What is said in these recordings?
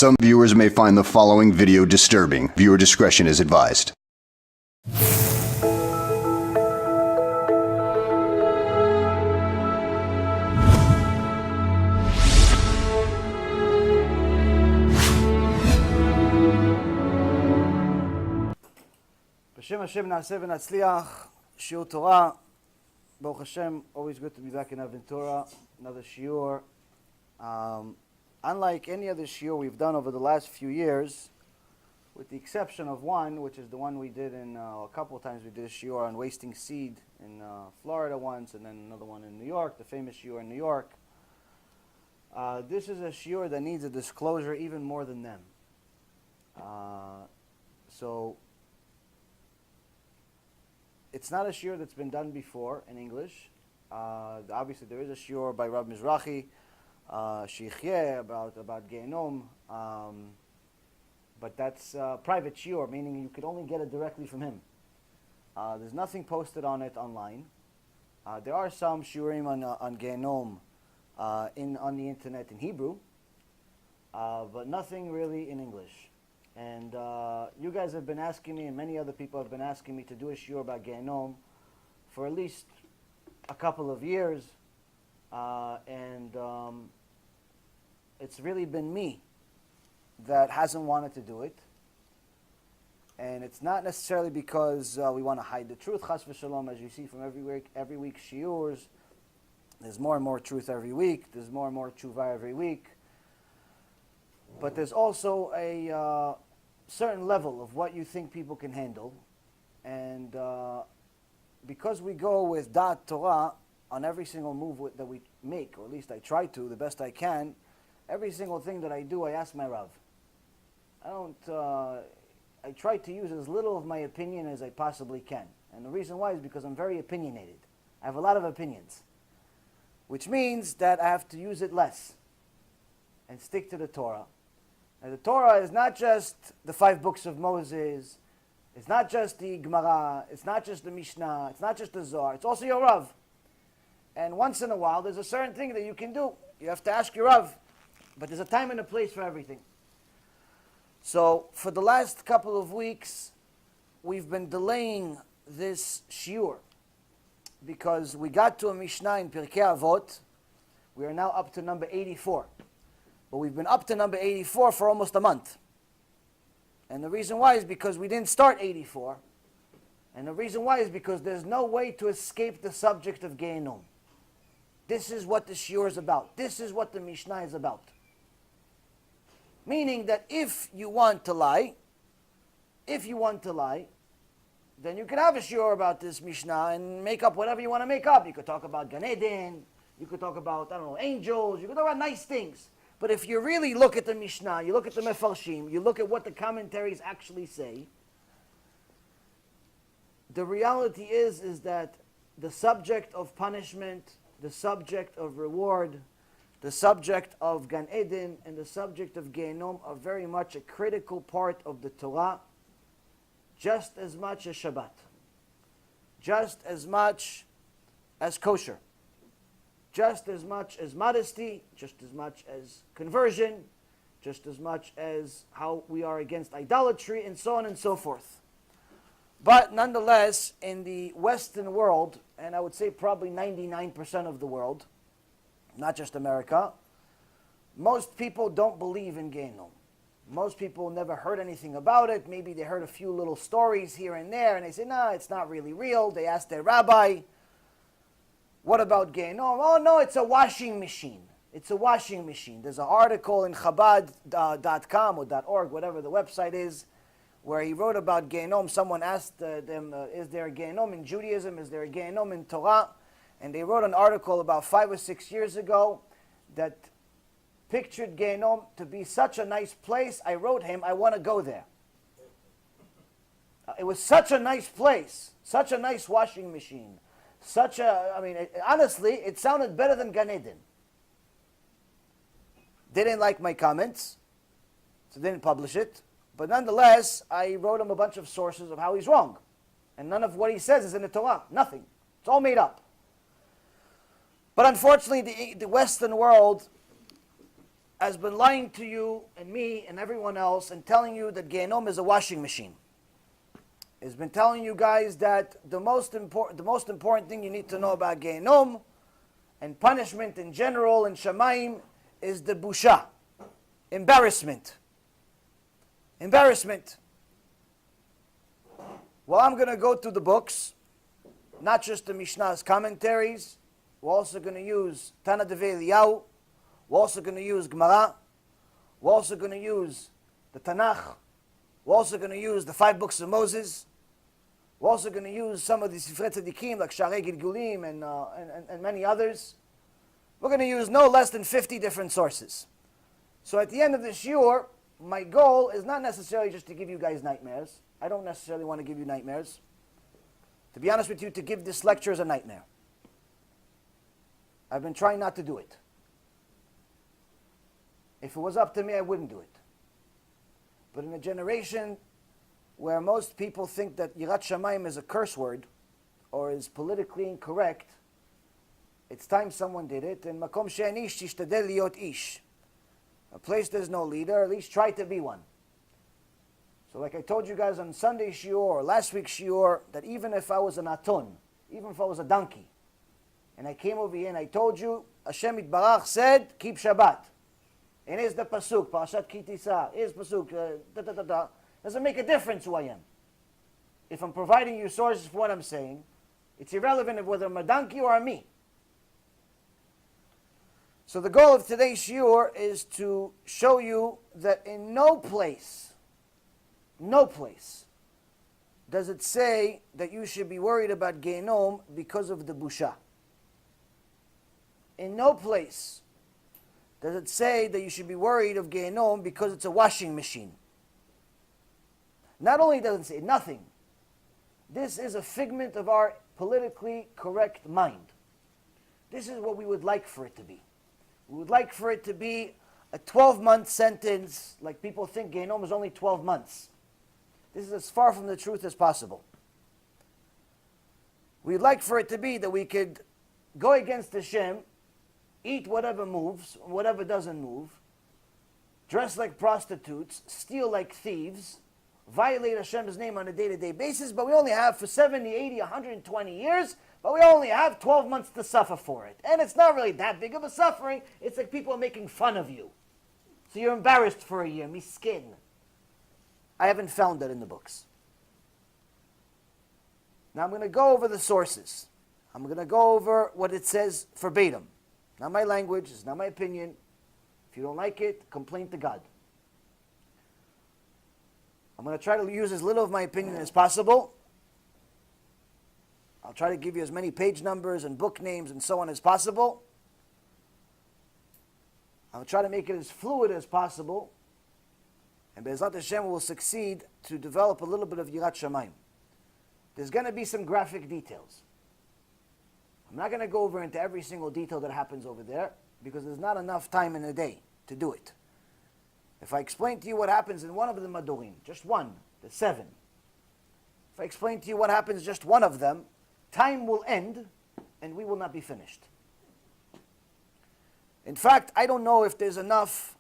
Some viewers may find the following video disturbing. Viewer discretion is advised. B'Shem Hashem na'aseh v'natzliach, Shiur Torah. Baruch Hashem, always good to be back in Aventura. Another shiur. Unlike any other shiur we've done over the last few years, with the exception of one, which is the one we did in a couple of times we did a shiur on wasting seed in Florida once, and then another one in New York, the famous shiur in New York. This is a shiur that needs a disclosure even more than them. So it's not a shiur that's been done before in English. Obviously, there is a shiur by Rav Mizrahi, Shichyeh, about Gehinom, but that's private shiur, meaning you could only get it directly from him. There's nothing posted on it online. There are some shiurim on Gehinom on the internet in Hebrew, but nothing really in English. And you guys have been asking me, and many other people have been asking me to do a shiur about Gehinom for at least a couple of years, and it's really been me that hasn't wanted to do it. And it's not necessarily because we want to hide the truth, chas v'shalom, as you see from every week's shiurs. There's more and more truth every week. There's more and more tshuva every week. But there's also a certain level of what you think people can handle. And because we go with Da'at Torah on every single move that we make, or at least I try to, the best I can, every single thing that I do, I ask my Rav. I try to use as little of my opinion as I possibly can. And the reason why is because I'm very opinionated. I have a lot of opinions. Which means that I have to use it less and stick to the Torah. And the Torah is not just the 5 books of Moses. It's not just the Gemara. It's not just the Mishnah. It's not just the Zohar. It's also your Rav. And once in a while, there's a certain thing that you can do. You have to ask your Rav. But there's a time and a place for everything. So for the last couple of weeks, we've been delaying this shiur because we got to a Mishnah in Pirkei Avot. We are now up to number 84. But we've been up to number 84 for almost a month. And the reason why is because we didn't start 84. And the reason why is because there's no way to escape the subject of Gehinom. This is what the shiur is about. This is what the Mishnah is about. Meaning that if you want to lie, then you can have a shiur about this Mishnah and make up whatever you want to make up. You could talk about Gan Eden, you could talk about, angels, you could talk about nice things. But if you really look at the Mishnah, you look at the Mefarshim, you look at what the commentaries actually say, the reality is that the subject of punishment, the subject of reward, the subject of Gan Eden, and the subject of Gehinom are very much a critical part of the Torah, just as much as Shabbat, just as much as kosher, just as much as modesty, just as much as conversion, just as much as how we are against idolatry, and so on and so forth. But nonetheless, in the Western world, and I would say probably 99% of the world, not just America, most people don't believe in Gehinom. Most people never heard anything about it. Maybe they heard a few little stories here and there, and they say, no, it's not really real. They ask their rabbi, what about Gehinom? Oh, no, it's a washing machine. It's a washing machine. There's an article in Chabad.com or .org, whatever the website is, where he wrote about Gehinom. Someone asked them, is there a Gehinom in Judaism? Is there a Gehinom in Torah? And they wrote an article about 5 or 6 years ago that pictured Gehinom to be such a nice place. I wrote him, I want to go there. It was such a nice place, such a nice washing machine, honestly, it sounded better than Gan Eden. They didn't like my comments, so they didn't publish it. But nonetheless, I wrote him a bunch of sources of how he's wrong. And none of what he says is in the Torah. Nothing. It's all made up. But unfortunately, the Western world has been lying to you and me and everyone else and telling you that Gehinom is a washing machine. He's been telling you guys that the most important thing you need to know about Gehinom and punishment in general in Shamayim is the busha, embarrassment. Embarrassment. Well, I'm going to go through the books, not just the Mishnah's commentaries. We're also going to use Tana Devei Eliyahu. We're also going to use Gemara. We're also going to use the Tanakh. We're also going to use the 5 books of Moses. We're also going to use some of the Sifrei Tzadikim like Sharei Gilgulim and many others. We're going to use no less than 50 different sources. So at the end of the shiur, my goal is not necessarily just to give you guys nightmares. I don't necessarily want to give you nightmares. To be honest with you, to give this lecture is a nightmare. I've been trying not to do it. If it was up to me, I wouldn't do it. But in a generation where most people think that Yirat Shamayim is a curse word or is politically incorrect, it's time someone did it. And Makom she'en ish tishtadel liot ish. A place there's no leader, at least try to be one. So like I told you guys on Sunday shiur or last week's shiur, that even if I was an aton, even if I was a donkey, and I came over here and I told you, Hashem Yitbarach said, keep Shabbat. And here's the pasuk, Parashat Ki Tisa, here's pasuk, Doesn't make a difference who I am. If I'm providing you sources for what I'm saying, it's irrelevant of whether I'm a donkey or a me. So the goal of today's shiur is to show you that in no place does it say that you should be worried about Gehinom because of the busha. In no place does it say that you should be worried of Gehinom because it's a washing machine. Not only does it say nothing, this is a figment of our politically correct mind. This is what we would like for it to be. We would like for it to be a 12-month sentence, like people think Gehinom is only 12 months. This is as far from the truth as possible. We'd like for it to be that we could go against Hashem, eat whatever moves, whatever doesn't move, dress like prostitutes, steal like thieves, violate Hashem's name on a day-to-day basis, but we only have for 70, 80, 120 years, but we only have 12 months to suffer for it. And it's not really that big of a suffering. It's like people are making fun of you. So you're embarrassed for a year, miskin. I haven't found that in the books. Now I'm going to go over the sources. I'm going to go over what it says verbatim. Not my language, it's not my opinion. If you don't like it, complain to God. I'm going to try to use as little of my opinion as possible. I'll try to give you as many page numbers and book names and so on as possible. I'll try to make it as fluid as possible. And Be'ezrat Hashem will succeed to develop a little bit of Yirat Shamayim. There's going to be some graphic details. I'm not going to go over into every single detail that happens over there because there's not enough time in a day to do it. If I explain to you what happens in one of the Madurim, just one, the 7. If I explain to you what happens just one of them, time will end and we will not be finished. In fact, I don't know if there's enough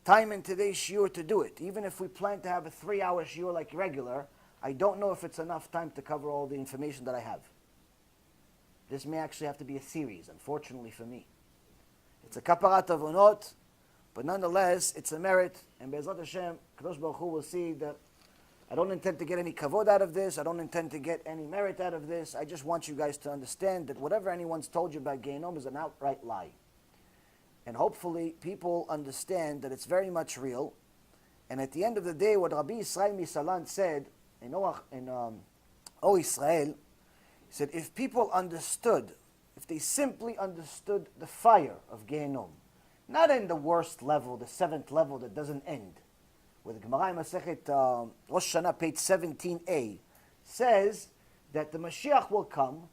time in today's shiur to do it. Even if we plan to have a 3-hour shiur like regular, I don't know if it's enough time to cover all the information that I have. This may actually have to be a series, unfortunately for me. It's a kaparat avonot, but nonetheless, it's a merit, and Be'ezrat Hashem, Kadosh Baruch Hu will see that I don't intend to get any kavod out of this, I don't intend to get any merit out of this, I just want you guys to understand that whatever anyone's told you about Gehinom is an outright lie. And hopefully people understand that it's very much real. And at the end of the day, what Rabbi Yisrael Misalant said in O Israel, he said, if people understood, if they simply understood the fire of Gehinom, not in the worst level, the 7th level that doesn't end, with Gemara in Masechet Rosh Hashanah, page 17a, says that the Mashiach will come,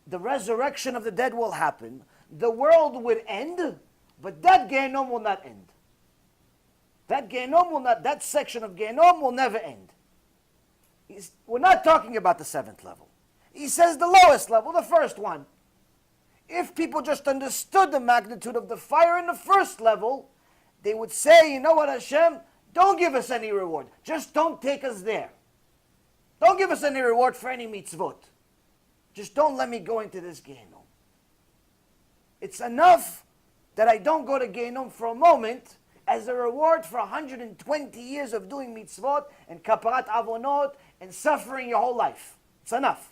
the resurrection of the dead will happen, the world would end, but that Gehinom will not end. That Gehinom will not, that section of Gehinom will never end. We're not talking about the 7th level. He says the lowest level, the first one. If people just understood the magnitude of the fire in the first level, they would say, you know what, Hashem, don't give us any reward. Just don't take us there. Don't give us any reward for any mitzvot. Just don't let me go into this Gehinom. It's enough that I don't go to Gehinom for a moment as a reward for 120 years of doing mitzvot and kaparat avonot and suffering your whole life. It's enough.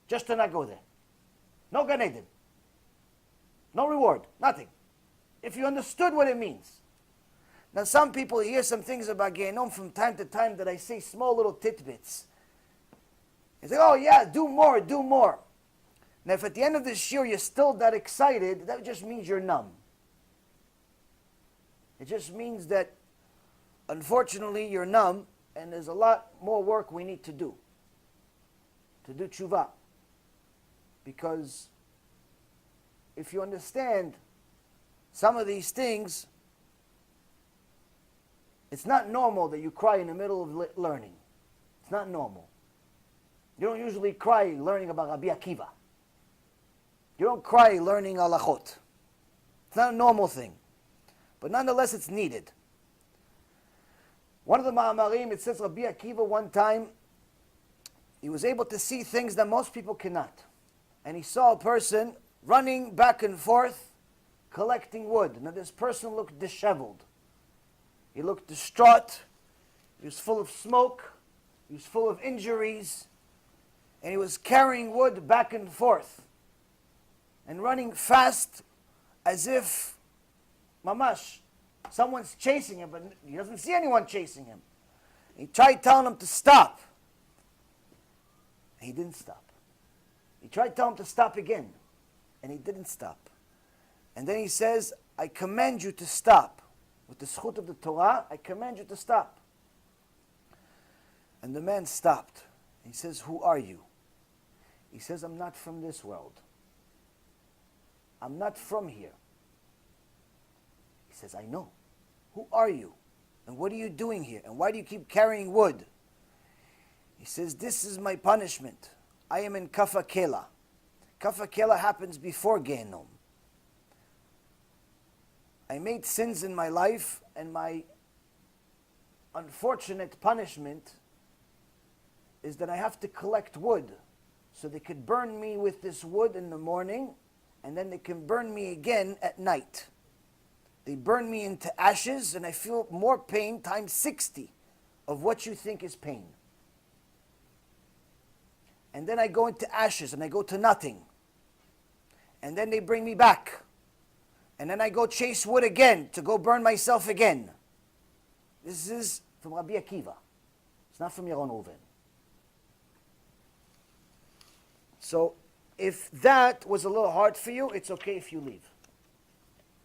Just to not go there. No Gan Eden. No reward. Nothing. If you understood what it means. Now some people hear some things about Gehinom from time to time that I say small little tidbits. They say, oh yeah, do more, do more. Now if at the end of this year you're still that excited, that just means you're numb. It just means that unfortunately you're numb and there's a lot more work we need to do tshuva. Because if you understand some of these things, it's not normal that you cry in the middle of learning. It's not normal. You don't usually cry learning about Rabbi Akiva. You don't cry learning halachot. It's not a normal thing. But nonetheless, it's needed. One of the Ma'amarim, it says Rabbi Akiva one time, he was able to see things that most people cannot. And he saw a person running back and forth, collecting wood. Now this person looked disheveled. He looked distraught. He was full of smoke. He was full of injuries. And he was carrying wood back and forth. And running fast as if, mamash, someone's chasing him, but he doesn't see anyone chasing him. He tried telling him to stop. He didn't stop. He tried telling him to stop again. And he didn't stop. And then he says, I command you to stop. With the zchut of the Torah, I command you to stop. And the man stopped. He says, who are you? He says, I'm not from this world. I'm not from here. He says, I know. Who are you? And what are you doing here? And why do you keep carrying wood? He says, this is my punishment. I am in Kafa Kela. Kafa Kela happens before Gehinom. I made sins in my life, and my unfortunate punishment is that I have to collect wood. So they could burn me with this wood in the morning, and then they can burn me again at night. They burn me into ashes, and I feel more pain times 60 of what you think is pain. And then I go into ashes, and I go to nothing. And then they bring me back. And then I go chase wood again to go burn myself again. This is from Rabbi Akiva. It's not from Yaron Reuven. So if that was a little hard for you, it's okay if you leave.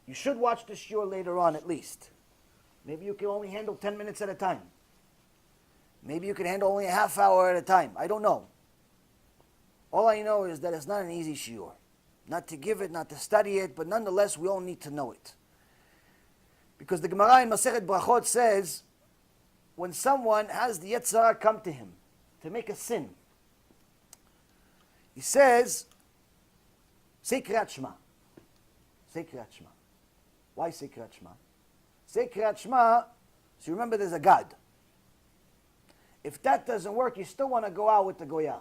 You should watch the shiur later on at least. Maybe you can only handle 10 minutes at a time. Maybe you can handle only a half hour at a time. I don't know. All I know is that it's not an easy shiur. Not to give it, not to study it, but nonetheless we all need to know it. Because the Gemara in Masechet Brachot says, when someone has the Yetzer Hara come to him to make a sin, he says, say Kriyat Shema. Say Kriyat Shema. Why say Kriyat Shema? Say Kriyat Shema, so remember there's a God. If that doesn't work, you still want to go out with the Goya.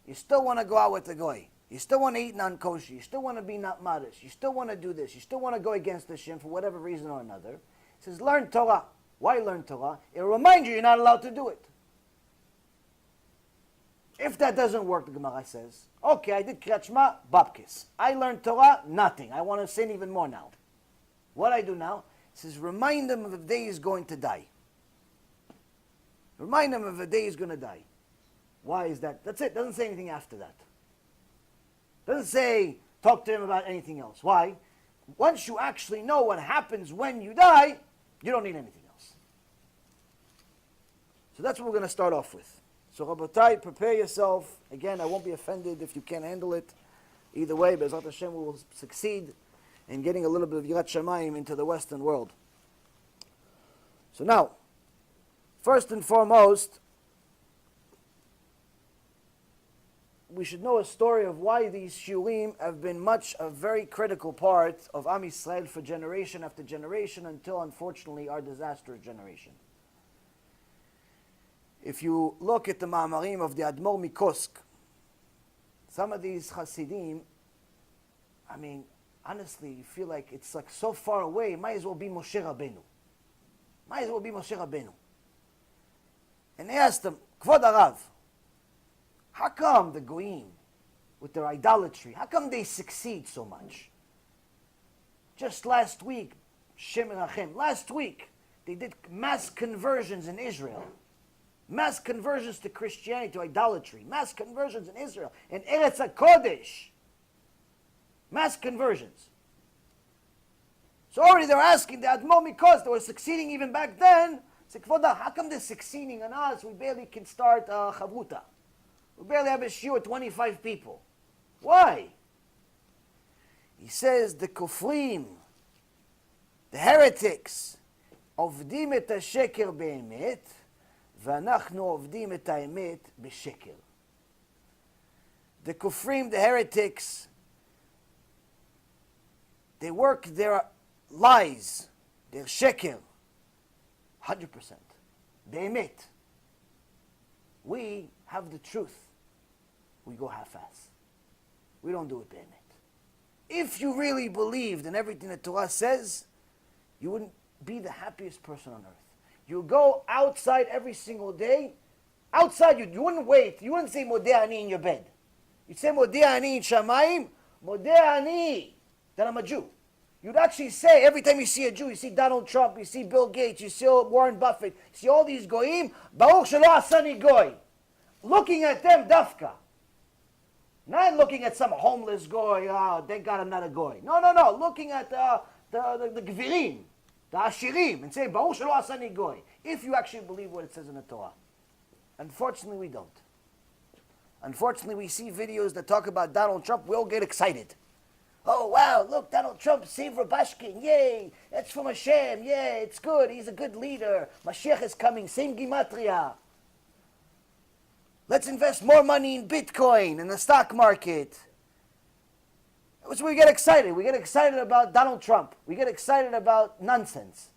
You still want to go out with the Goy. You still want to eat non-kosher. You still want to be not modest. You still want to do this. You still want to go against the Shem for whatever reason or another. He says, learn Torah. Why learn Torah? It'll remind you you're not allowed to do it. If that doesn't work, the Gemara says, okay, I did Kriyat Shema, babkis. I learned Torah, nothing. I want to sin even more now. What I do now? He says, remind him of the day he's going to die. Remind him of the day he's going to die. Why is that? That's it. Doesn't say anything after that. Doesn't say, talk to him about anything else. Why? Once you actually know what happens when you die, you don't need anything else. So that's what we're going to start off with. So Rabotai, prepare yourself. Again, I won't be offended if you can't handle it. Either way, Be'ezrat Hashem will succeed in getting a little bit of Yirat Shamayim into the Western world. So now, first and foremost, we should know a story of why these shiurim have been a very critical part of Am Yisrael for generation after generation until, unfortunately, our disastrous generation. If you look at the Ma'amarim of the Admor Mikosk, some of these Hasidim, I mean, honestly, you feel like it's like so far away, it might as well be Moshe Rabbeinu. Might as well be Moshe Rabbeinu. And they asked him, Kvod Arav, how come the Goyim, with their idolatry, how come they succeed so much? Just last week, Shem and Achim, last week, they did mass conversions in Israel. Mass conversions to Christianity, to idolatry. Mass conversions in Israel. In Eretz HaKodesh. Mass conversions. So already they're asking the Admor Mikos, they were succeeding even back then. Say, Kvoda, how come they're succeeding on us? We barely can start Chavruta. We barely have a shiur with 25 people. Why? He says the Kufrim, the heretics, עובדים את השקר באמת, ואנחנו עובדים את האמת בשקר. The Kufrim, the heretics, they work their lies, their sheker, 100%. באמת. We have the truth. We go half-ass. We don't do it באמת. If you really believed in everything the Torah says, you wouldn't be the happiest person on earth. You go outside every single day. Outside, you wouldn't wait. You wouldn't say Modeh Ani in your bed. You'd say Modeh Ani in Shamayim, Modeh Ani, that I'm a Jew. You'd actually say, every time you see a Jew, you see Donald Trump, you see Bill Gates, you see Warren Buffett, you see all these goyim, Baruch Shelo Asani Goy. Looking at them, dafka. Not looking at some homeless goy, thank God I'm not a goy. No. Looking at the gvirim, the ashirim, and say, Baruch Shelo Asani Goy. If you actually believe what it says in the Torah. Unfortunately, we don't. Unfortunately, we see videos that talk about Donald Trump, we all get excited. Oh, wow, look, Donald Trump saved Rabashkin, yay, that's from Hashem, yeah, it's good, he's a good leader, Mashiach is coming, same Gimatria. Let's invest more money in Bitcoin, in the stock market. So we get excited. We get excited about Donald Trump. We get excited about nonsense.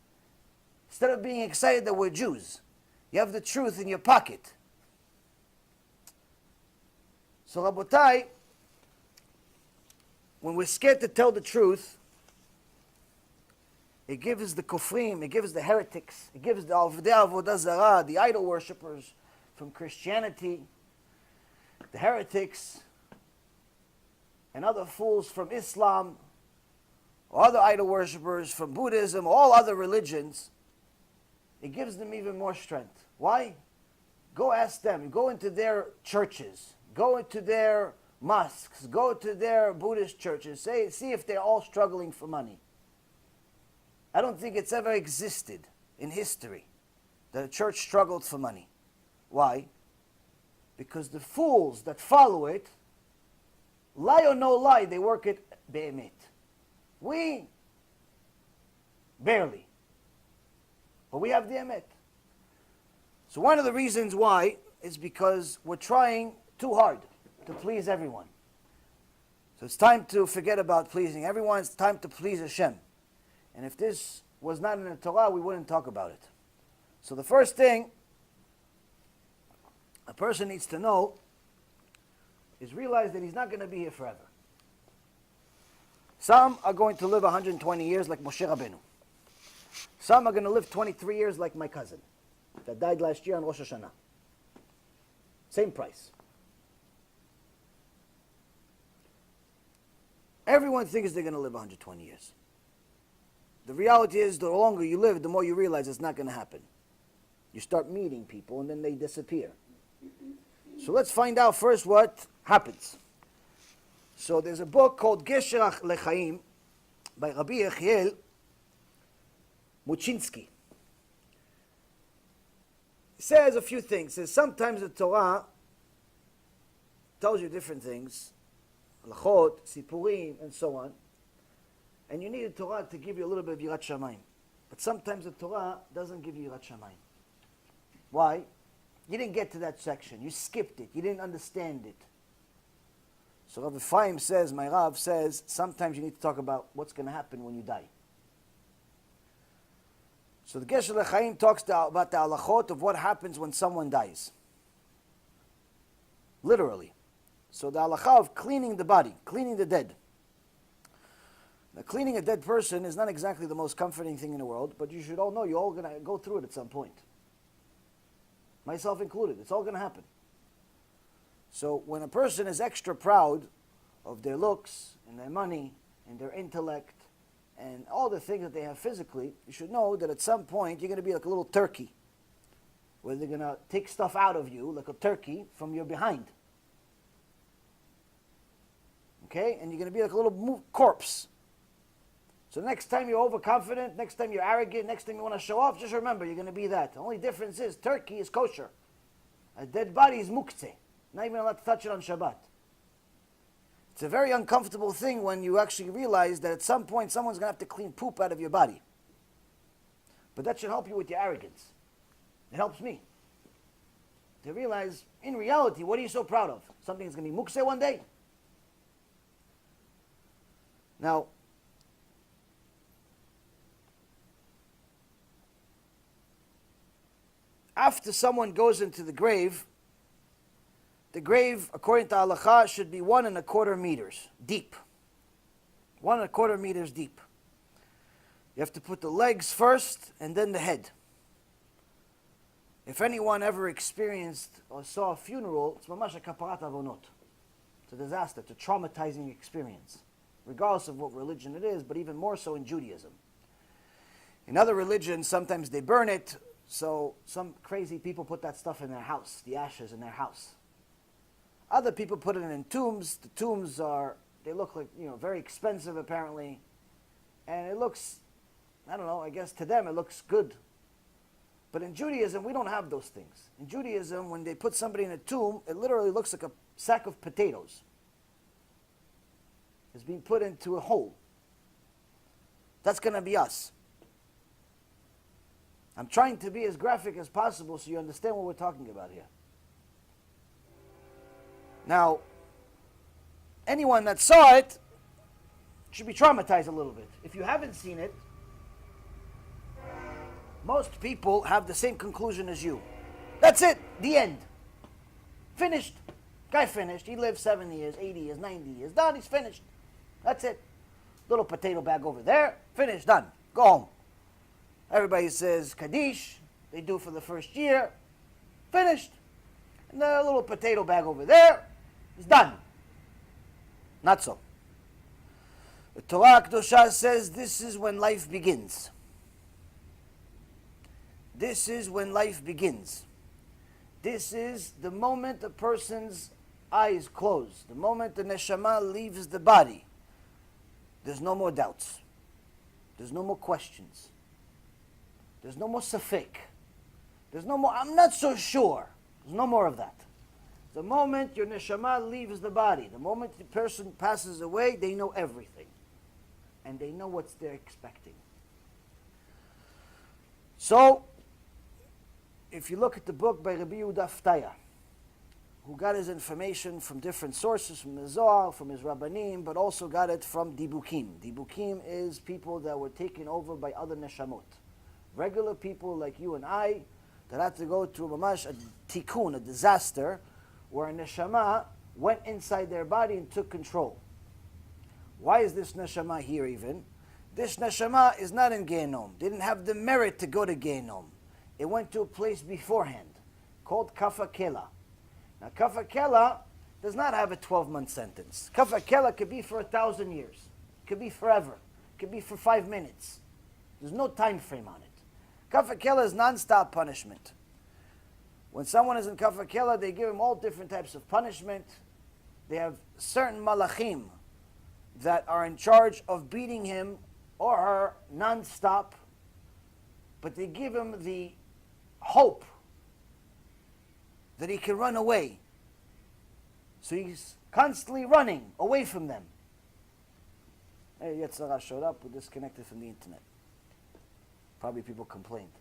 Instead of being excited that we're Jews, you have the truth in your pocket. So, Rabotai, when we're scared to tell the truth, it gives the kofrim, it gives the heretics, it gives the Avdei Avodah Zarah, the idol worshippers from Christianity, the heretics, and other fools from Islam, or other idol worshippers from Buddhism, all other religions, it gives them even more strength. Why? Go ask them. Go into their churches. Go into their mosques. Go to their Buddhist churches. See if they're all struggling for money. I don't think it's ever existed in history that a church struggled for money. Why? Because the fools that follow it, lie or no lie, they work it be'emet. We, barely. But we have the emet. So one of the reasons why is because we're trying too hard to please everyone. So it's time to forget about pleasing everyone. It's time to please Hashem. And if this was not in the Torah, we wouldn't talk about it. So the first thing a person needs to know is realize that he's not going to be here forever. Some are going to live 120 years like Moshe Rabbeinu. Some are going to live 23 years like my cousin that died last year on Rosh Hashanah. Same price. Everyone thinks they're going to live 120 years. The reality is, the longer you live, the more you realize it's not going to happen. You start meeting people and then they disappear. So let's find out first what happens. So there's a book called Gesher Lechaim by Rabbi Yechiel Muchinsky. He says a few things. He says sometimes the Torah tells you different things, Lachot, Sipurim, and so on. And you need the Torah to give you a little bit of Yirat Shamayim. But sometimes the Torah doesn't give you Yirat Shamayim. Why? You didn't get to that section. You skipped it. You didn't understand it. So Rav Ephraim says, my Rav says, sometimes you need to talk about what's going to happen when you die. So the Gesher L'Chaim talks about the halachot of what happens when someone dies. Literally. So the halakha of cleaning the body, cleaning the dead. Now, cleaning a dead person is not exactly the most comforting thing in the world, but you should all know you're all going to go through it at some point. Myself included. It's all going to happen. So when a person is extra proud of their looks and their money and their intellect and all the things that they have physically, you should know that at some point you're going to be like a little turkey, where they're going to take stuff out of you like a turkey from your behind. Okay? And you're going to be like a little corpse. So next time you're overconfident, next time you're arrogant, next time you want to show off, just remember you're going to be that. The only difference is turkey is kosher. A dead body is muktzeh. Not even allowed to touch it on Shabbat. It's a very uncomfortable thing when you actually realize that at some point someone's going to have to clean poop out of your body. But that should help you with your arrogance. It helps me. To realize, in reality, what are you so proud of? Something that's going to be muktzeh one day? Now, after someone goes into the grave, according to halakha, should be 1.25 meters deep. 1.25 meters deep. You have to put the legs first and then the head. If anyone ever experienced or saw a funeral, it's mamash a kaparat avonot. It's a disaster, it's a traumatizing experience, regardless of what religion it is, but even more so in Judaism. In other religions, sometimes they burn it, so some crazy people put that stuff in their house, the ashes in their house. Other people put it in tombs. The tombs they look like, very expensive apparently. And it looks, I don't know, I guess to them it looks good. But in Judaism, we don't have those things. In Judaism, when they put somebody in a tomb, it literally looks like a sack of potatoes. It's being put into a hole. That's going to be us. I'm trying to be as graphic as possible so you understand what we're talking about here. Now, anyone that saw it should be traumatized a little bit. If you haven't seen it, most people have the same conclusion as you. That's it, the end. Finished. Guy finished. He lived 70 years, 80 years, 90 years. Done, he's finished. That's it. Little potato bag over there. Finished, done. Go home. Everybody says Kaddish. They do for the first year. Finished. And the little potato bag over there is done. Not so. The Torah Kedosha says this is when life begins. This is when life begins. This is the moment a person's eyes close, the moment the neshama leaves the body. There's no more doubts. There's no more questions. There's no more safek. There's no more, I'm not so sure. There's no more of that. The moment your neshama leaves the body, the moment the person passes away, they know everything. And they know what they're expecting. So, if you look at the book by Rabbi Yehuda Ftaya, who got his information from different sources, from the Zohar, from his Rabbanim, but also got it from Dibukim. Dibukim is people that were taken over by other neshamot. Regular people like you and I that had to go through mamash a tikkun, a disaster, where a neshama went inside their body and took control. Why is this neshama here even? This neshama is not in Gehinom. Didn't have the merit to go to Gehinom. It went to a place beforehand called Kafakela. Now Kafakela does not have a 12-month sentence. Kafakela could be for 1,000 years. It could be forever. It could be for 5 minutes. There's no time frame on it. Kafakela is non-stop punishment. When someone is in Kafakela, they give him all different types of punishment. They have certain malachim that are in charge of beating him or her non-stop, but they give him the hope that he can run away. So he's constantly running away from them. Hey, Yetzirah showed up, we're disconnected from the internet. Probably people complained.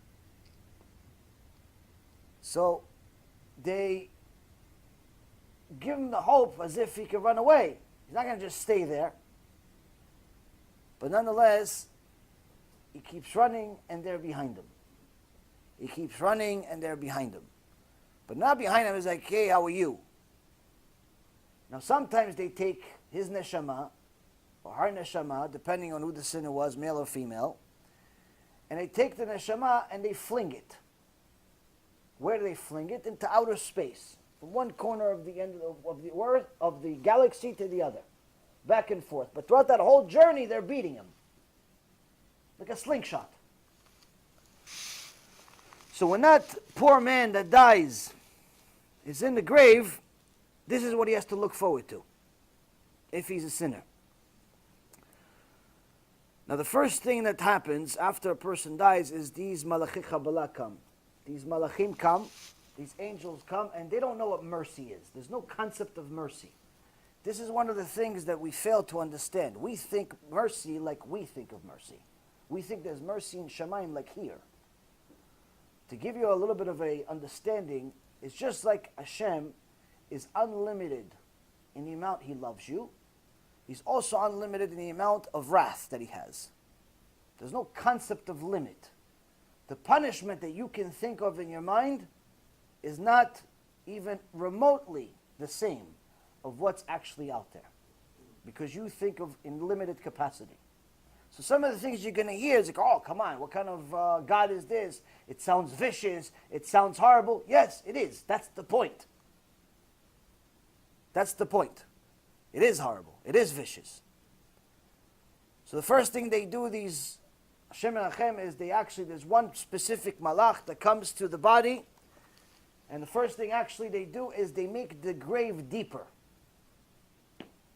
So they give him the hope as if he could run away. He's not going to just stay there. But nonetheless, he keeps running and they're behind him. He keeps running and they're behind him. But not behind him is like, hey, how are you? Now sometimes they take his neshama or her neshama, depending on who the sinner was, male or female, and they take the neshama and they fling it. Where do they fling it? Into outer space. From one corner of the end of the earth, of the galaxy to the other. Back and forth. But throughout that whole journey, they're beating him. Like a slingshot. So when that poor man that dies is in the grave, this is what he has to look forward to. If he's a sinner. Now the first thing that happens after a person dies is these malachi Kabbalah come. These malachim come, these angels come, and they don't know what mercy is. There's no concept of mercy. This is one of the things that we fail to understand. We think mercy like we think of mercy. We think there's mercy in Shamayim like here. To give you a little bit of a understanding, it's just like Hashem is unlimited in the amount He loves you. He's also unlimited in the amount of wrath that He has. There's no concept of limit. The punishment that you can think of in your mind is not even remotely the same of what's actually out there. Because you think of in limited capacity. So some of the things you're going to hear is like, oh, come on, what kind of God is this? It sounds vicious. It sounds horrible. Yes, it is. That's the point. That's the point. It is horrible. It is vicious. So the first thing they do, these Hashem and Hachem, is there's one specific malach that comes to the body, and the first thing actually they do is they make the grave deeper.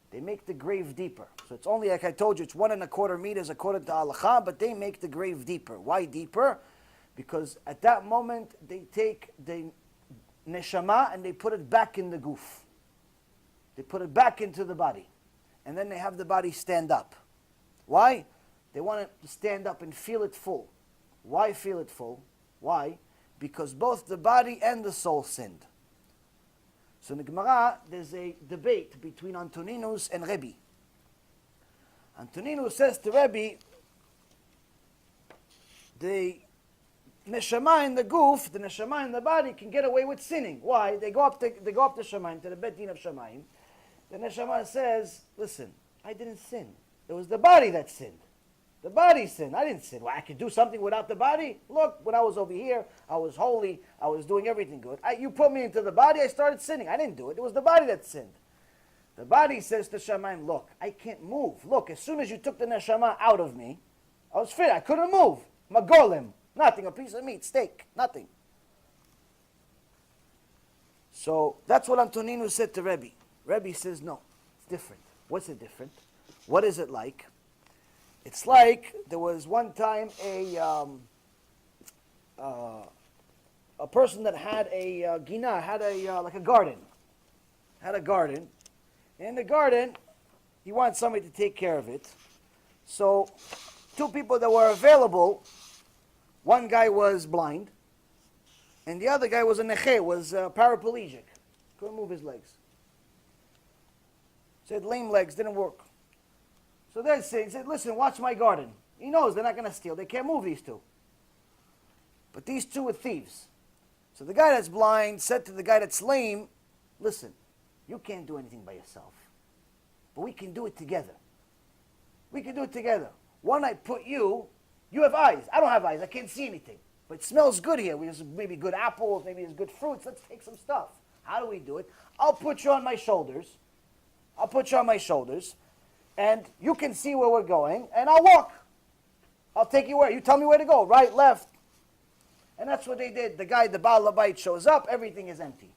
They make the grave deeper. So it's only, like I told you, it's 1.25 meters according to halacha, but they make the grave deeper. Why deeper? Because at that moment they take the neshama and they put it back in the goof. They put it back into the body. And then they have the body stand up. Why? They want it to stand up and feel it full. Why feel it full? Why? Because both the body and the soul sinned. So in the Gemara, there's a debate between Antoninus and Rebbe. Antoninus says to Rebbe, the neshama in the goof, the neshama in the body can get away with sinning. Why? They go up to Shamayim, to the Bet Din of Shamayim. The neshama says, listen, I didn't sin. It was the body that sinned. The body sinned. I didn't sin. Well, I could do something without the body? Look, when I was over here, I was holy. I was doing everything good. You put me into the body, I started sinning. I didn't do it. It was the body that sinned. The body says to Shamayim, look, I can't move. Look, as soon as you took the neshama out of me, I was fit. I couldn't move. I'm a golem. Nothing. A piece of meat, steak. Nothing. So that's what Antoninus said to Rebbe. Rebbe says, no, it's different. What's it different? What is it like? It's like there was one time a person that had a gina, had like a garden. Had a garden. In the garden, he wanted somebody to take care of it. So two people that were available, one guy was blind, and the other guy was a neche, was paraplegic. Couldn't move his legs. Said lame legs, didn't work. So they're saying, said, listen, watch my garden. He knows they're not going to steal. They can't move these two. But these two are thieves. So the guy that's blind said to the guy that's lame, listen, you can't do anything by yourself. But we can do it together. We can do it together. Why don't I put you have eyes. I don't have eyes. I can't see anything. But it smells good here. There's maybe good apples, maybe there's good fruits. Let's take some stuff. How do we do it? I'll put you on my shoulders. And you can see where we're going, and I'll walk. I'll take you where. You tell me where to go, right, left. And that's what they did. The guy, the Baal Habayit, shows up, everything is empty.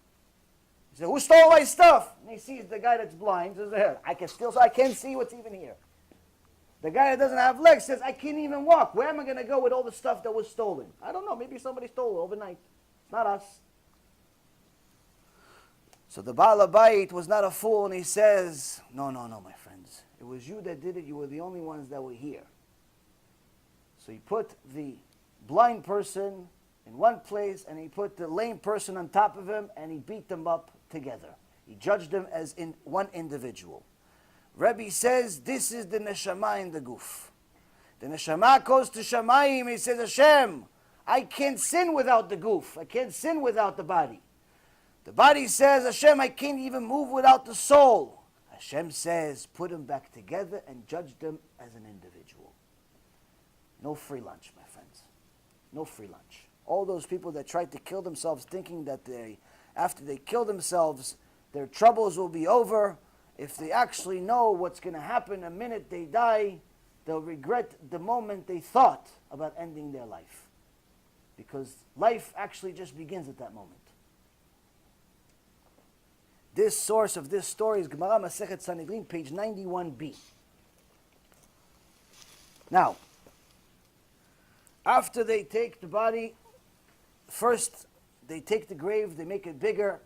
He said, who stole my stuff? And he sees the guy that's blind, says, I can steal, so I can't see what's even here. The guy that doesn't have legs says, I can't even walk. Where am I going to go with all the stuff that was stolen? I don't know, maybe somebody stole it overnight. It's not us. So the Baal Habayit was not a fool, and he says, no, my friends. It was you that did it. You were the only ones that were here. So he put the blind person in one place, and he put the lame person on top of him, and he beat them up together. He judged them as in one individual. Rebbe says this is the neshama in the guf. The neshama goes to Shamayim. He says, Hashem, I can't sin without the guf. I can't sin without the body. The body says, Hashem, I can't even move without the soul. Hashem says, put them back together and judge them as an individual. No free lunch, my friends. No free lunch. All those people that tried to kill themselves thinking that after they kill themselves, their troubles will be over. If they actually know what's going to happen the minute they die, they'll regret the moment they thought about ending their life. Because life actually just begins at that moment. This source of this story is Gemara Masechet Sanhedrin, page 91b. Now, after they take the body, first they take the grave, they make it bigger,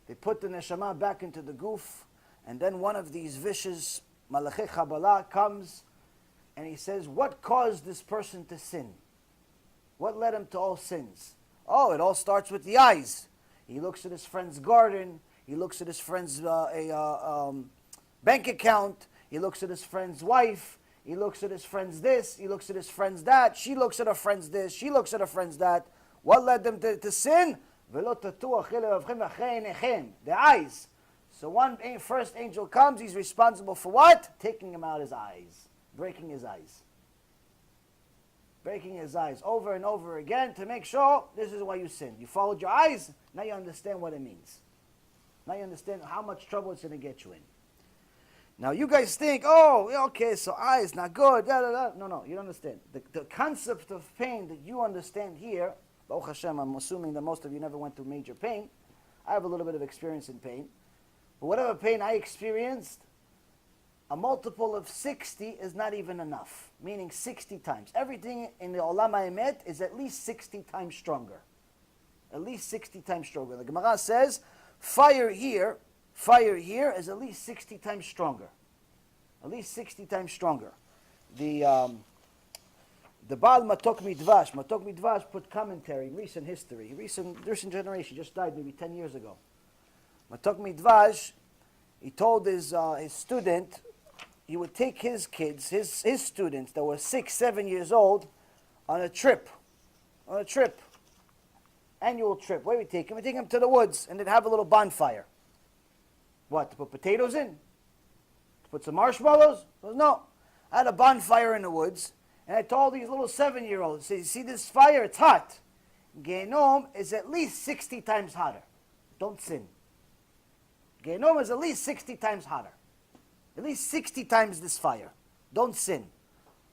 they put the neshama back into the guf, and then one of these vicious Malachei Kabbalah comes and he says, what caused this person to sin? What led him to all sins? Oh, it all starts with the eyes. He looks at his friend's garden, he looks at his friend's bank account, he looks at his friend's wife, he looks at his friend's this, he looks at his friend's that, she looks at her friend's this, she looks at her friend's that. What led them to sin? The eyes. So first angel comes, he's responsible for what? Taking him out his eyes, breaking his eyes. Breaking his eyes over and over again to make sure this is why you sinned. You followed your eyes, now you understand what it means. Now you understand how much trouble it's going to get you in. Now you guys think, oh, okay, so eyes, not good, da, da, da. No, you don't understand. The concept of pain that you understand here, Baruch Hashem, I'm assuming that most of you never went through major pain. I have a little bit of experience in pain. But whatever pain I experienced, a multiple of 60 is not even enough, meaning 60 times. Everything in the Olam HaEmet is at least 60 times stronger. At least 60 times stronger. The Gemara says, fire here is at least 60 times stronger. At least 60 times stronger. The Baal Matok Midvash put commentary in recent history, recent generation, just died maybe 10 years ago. Matok Midvash, he told his student, he would take his kids, his students that were 6, 7 years old, on a trip. Annual trip. Where we take them? We take them to the woods, and they'd have a little bonfire. What, to put potatoes in? To put some marshmallows? No. I had a bonfire in the woods, and I told these little 7-year-olds, you see this fire? It's hot. Gehinom is at least 60 times hotter. Don't sin. Gehinom is at least 60 times hotter. At least 60 times this fire. Don't sin.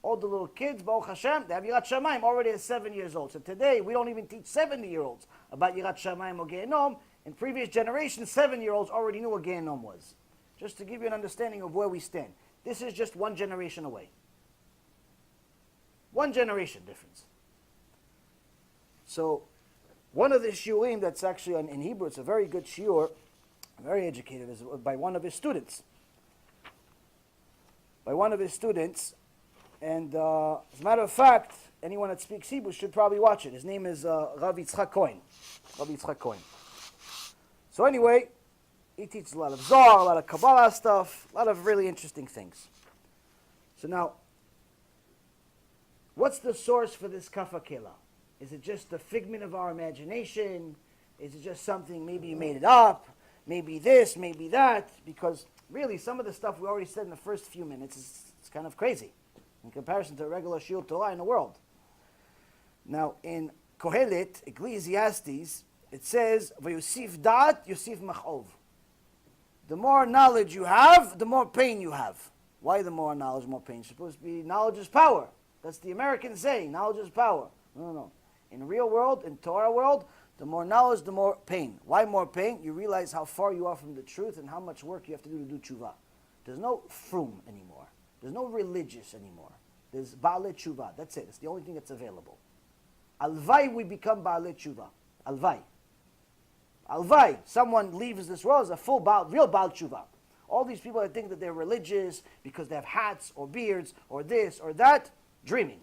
All the little kids, Baruch Hashem, they have Yirat Shamayim already at 7 years old. So today, we don't even teach 70-year-olds about Yirat Shamayim or Gehinom. In previous generations, 7-year-olds already knew what Gehinom was. Just to give you an understanding of where we stand. This is just one generation away. One generation difference. So, one of the shiurim that's actually in Hebrew, it's a very good shiur, very educated, is by one of his students. And as a matter of fact, anyone that speaks Hebrew should probably watch it. His name is Rabbi Yitzchak Cohen. So anyway, he teaches a lot of Zohar, a lot of Kabbalah stuff, a lot of really interesting things. So now, what's the source for this kafa kela? Is it just a figment of our imagination? Is it just something, maybe you made it up? Maybe this, maybe that? Because really, some of the stuff we already said in the first few minutes is kind of crazy in comparison to a regular shiur Torah in the world. Now, in Kohelet, Ecclesiastes, it says, "Vayosif da'at, yosif machov." The more knowledge you have, the more pain you have. Why the more knowledge, more pain? It's supposed to be knowledge is power. That's the American saying, knowledge is power. No. In the real world, in Torah world, the more knowledge, the more pain. Why more pain? You realize how far you are from the truth and how much work you have to do tshuva. There's no frum anymore. There's no religious anymore. There's ba'alei tshuva. That's it. It's the only thing that's available. Alvai, we become ba'alei tshuva. Alvai. Someone leaves this world as a real ba'al tshuva. All these people that think that they're religious because they have hats or beards or this or that, dreaming.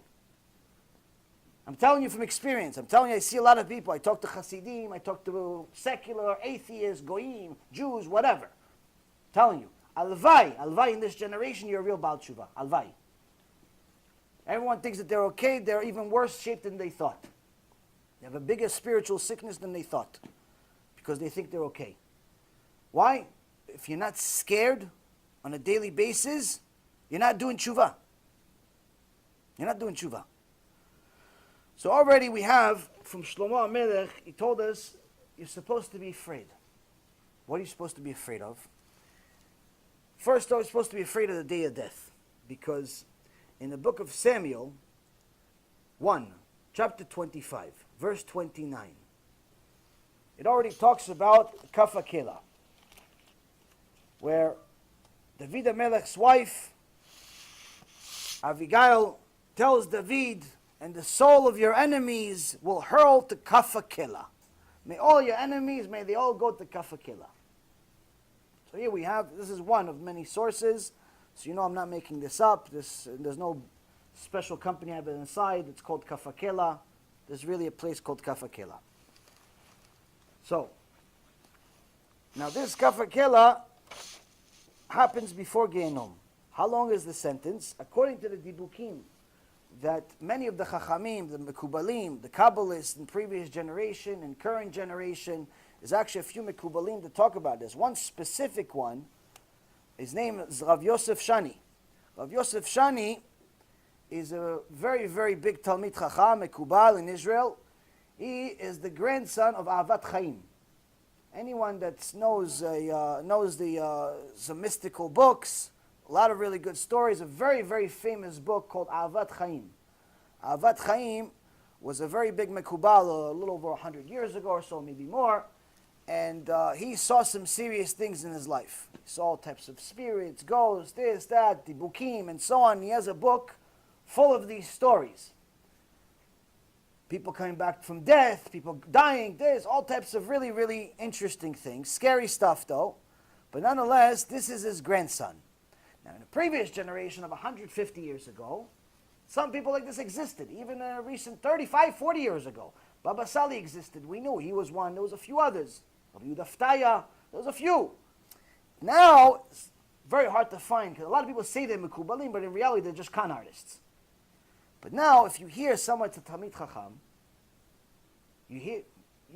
I'm telling you from experience. I'm telling you, I see a lot of people. I talk to Hasidim, I talk to secular, atheists, goyim, Jews, whatever. I'm telling you, alvai in this generation, you're a real Baal Tshuva. Alvai. Everyone thinks that they're okay. They're even worse shaped than they thought. They have a bigger spiritual sickness than they thought because they think they're okay. Why? If you're not scared on a daily basis, you're not doing tshuva. You're not doing tshuva. So already we have from Shlomo HaMelech, he told us, you're supposed to be afraid. What are you supposed to be afraid of? First, you're supposed to be afraid of the day of death. Because in the book of Samuel, 1, chapter 25, verse 29, it already talks about Kaf HaKela, where David HaMelech's wife, Abigail, tells David, and the soul of your enemies will hurl to Kaf HaKela. May all your enemies, may they all go to Kaf HaKela. So here we have, this is one of many sources, so you know I'm not making this up. There's no special company I have inside, it's called Kaf HaKela. There's really a place called Kaf HaKela. So, now this Kaf HaKela happens before Gehinom. How long is the sentence? According to the Dibukim, that many of the Chachamim, the Mekubalim, the Kabbalists in previous generation and current generation, is actually a few Mekubalim to talk about this. One specific one, his name is Rav Yosef Shani. Rav Yosef Shani is a very, very big Talmid Chacham, Mekubal in Israel. He is the grandson of Ahavat Chaim. Anyone that knows some mystical books, a lot of really good stories, a very, very famous book called Ahavat Chaim. Ahavat Chaim was a very big Mekubal a little over 100 years ago or so, maybe more, and he saw some serious things in his life. He saw all types of spirits, ghosts, this, that, Dibukim, and so on. He has a book full of these stories. People coming back from death, people dying, this, all types of really, really interesting things. Scary stuff though, but nonetheless, this is his grandson. Now, in the previous generation of 150 years ago, some people like this existed, even in a recent 35, 40 years ago. Baba Sali existed, we knew, he was one, there was a few others. Rabbi Yudaftaya, there was a few. Now, it's very hard to find, because a lot of people say they're Mekubalim, but in reality they're just con artists. But now, if you hear someone to Talmid Chacham, he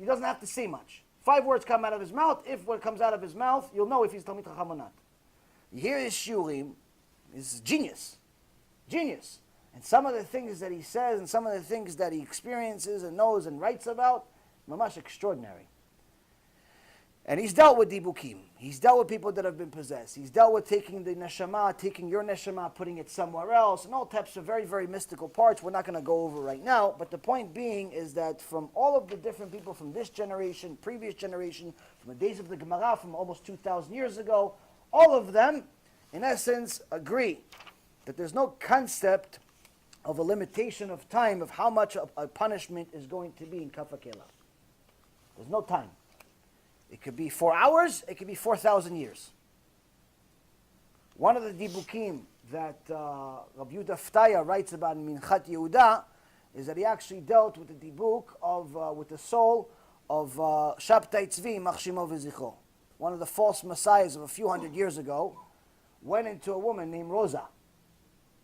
doesn't have to say much. 5 words come out of his mouth, if what comes out of his mouth, you'll know if he's Talmid Chacham or not. You hear his shiurim, is genius. Genius. And some of the things that he says and some of the things that he experiences and knows and writes about, mamash extraordinary. And he's dealt with dibukim. He's dealt with people that have been possessed. He's dealt with taking the neshama, taking your neshama, putting it somewhere else, and all types of very, very mystical parts we're not going to go over right now. But the point being is that from all of the different people from this generation, previous generation, from the days of the Gemara, from almost 2,000 years ago, all of them, in essence, agree that there's no concept of a limitation of time of how much a punishment is going to be in Kaf HaKela. There's no time. It could be 4 hours, it could be 4,000 years. One of the dibukim that Rabbi Yudaftaya writes about in Minchat Yehuda is that he actually dealt with the dibuk of, with the soul of Shabtai Tzvi, Machshimo V'zicho. One of the false messiahs of a few hundred years ago went into a woman named Rosa.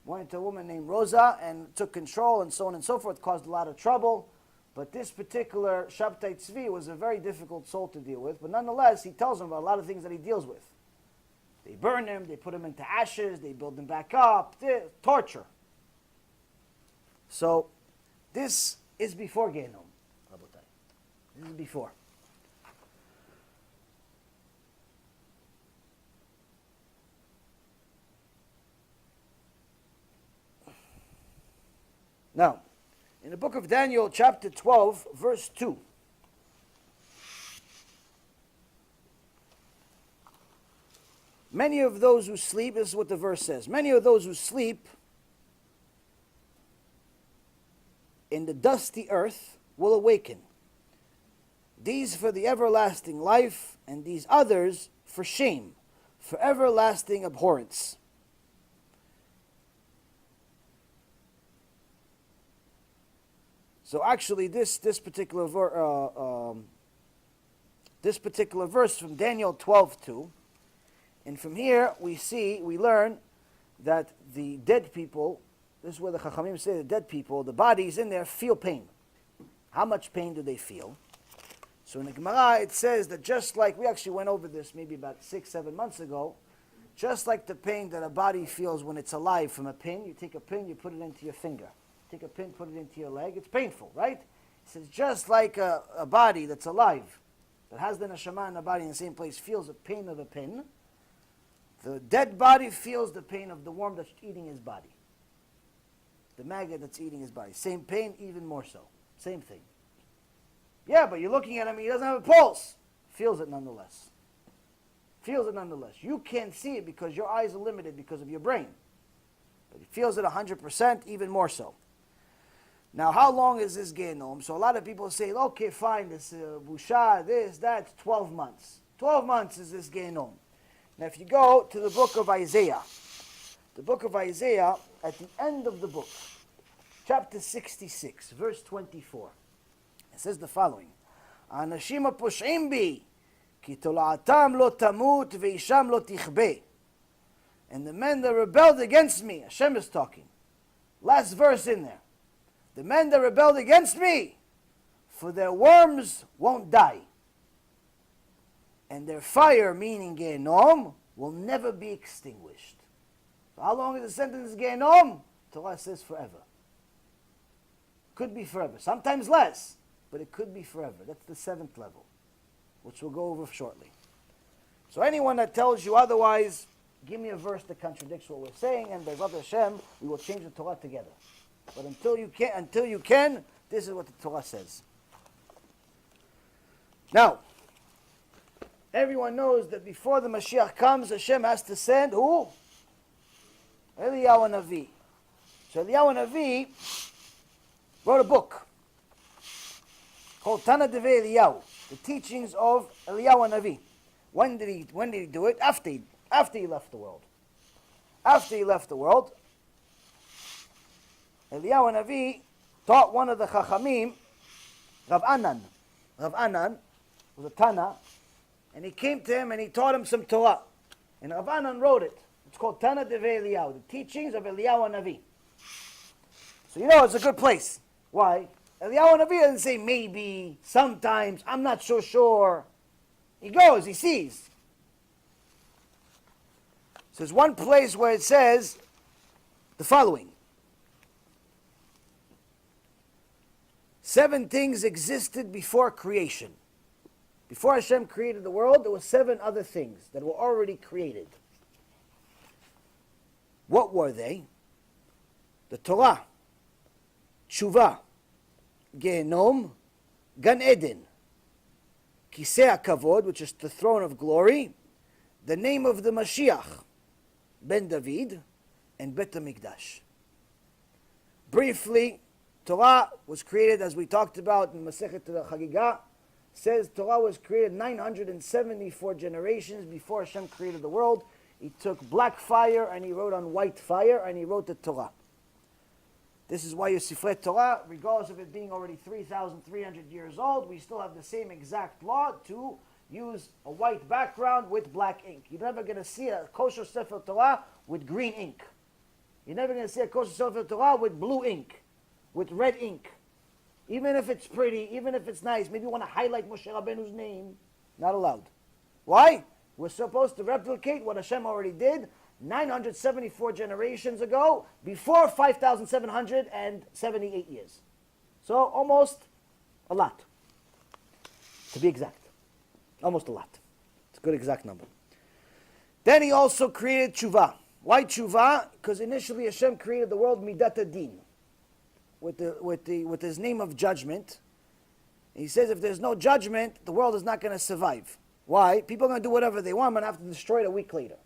And took control and so on and so forth, caused a lot of trouble. But this particular Shabtai Tzvi was a very difficult soul to deal with. But nonetheless, he tells him about a lot of things that he deals with. They burn him, they put him into ashes, they build him back up, torture. So, this is before Gehinom, Rabotai. This is before. Now, in the book of Daniel, chapter 12, verse 2. Many of those who sleep, this is what the verse says, many of those who sleep in the dusty earth will awaken. These for the everlasting life, and these others for shame, for everlasting abhorrence. So actually, this particular verse from Daniel 12:2, and from here we learn that the dead people. This is where the Chachamim say the dead people, the bodies in there feel pain. How much pain do they feel? So in the Gemara it says that just like we actually went over this maybe about 6-7 months ago, just like the pain that a body feels when it's alive from a pin, you take a pin, you put it into your finger. Take a pin, put it into your leg, it's painful, right? It says just like a body that's alive, that has the neshama in the body in the same place, feels the pain of a pin, the dead body feels the pain of the worm that's eating his body. The maggot that's eating his body. Same pain, even more so. Same thing. Yeah, but you're looking at him, he doesn't have a pulse. Feels it nonetheless. Feels it nonetheless. You can't see it because your eyes are limited because of your brain. But he feels it 100%, even more so. Now, how long is this Gehinom? So a lot of people say, okay, fine, this busha, this, that, 12 months. 12 months is this Gehinom. Now, if you go to the book of Isaiah, at the end of the book, chapter 66, verse 24, it says the following, Anashim ha'posh'im bi, ki tola'atam lo tamut ve'isham lo tichbe. And the men that rebelled against me, Hashem is talking. Last verse in there. The men that rebelled against me, for their worms won't die. And their fire, meaning Gehinom, will never be extinguished. So how long is the sentence Gehinom? Torah says forever. Could be forever. Sometimes less, but it could be forever. That's the 7th level, which we'll go over shortly. So anyone that tells you otherwise, give me a verse that contradicts what we're saying, and by Rabbi Hashem, we will change the Torah together. But until you can, this is what the Torah says. Now, everyone knows that before the Mashiach comes, Hashem has to send who? Eliyahu Navi. So Eliyahu Navi wrote a book called Tana Devei Eliyahu, the teachings of Eliyahu Navi. When did he do it? After he left the world. After he left the world, Eliyahu Navi taught one of the Chachamim, Rav Anan. Rav Anan was a Tana, and he came to him and he taught him some Torah. And Rav Anan wrote it. It's called Tana Devei Eliyahu, the teachings of Eliyahu Navi. So you know it's a good place. Why? Eliyahu Navi doesn't say maybe, sometimes, I'm not so sure. He goes, he sees. So there's one place where it says the following. 7 things existed before creation. Before Hashem created the world, there were 7 other things that were already created. What were they? The Torah, Tshuva, Gehinom, Gan Eden, Kisei HaKavod, which is the throne of glory, the name of the Mashiach, Ben David, and Bet HaMikdash. Briefly, Torah was created, as we talked about in Masechet Chagigah, says Torah was created 974 generations before Hashem created the world. He took black fire and he wrote on white fire and he wrote the Torah. This is why your Sifrei Torah, regardless of it being already 3,300 years old, we still have the same exact law to use a white background with black ink. You're never going to see a kosher Sefer Torah with green ink. You're never going to see a kosher Sefer Torah with blue ink, with red ink. Even if it's pretty, even if it's nice, maybe you want to highlight Moshe Rabbeinu's name. Not allowed. Why? We're supposed to replicate what Hashem already did 974 generations ago, before 5,778 years. So almost a lot, to be exact. Almost a lot. It's a good exact number. Then he also created tshuva. Why tshuva? Because initially Hashem created the world midat adin, with his name of judgment. He says if there's no judgment, the world is not going to survive. Why? People are going to do whatever they want. I'm going to have to destroy it a week later.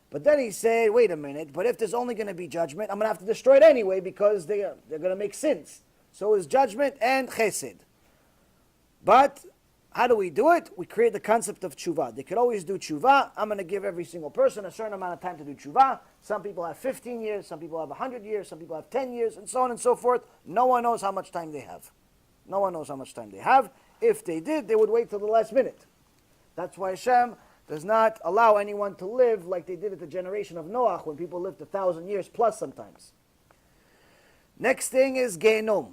But then he said, wait a minute, but if there's only going to be judgment, I'm going to have to destroy it anyway because they're going to make sins. So it's judgment and chesed. But how do we do it? We create the concept of tshuva. They could always do tshuva. I'm going to give every single person a certain amount of time to do tshuva. Some people have 15 years, some people have 100 years, some people have 10 years, and so on and so forth. No one knows how much time they have. No one knows how much time they have. If they did, they would wait till the last minute. That's why Hashem does not allow anyone to live like they did at the generation of Noah, when people lived 1,000 years plus sometimes. Next thing is Gehinom.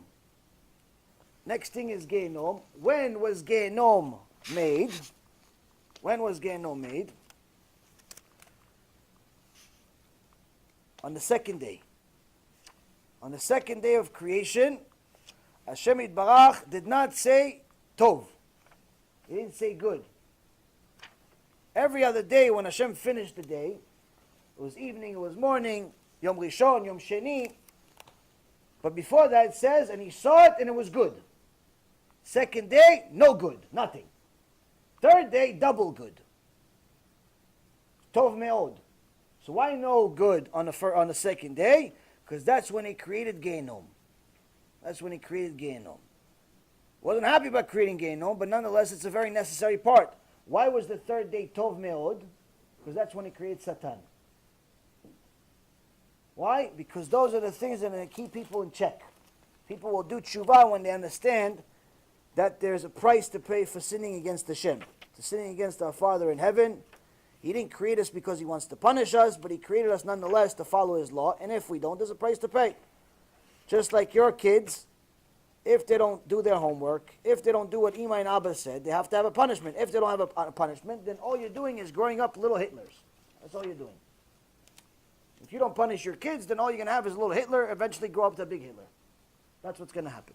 Next thing is Gehinom. When was Gehinom made? When was Gehinom made? On the second day. On the second day of creation, Hashem Yitbarach did not say Tov. He didn't say good. Every other day when Hashem finished the day, it was evening, it was morning, Yom Rishon, Yom Sheni. But before that it says, and he saw it and it was good. Second day, no good, nothing. Third day, double good. Tov me'od. So why no good on the second day? Because that's when he created Gehinom. That's when he created Gehinom. Wasn't happy about creating Gehinom, but nonetheless it's a very necessary part. Why was the third day Tov me'od? Because that's when he created Satan. Why? Because those are the things that are going to keep people in check. People will do tshuva when they understand that there's a price to pay for sinning against Hashem, to sinning against our Father in heaven. He didn't create us because he wants to punish us, but he created us nonetheless to follow his law, and if we don't, there's a price to pay. Just like your kids, if they don't do their homework, if they don't do what Ima and Abba said, they have to have a punishment. If they don't have a punishment, then all you're doing is growing up little Hitlers. That's all you're doing. If you don't punish your kids, then all you're going to have is a little Hitler, eventually grow up to a big Hitler. That's what's going to happen.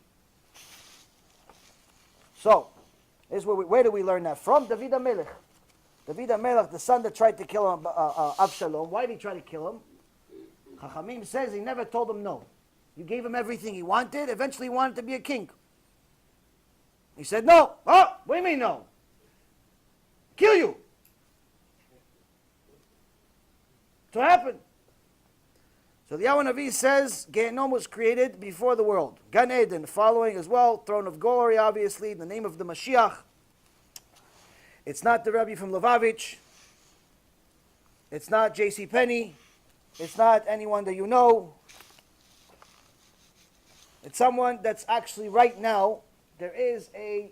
So, where do we learn that from? David HaMelech. David HaMelech, the son that tried to kill him, Avshalom. Why did he try to kill him? Chachamim says he never told him no. You gave him everything he wanted. Eventually he wanted to be a king. He said no. Oh, what do you mean no? Kill you. So what happened? So the Yaron Navi says Gehinom was created before the world. Gan Eden following as well, throne of glory, obviously, in the name of the Mashiach. It's not the Rebbe from Lubavitch. It's not J.C. Penney. It's not anyone that you know. It's someone that's actually right now, there is a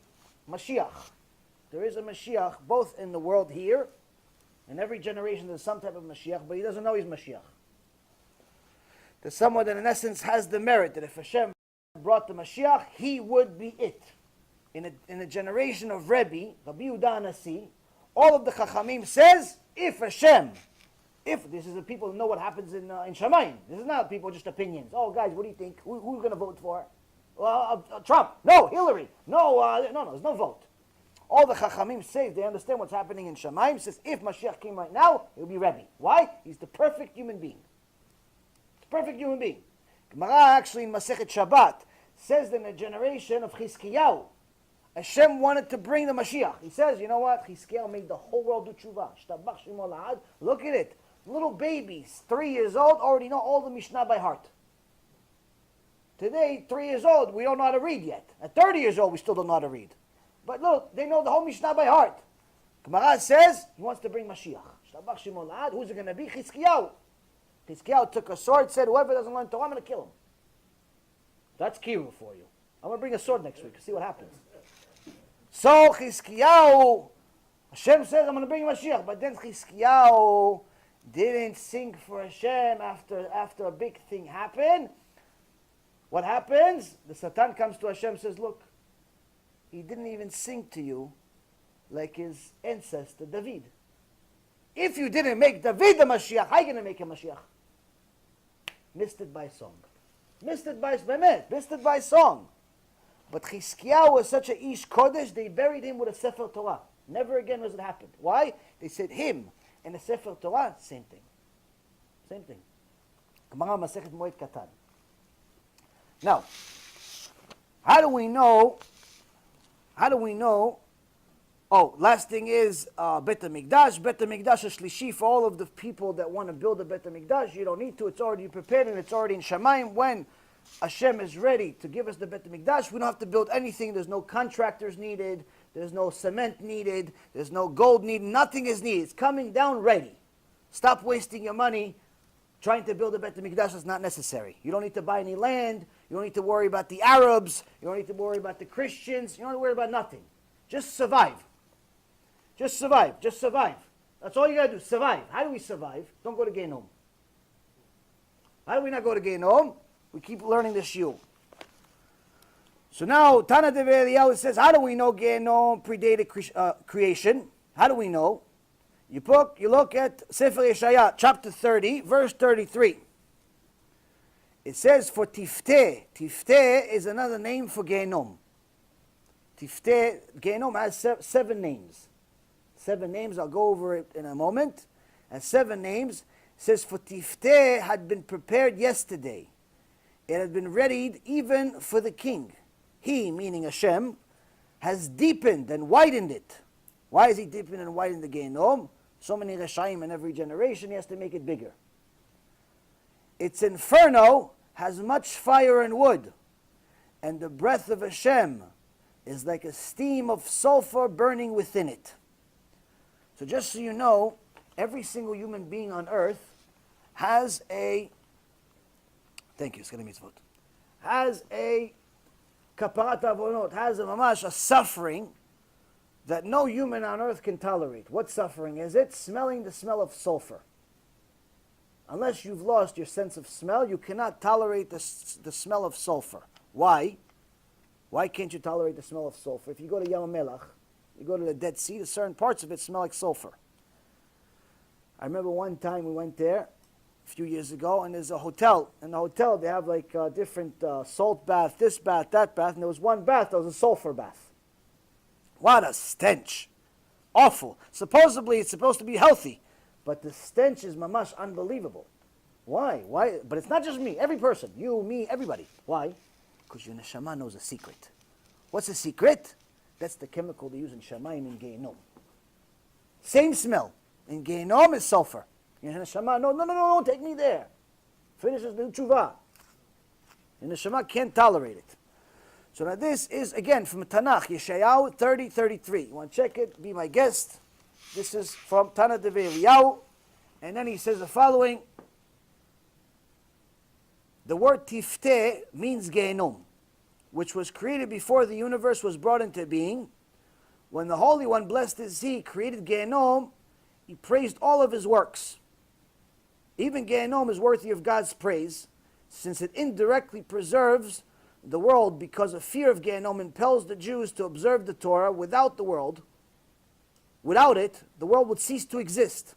Mashiach. There is a Mashiach both in the world here, in every generation there's some type of Mashiach, but he doesn't know he's Mashiach. There's someone that in essence has the merit that if Hashem brought the Mashiach, he would be it. In a generation of Rabbi Yehuda Anasi, all of the Chachamim says, if this is the people who know what happens in Shamayim. This is not people just opinions. Oh guys, what do you think? Who's going to vote for? Trump. No, Hillary. No, there's no vote. All the Chachamim say, they understand what's happening in Shamayim, says if Mashiach came right now, it would be Rabbi. Why? He's the perfect human being. Perfect human being. Gemara actually in Masechet Shabbat says that in the generation of Chizkiyahu, Hashem wanted to bring the Mashiach. He says, you know what? Chizkiyahu made the whole world do tshuva. Shtabach Shemo La'ad. Look at it. Little babies, 3 years old, already know all the Mishnah by heart. Today, 3 years old, we don't know how to read yet. At 30 years old, we still don't know how to read. But look, they know the whole Mishnah by heart. Gemara says, he wants to bring Mashiach. Shtabach Shemo La'ad. Who's it going to be? Chizkiyahu. Chizkiyahu took a sword, said, whoever doesn't learn Torah, I'm going to kill him. That's Kiru for you. I'm going to bring a sword next week to see what happens. So Chizkiyahu, Hashem says, I'm going to bring Mashiach. But then Chizkiyahu didn't sing for Hashem after a big thing happened. What happens? The Satan comes to Hashem and says, look, he didn't even sing to you like his ancestor David. If you didn't make David the Mashiach, how are you going to make him Mashiach? Missed it by song. Missed it by song. But Chizkiyahu was such a Ish Kodesh, they buried him with a Sefer Torah. Never again has it happened. Why? They said him and a Sefer Torah, same thing. Same thing. Gemara Masechet Moed Katan. Now, how do we know? Oh, last thing is Bet HaMikdash. Bet HaMikdash is Shlishi for all of the people that want to build a Bet HaMikdash. You don't need to. It's already prepared and it's already in Shamayim. When Hashem is ready to give us the Bet HaMikdash, we don't have to build anything. There's no contractors needed. There's no cement needed. There's no gold needed. Nothing is needed. It's coming down ready. Stop wasting your money trying to build a Bet HaMikdash. That's not necessary. You don't need to buy any land. You don't need to worry about the Arabs. You don't need to worry about the Christians. You don't need to worry about nothing. Just survive. Just survive. Just survive. That's all you got to do. Survive. How do we survive? Don't go to Gehinom. How do we not go to Gehinom? We keep learning this shiur. So now, Tana de Eliyahu says, how do we know Gehinom predated creation? How do we know? You look at Sefer Yeshaya, chapter 30, verse 33. It says, for Tifteh. Tifteh is another name for Gehinom. Tifteh, Gehinom has 7 names. 7 names, I'll go over it in a moment. Has 7 names. It says, for Tifteh had been prepared yesterday. It had been readied even for the king. He, meaning Hashem, has deepened and widened it. Why is he deepened and widened the Gehinom? So many Reshaim in every generation, he has to make it bigger. Its inferno has much fire and wood, and the breath of Hashem is like a steam of sulfur burning within it. So just so you know, every single human being on earth has a, thank you, has a kaparat avonot, has a mamash, a suffering that no human on earth can tolerate. What suffering is it? Smelling the smell of sulfur. Unless you've lost your sense of smell, you cannot tolerate the smell of sulfur. Why? Why can't you tolerate the smell of sulfur? If you go to Yam Melach, you go to the Dead Sea, certain parts of it smell like sulfur. I remember one time we went there a few years ago, and there's a hotel. In the hotel, they have like different salt bath, this bath, that bath, and there was one bath that was a sulfur bath. What a stench. Awful. Supposedly, it's supposed to be healthy, but the stench is mamash unbelievable. Why? Why? But it's not just me. Every person. You, me, everybody. Why? Because your neshama knows a secret. What's the secret? That's the chemical they use in Shamayim in Gehinom. Same smell. In Gehinom is sulfur. Your neshama, no, don't take me there. Finishes the tshuva. Your neshama can't tolerate it. So now this is, again, from Tanakh, Yeshayahu 30:33. You want to check it? Be my guest. This is from Tana de Eliyahu. And then he says the following. The word Tifteh means Gehinom, which was created before the universe was brought into being. When the Holy One, blessed is He, created Gehinom, He praised all of His works. Even Gehinom is worthy of God's praise, since it indirectly preserves the world, because a fear of Gehinom impels the Jews to observe the Torah. Without it, the world would cease to exist.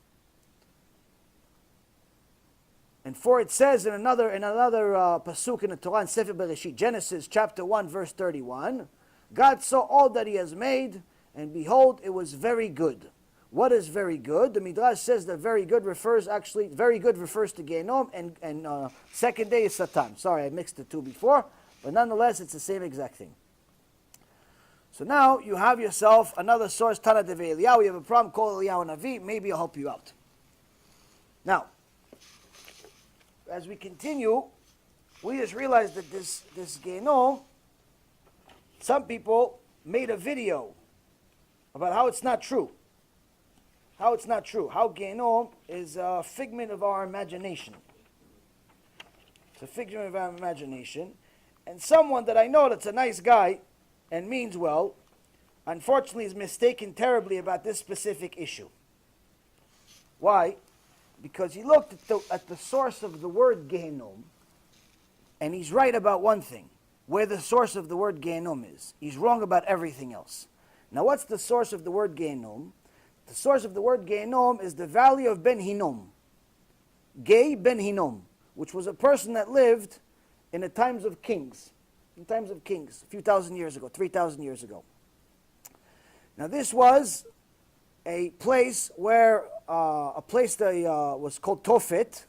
And for it says in another pasuk in the Torah, in Sefer Bereshit, Genesis chapter 1, verse 31, God saw all that He has made, and behold, it was very good. What is very good? The Midrash says that very good refers to Gehinom, and second day is Satan. Sorry, I mixed the two before, but nonetheless, it's the same exact thing. So now you have yourself another source, Tana de Eliyahu. You have a problem, call Eliyahu Navi. Maybe I'll help you out. Now, as we continue, we just realized that this Gehinom, some people made a video about how it's not true. How it's not true. How Gehinom is a figment of our imagination. It's a figment of our imagination. And someone that I know that's a nice guy and means well, unfortunately is mistaken terribly about this specific issue. Why? Because he looked at the source of the word Gehinom, and he's right about one thing, where the source of the word Gehinom is. He's wrong about everything else. Now what's the source of the word Gehinom? The source of the word Gehinom is the valley of Ben Hinnom. Gei Ben Hinnom, which was a person that lived in the times of kings. In times of kings, a few thousand years ago, 3,000 years ago. Now this was a place where, that was called Tophet.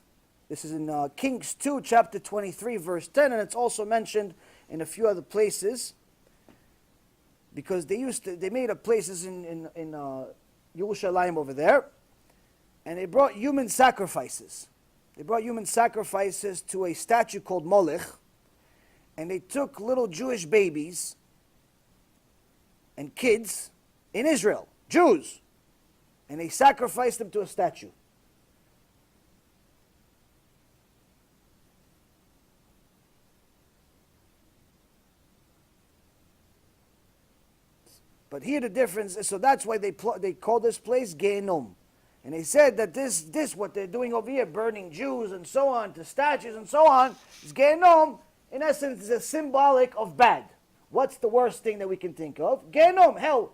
This is in Kings 2, chapter 23, verse 10, and it's also mentioned in a few other places, because they made up places in Yerushalayim over there, and they brought human sacrifices. They brought human sacrifices to a statue called Molech, and they took little Jewish babies and kids in Israel, Jews, and they sacrificed them to a statue. But here the difference is, so that's why they call this place Gehinom. And they said that this what they're doing over here, burning Jews and so on, to statues and so on, is Gehinom, in essence, is a symbolic of bad. What's the worst thing that we can think of? Gehinom, hell.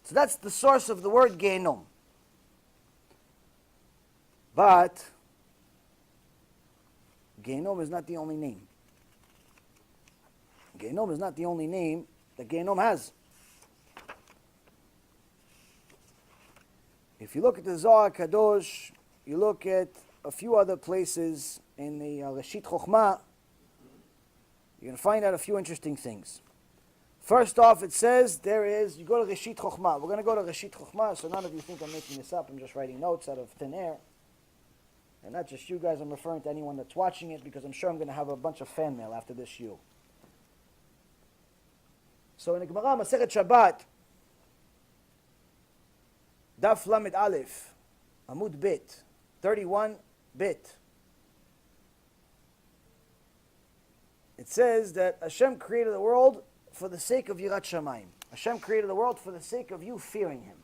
So that's the source of the word Gehinom. But Gehinom is not the only name. Gehinom is not the only name that Gehinom has. If you look at the Zohar Kadosh, you look at a few other places in the Reshit Chochmah, you're going to find out a few interesting things. First off, it says you go to Reshit Chochmah. We're going to go to Reshit Chochmah, so none of you think I'm making this up. I'm just writing notes out of thin air. And not just you guys, I'm referring to anyone that's watching it, because I'm sure I'm going to have a bunch of fan mail after this shiur. So in the Gemara, Masechet Shabbat, Daf Lamed Aleph, Amud Bet, 31 Bet. It says that Hashem created the world for the sake of Yirat Shamayim. Hashem created the world for the sake of you fearing Him.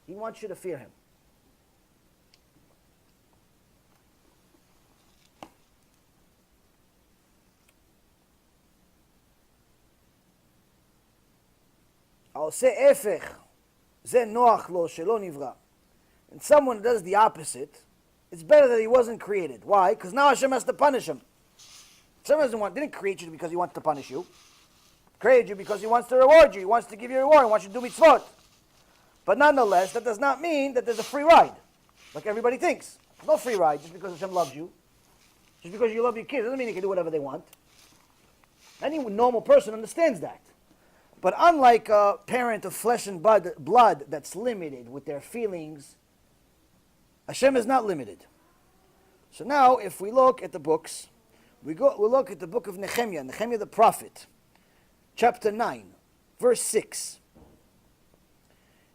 He wants you to fear Him. העושה הפך, זה נוח לו שלא נברא. And someone does the opposite, it's better that he wasn't created. Why? Because now Hashem has to punish him. Hashem didn't create you because He wants to punish you. He created you because He wants to reward you. He wants to give you a reward. He wants you to do mitzvot. But nonetheless, that does not mean that there's a free ride, like everybody thinks. There's no free ride just because Hashem loves you. Just because you love your kids doesn't mean you can do whatever they want. Any normal person understands that. But unlike a parent of flesh and blood that's limited with their feelings, Hashem is not limited. So now, if we look at the books, we'll look at the book of Nehemiah the prophet, chapter 9, verse 6.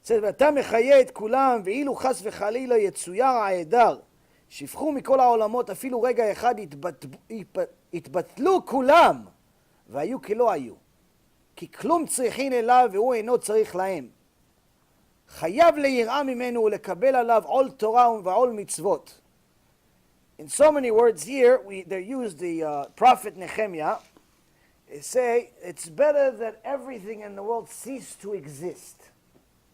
It says, ואתה מחיה את כולם, ואילו חס וחלילה יצויר העדר, שפכו מכל העולמות, אפילו רגע אחד התבטלו כולם, והיו כלא היו. כי כלום צריכין אליו והוא אינו צריך להם. חייב ליראה ממנו ולקבל עליו עול תורה ועול מצוות. In so many words here, they use the prophet Nehemiah. They say, it's better that everything in the world cease to exist.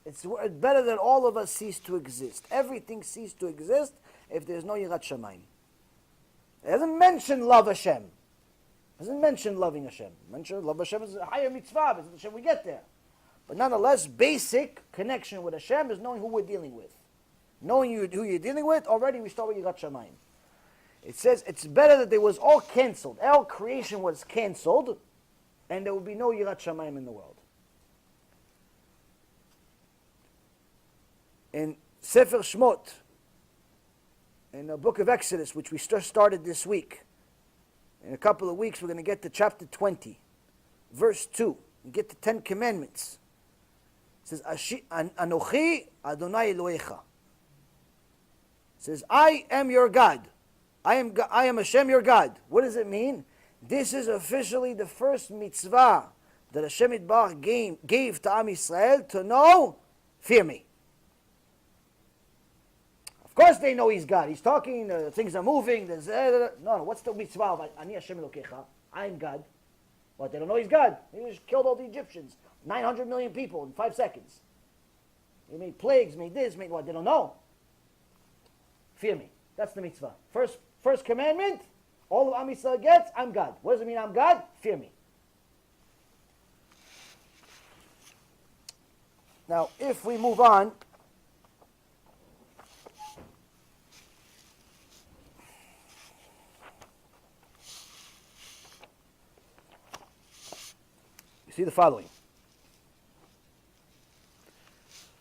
It's better that all of us cease to exist. Everything cease to exist if there's no Yirat Shamayim. It doesn't mention love Hashem. It doesn't mention loving Hashem. Love Hashem is a higher mitzvah, but Hashem we get there. But nonetheless, basic connection with Hashem is knowing who we're dealing with. Knowing who you're dealing with, already we start with Yirat Shamayim. It says it's better that it was all cancelled. All creation was cancelled, and there would be no Yirat Shamayim in the world. In Sefer Shmot, in the book of Exodus, which we started this week, in a couple of weeks we're going to get to chapter 20, verse 2, and get the 10 Commandments. It says, Anochi Adonai Elohecha. It says, I am your God. I am Hashem your God. What does it mean? This is officially the first mitzvah that Hashem Yitbarach gave to Am Yisrael to know, fear me. Of course they know He's God. He's talking, things are moving. No, what's the mitzvah of Ani Hashem Elokecha? I am God. What, they don't know He's God? He just killed all the Egyptians. 900 million people in 5 seconds. He made plagues, made this, made what? They don't know. Fear me. That's the mitzvah. First commandment, all of Am Yisrael gets, I'm God. What does it mean I'm God? Fear me. Now, if we move on, you see the following.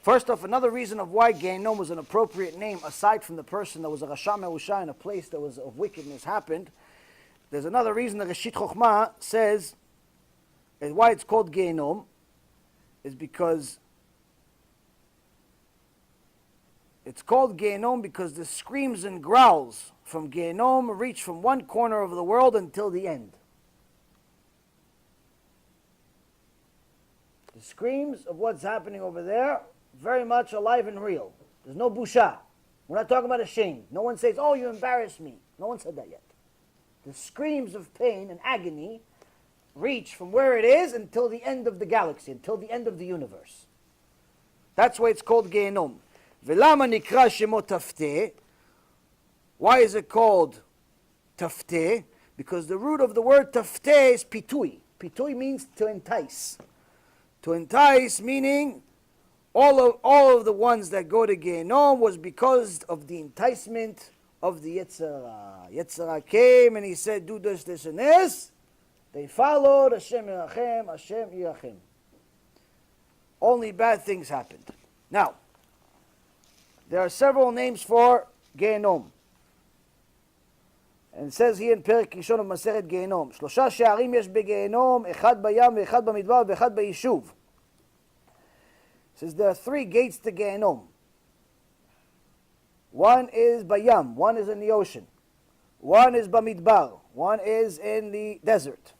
First off, another reason of why Gehinom was an appropriate name, aside from the person that was a Rasha Me'usha in a place that was of wickedness happened, there's another reason that Reshit Chochmah says and why it's called Gehinom is because it's called Gehinom because the screams and growls from Gehinom reach from one corner of the world until the end. The screams of what's happening over there, very much alive and real. There's no busha. We're not talking about a shame. No one says, oh, you embarrassed me. No one said that yet. The screams of pain and agony reach from where it is until the end of the galaxy, until the end of the universe. That's why it's called Gehinom. Velama nikra shemo tafteh. Why is it called tafteh? Because the root of the word tafteh is pitui. Pitui means to entice. To entice meaning all of the ones that go to Gehinom was because of the enticement of the Yetzirah. Yetzirah came and he said, do this, this, and this. They followed, Hashem yirachem, Hashem yirachem. Only bad things happened. Now, there are several names for Gehinom. And it says here in Perek Rishon of Maseret Gehinom, שלושה שערים יש בגיהנום, אחד בים ואחד במדבר ואחד ביישוב. It says there are 3 gates to Gehinom. One is bayam, one is in the ocean. One is bamidbar, one is in the desert,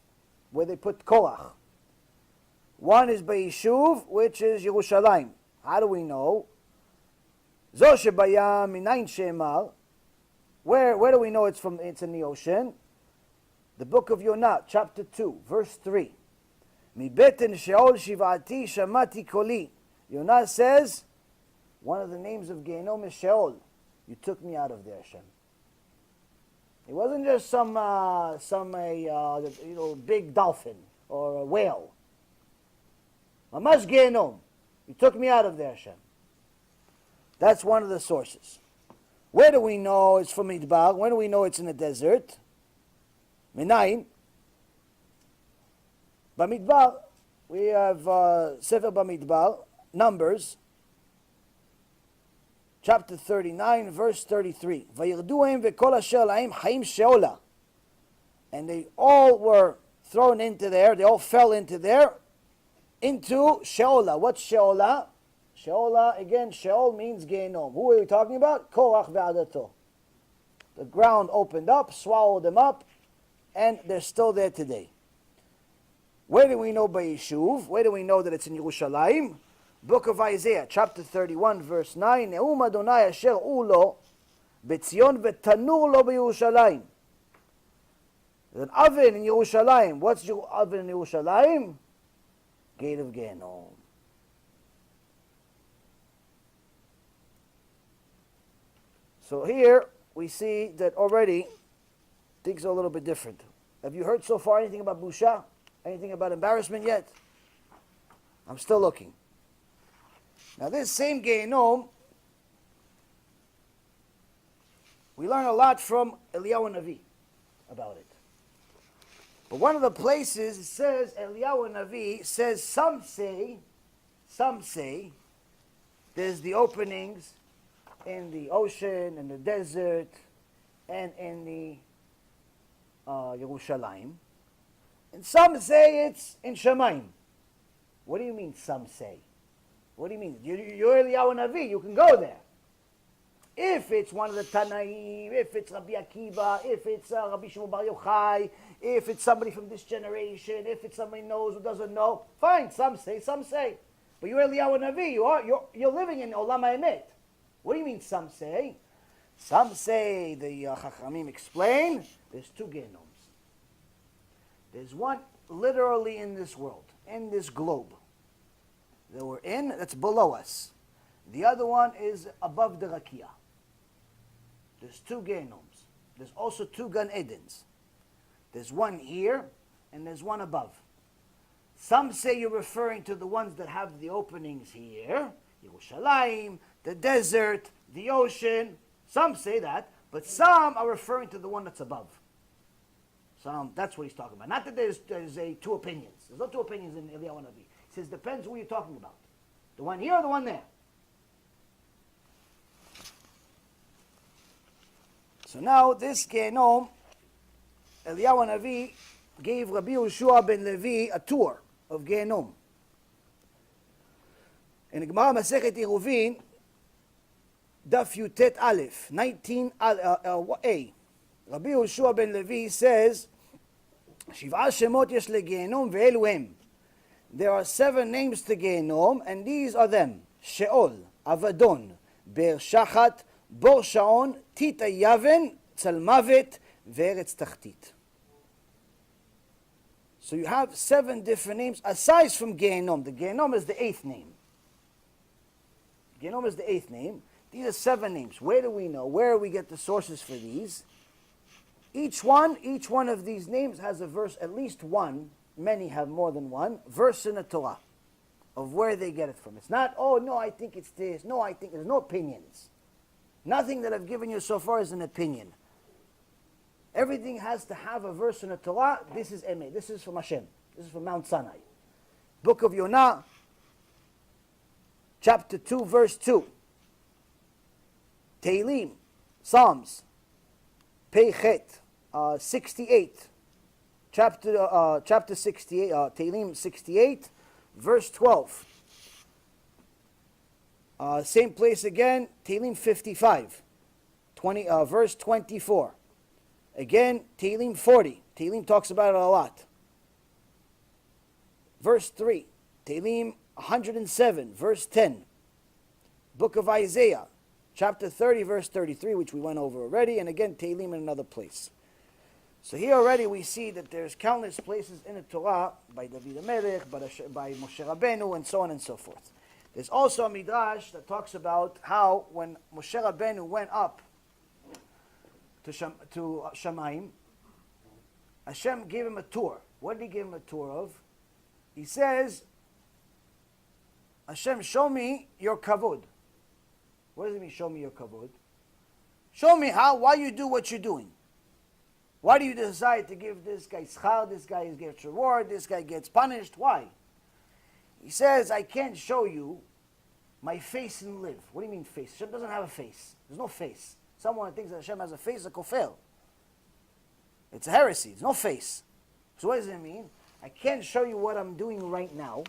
where they put Korach. One is Bayishuv, which is Yerushalayim. How do we know? Zo shebayam minayin she'emar. Where do we know it's from? It's in the ocean. The book of Yonah, chapter 2, verse 3. Mi beten sheol shivati shamati koli. Yonah says, one of the names of Gehinom is Sheol. You took me out of there, Hashem. It wasn't just some big dolphin or a whale. Mamash Gehinom. You took me out of there, Hashem. That's one of the sources. Where do we know it's from Midbar? When do we know it's in the desert? Minayin. Bamidbar, we have Sefer Bamidbar, Numbers, chapter 39, verse 33. Vayirduim v'kol asher la'im chaim she'ola. And they all were thrown into there, they all fell into there, into Sheola. What's Sheola? Sheola, again, Sheol means Gehinom. Who are we talking about? Korach ve'adato. The ground opened up, swallowed them up, and they're still there today. Where do we know by Yishuv? Where do we know that it's in Yerushalayim? Book of Isaiah, chapter 31, verse 9. Ne'um Adonai asher ulo betzion v'tanur lo b'Yerushalayim. There's an oven in Yerushalayim. What's your oven in Yerushalayim? Gate of Gehinom. So here we see that already things are a little bit different. Have you heard so far anything about busha? Anything about embarrassment yet? I'm still looking. Now this same Gehinom, we learn a lot from Eliyahu Navi about it. But one of the places it says, Eliyahu Navi says, some say, there's the openings in the ocean, in the desert, and in the Yerushalayim. And some say it's in Shamayim. What do you mean, some say? What do you mean? You're Eliyahu Navi, you can go there. If it's one of the Tanaim, if it's Rabbi Akiva, if it's Rabbi Shimon Bar Yochai, if it's somebody from this generation, if it's somebody knows who doesn't know, fine, some say. But you're Eliyahu Navi, you're living in Olam HaEmet. What do you mean some say? Some say, the Chachamim explain, there's 2 Gehinoms. There's one literally in this world, in this globe that we're in, that's below us. The other one is above the Rakia. There's 2 Gehinoms. There's also 2 Gan Edens. There's one here, and there's one above. Some say you're referring to the ones that have the openings here, Yerushalayim, the desert, the ocean. Some say that, but some are referring to the one that's above. That's what he's talking about. Not that there's 2 opinions. There's no 2 opinions in Eliyahu Navi. He says, depends who you're talking about. The one here or the one there. So now this Gehinom, Eliyahu Navi gave Rabbi Yehoshua ben Levi a tour of Gehinom. In Gemara Masechet Eruvin, Daf Yutet Aleph, 19a, Rabbi Yehoshua ben Levi says, 7 שמות יש לגיהנום ואלו הם. There are 7 names to Gehinom, and these are them: Sheol, Avadon, Be'er Shachat, Bor Shaon, Tita Yaven, Tzalmavet, Ve'eretz Tachtit. So you have 7 different names, aside from Gehinom. The Gehinom is the 8th name. Gehinom is the 8th name. These are 7 names. Where do we know? Where do we get the sources for these? Each one of these names has a verse, at least one. Many have more than one verse in the Torah of where they get it from. It's not, oh no, I think it's this. No, I think there's no opinions. Nothing that I've given you so far is an opinion. Everything has to have a verse in the Torah. This is Emet. This is from Hashem. This is from Mount Sinai. Book of Yonah, chapter 2, verse 2. Tehillim, Psalms, Peichet, 68. Chapter 68, Tehillim 68, verse 12. Same place again, Tehillim 55, verse 24. Again, Tehillim 40. Tehillim talks about it a lot. Verse 3. Tehillim 107, verse 10. Book of Isaiah, chapter 30, verse 33, which we went over already. And again, Tehillim in another place. So here already we see that there's countless places in the Torah by David HaMelech, by Moshe Rabbeinu, and so on and so forth. There's also a midrash that talks about how when Moshe Rabbeinu went up to Shamayim, Hashem gave him a tour. What did he give him a tour of? He says, Hashem, show me your kavod. What does it mean, show me your kavod? Show me why you do what you're doing. Why do you decide to give this guy schar, this guy gets reward, this guy gets punished? Why? He says, I can't show you my face and live. What do you mean face? Hashem doesn't have a face. There's no face. Someone thinks that Hashem has a face is a kofel. It's a heresy. There's no face. So what does it mean? I can't show you what I'm doing right now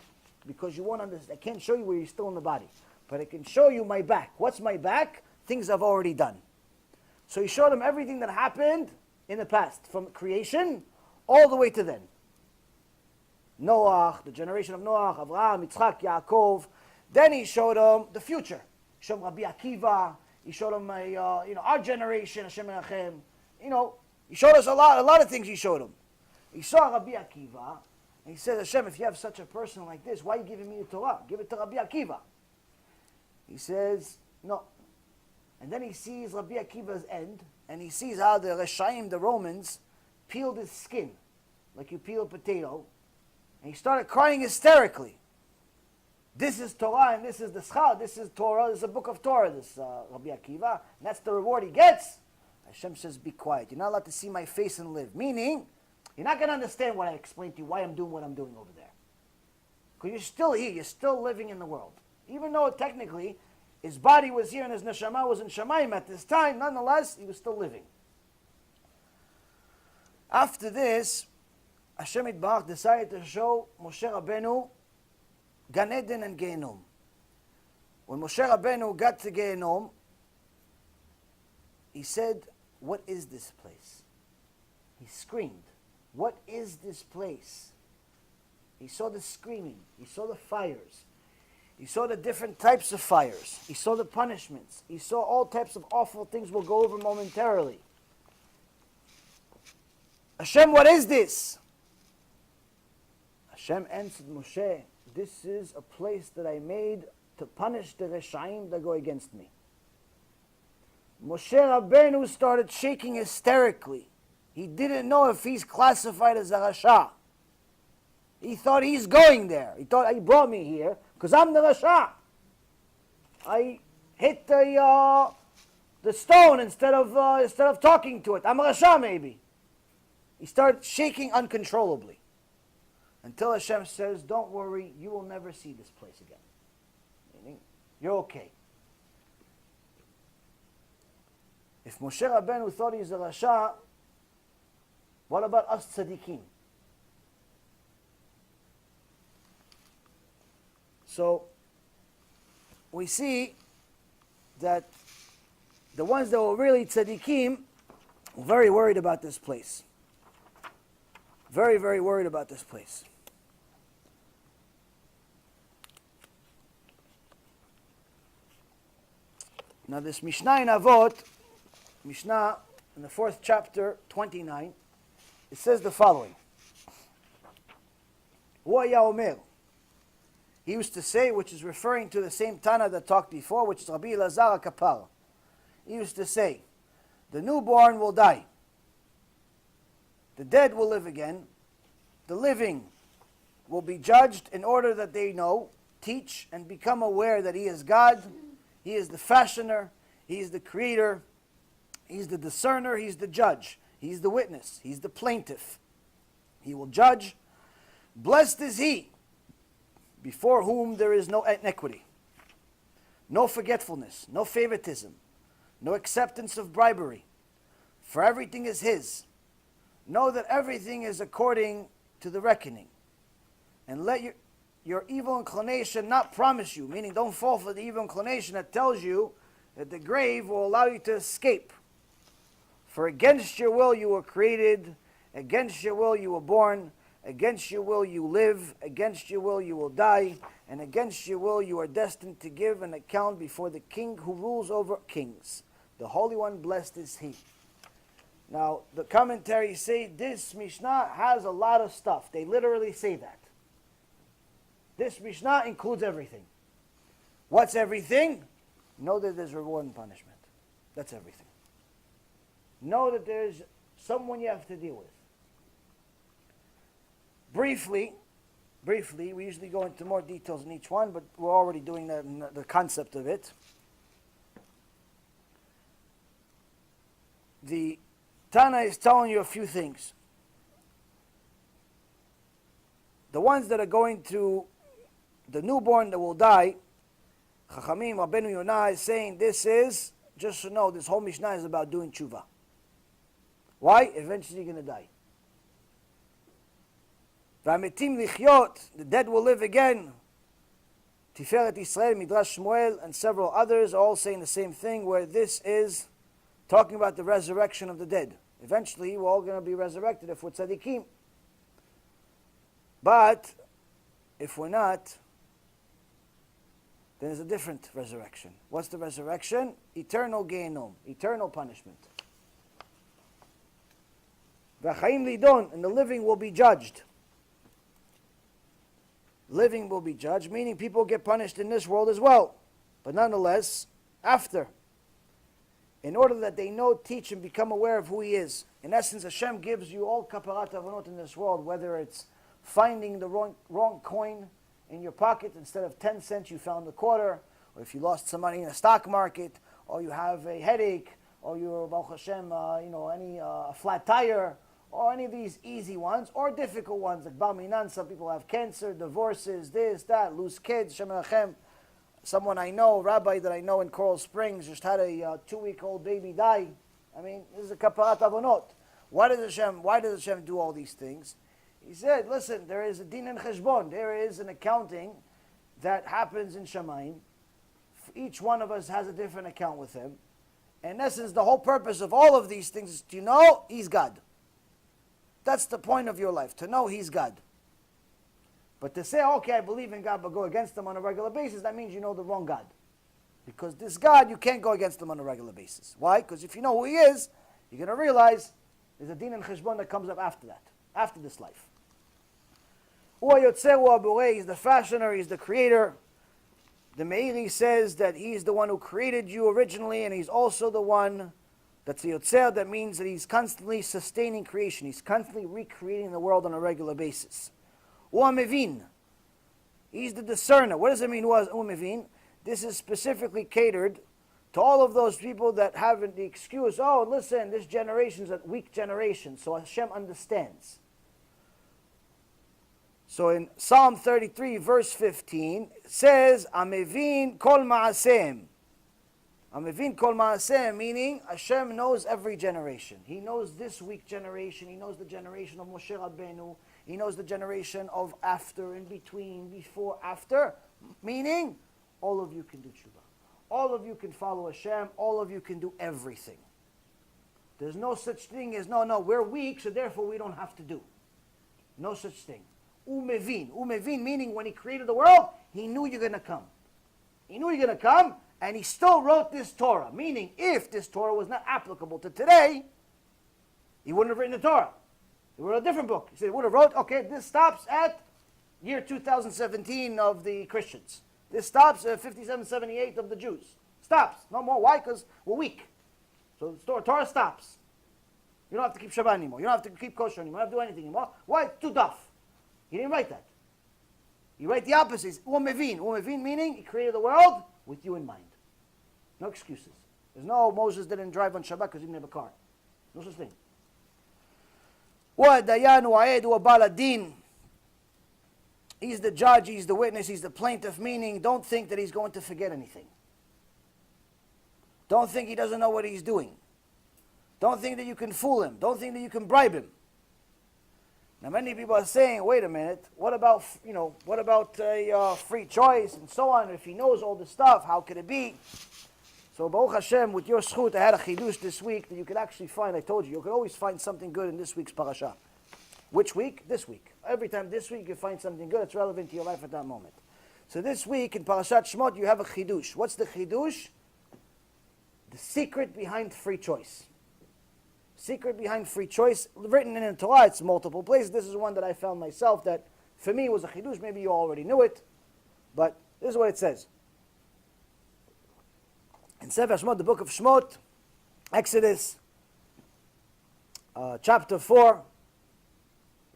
because you won't understand. I can't show you where you're still in the body. But I can show you my back. What's my back? Things I've already done. So he showed him everything that happened in the past, from creation all the way to then. Noah, the generation of Noah, Avraham, Yitzchak, Yaakov. Then he showed him the future. He showed him Rabbi Akiva. He showed him our generation, Hashem Menachem. He showed us a lot of things he showed him. He saw Rabbi Akiva, and he said, Hashem, if you have such a person like this, why are you giving me the Torah? Give it to Rabbi Akiva. He says, no. And then he sees Rabbi Akiva's end, and he sees how the Reshaim, the Romans, peeled his skin, like you peel a potato, and he started crying hysterically. This is Torah, and this is the schar, this is Torah, this is a book of Torah, this Rabbi Akiva, and that's the reward he gets. Hashem says, be quiet. You're not allowed to see my face and live. Meaning, you're not going to understand what I explained to you, why I'm doing what I'm doing over there. Because you're still here, you're still living in the world. Even though technically, his body was here and his neshama was in Shamayim at this time, nonetheless, he was still living. After this, Hashem Yitbarach decided to show Moshe Rabbeinu Gan Eden and Gehinom. When Moshe Rabbeinu got to Gehinom, he said, what is this place? He screamed, what is this place? He saw the screaming, he saw the fires, he saw the different types of fires, he saw the punishments, he saw all types of awful things we'll go over momentarily. Hashem, what is this? Hashem answered Moshe, this is a place that I made to punish the Reshaim that go against me. Moshe Rabbeinu started shaking hysterically. He didn't know if he's classified as a Rasha. He thought he's going there. He thought, he brought me here because I'm the Rasha. I hit the stone instead of talking to it. I'm a Rasha maybe. He started shaking uncontrollably. Until Hashem says, don't worry, you will never see this place again. Meaning, you're okay. If Moshe Rabbeinu thought he's a Rasha, what about us tzaddikim? So, we see that the ones that were really tzaddikim were very worried about this place. Very, very worried about this place. Now this Mishnah in Avot, Mishnah in the 4th chapter, 29, it says the following. Hu haya omer. He used to say, which is referring to the same Tana that talked before, which is Rabbi Elazar HaKapar. He used to say, the newborn will die. The dead will live again. The living will be judged in order that they know, teach, and become aware that He is God. He is the fashioner. He is the creator. He's the discerner. He's the judge. He's the witness. He's the plaintiff. He will judge. Blessed is he before whom there is no inequity, no forgetfulness, no favoritism, no acceptance of bribery. For everything is his. Know that everything is according to the reckoning. And let your evil inclination not promise you, meaning don't fall for the evil inclination that tells you that the grave will allow you to escape. For against your will you were created, against your will you were born, against your will you live, against your will you will die, and against your will you are destined to give an account before the King who rules over kings. The Holy One, blessed is He. Now, the commentaries say this Mishnah has a lot of stuff. They literally say that. This Mishnah includes everything. What's everything? Know that there's reward and punishment. That's everything. Know that there's someone you have to deal with. Briefly, we usually go into more details in each one, but we're already doing the concept of it. The Tana is telling you a few things. The ones that are going to, the newborn that will die, Chachamim, Rabbeinu Yonah is saying this is, just to know, this whole Mishnah is about doing tshuva. Why? Eventually you're going to die. V'ametim lichyot, the dead will live again. Tiferet Israel, Midrash Shmuel, and several others are all saying the same thing, where this is talking about the resurrection of the dead. Eventually, we're all going to be resurrected if we're tzaddikim. But if we're not, then there's a different resurrection. What's the resurrection? Eternal Gehinom, eternal punishment. V'chaim lidon, and the living will be judged. Living will be judged, meaning people get punished in this world as well. But nonetheless, after. In order that they know, teach, and become aware of who He is. In essence, Hashem gives you all kaparat avonot in this world, whether it's finding the wrong coin in your pocket, instead of 10 cents you found a quarter, or if you lost some money in the stock market, or you have a headache, or you're, Baruch Hashem, a flat tire, or any of these easy ones, or difficult ones, like Bar Minan. Some people have cancer, divorces, this, that, lose kids, Shem Alachem. Someone I know, a rabbi that I know in Coral Springs, just had a 2-week-old baby die. I mean, this is a kaparat avonot. Why does Hashem do all these things? He said, listen, there is a din and cheshbon. There is an accounting that happens in Shamayim. Each one of us has a different account with Him. In essence, the whole purpose of all of these things is to know He's God. That's the point of your life, to know He's God. But to say, okay, I believe in God, but go against Him on a regular basis, that means you know the wrong God. Because this God, you can't go against Him on a regular basis. Why? Because if you know who He is, you're going to realize there's a din and cheshbon that comes up after that, after this life. He's the fashioner, He's the creator. The Meiri says that He's the one who created you originally, and He's also the one that's the Yotzer. That means that He's constantly sustaining creation. He's constantly recreating the world on a regular basis. U'amevin. He's the discerner. What does it mean, U'amevin? This is specifically catered to all of those people that have the excuse, oh, listen, this generation's a weak generation, so Hashem understands. So in Psalm 33, verse 15, it says, Amevin kol ma'asem. Amevin kol ma'asem, meaning Hashem knows every generation. He knows this weak generation. He knows the generation of Moshe Rabbeinu. He knows the generation of after, in between, before, after. Meaning, all of you can do tshuva. All of you can follow Hashem. All of you can do everything. There's no such thing as, no, we're weak, so therefore we don't have to do. No such thing. Umevin. Umevin meaning when He created the world, He knew you're going to come. He knew you're going to come, And he still wrote this Torah, meaning if this Torah was not applicable to today, he wouldn't have written the Torah. He wrote a different book. He said he would have wrote, okay, this stops at year 2017 of the Christians. This stops at 5778 of the Jews. Stops. No more. Why? Because we're weak. So the Torah stops. You don't have to keep Shabbat anymore. You don't have to keep kosher anymore. You don't have to do anything anymore. Why? Too tough. He didn't write that. He wrote the opposite. Umevin. Umevin meaning he created the world with you in mind. No excuses. There's no Moses didn't drive on Shabbat because he didn't have a car. No such thing. Dayan Wa'ed Baladin. He's the judge, he's the witness, he's the plaintiff, meaning don't think that he's going to forget anything. Don't think he doesn't know what he's doing. Don't think that you can fool him. Don't think that you can bribe him. Now many people are saying, wait a minute, what about free choice and so on? If he knows all this stuff, how could it be? So Baruch Hashem, with your schut, I had a chidush this week that you could actually find. I told you could always find something good in this week's parasha. Which week? This week. Every time this week you find something good that's relevant to your life at that moment. So this week in Parashat Shemot you have a chidush. What's the chidush? The secret behind free choice. Secret behind free choice, written in the Torah. It's multiple places. This is one that I found myself that for me was a chidush. Maybe you already knew it, but this is what it says. In Sefer Shemot, the book of Shemot, Exodus, chapter 4,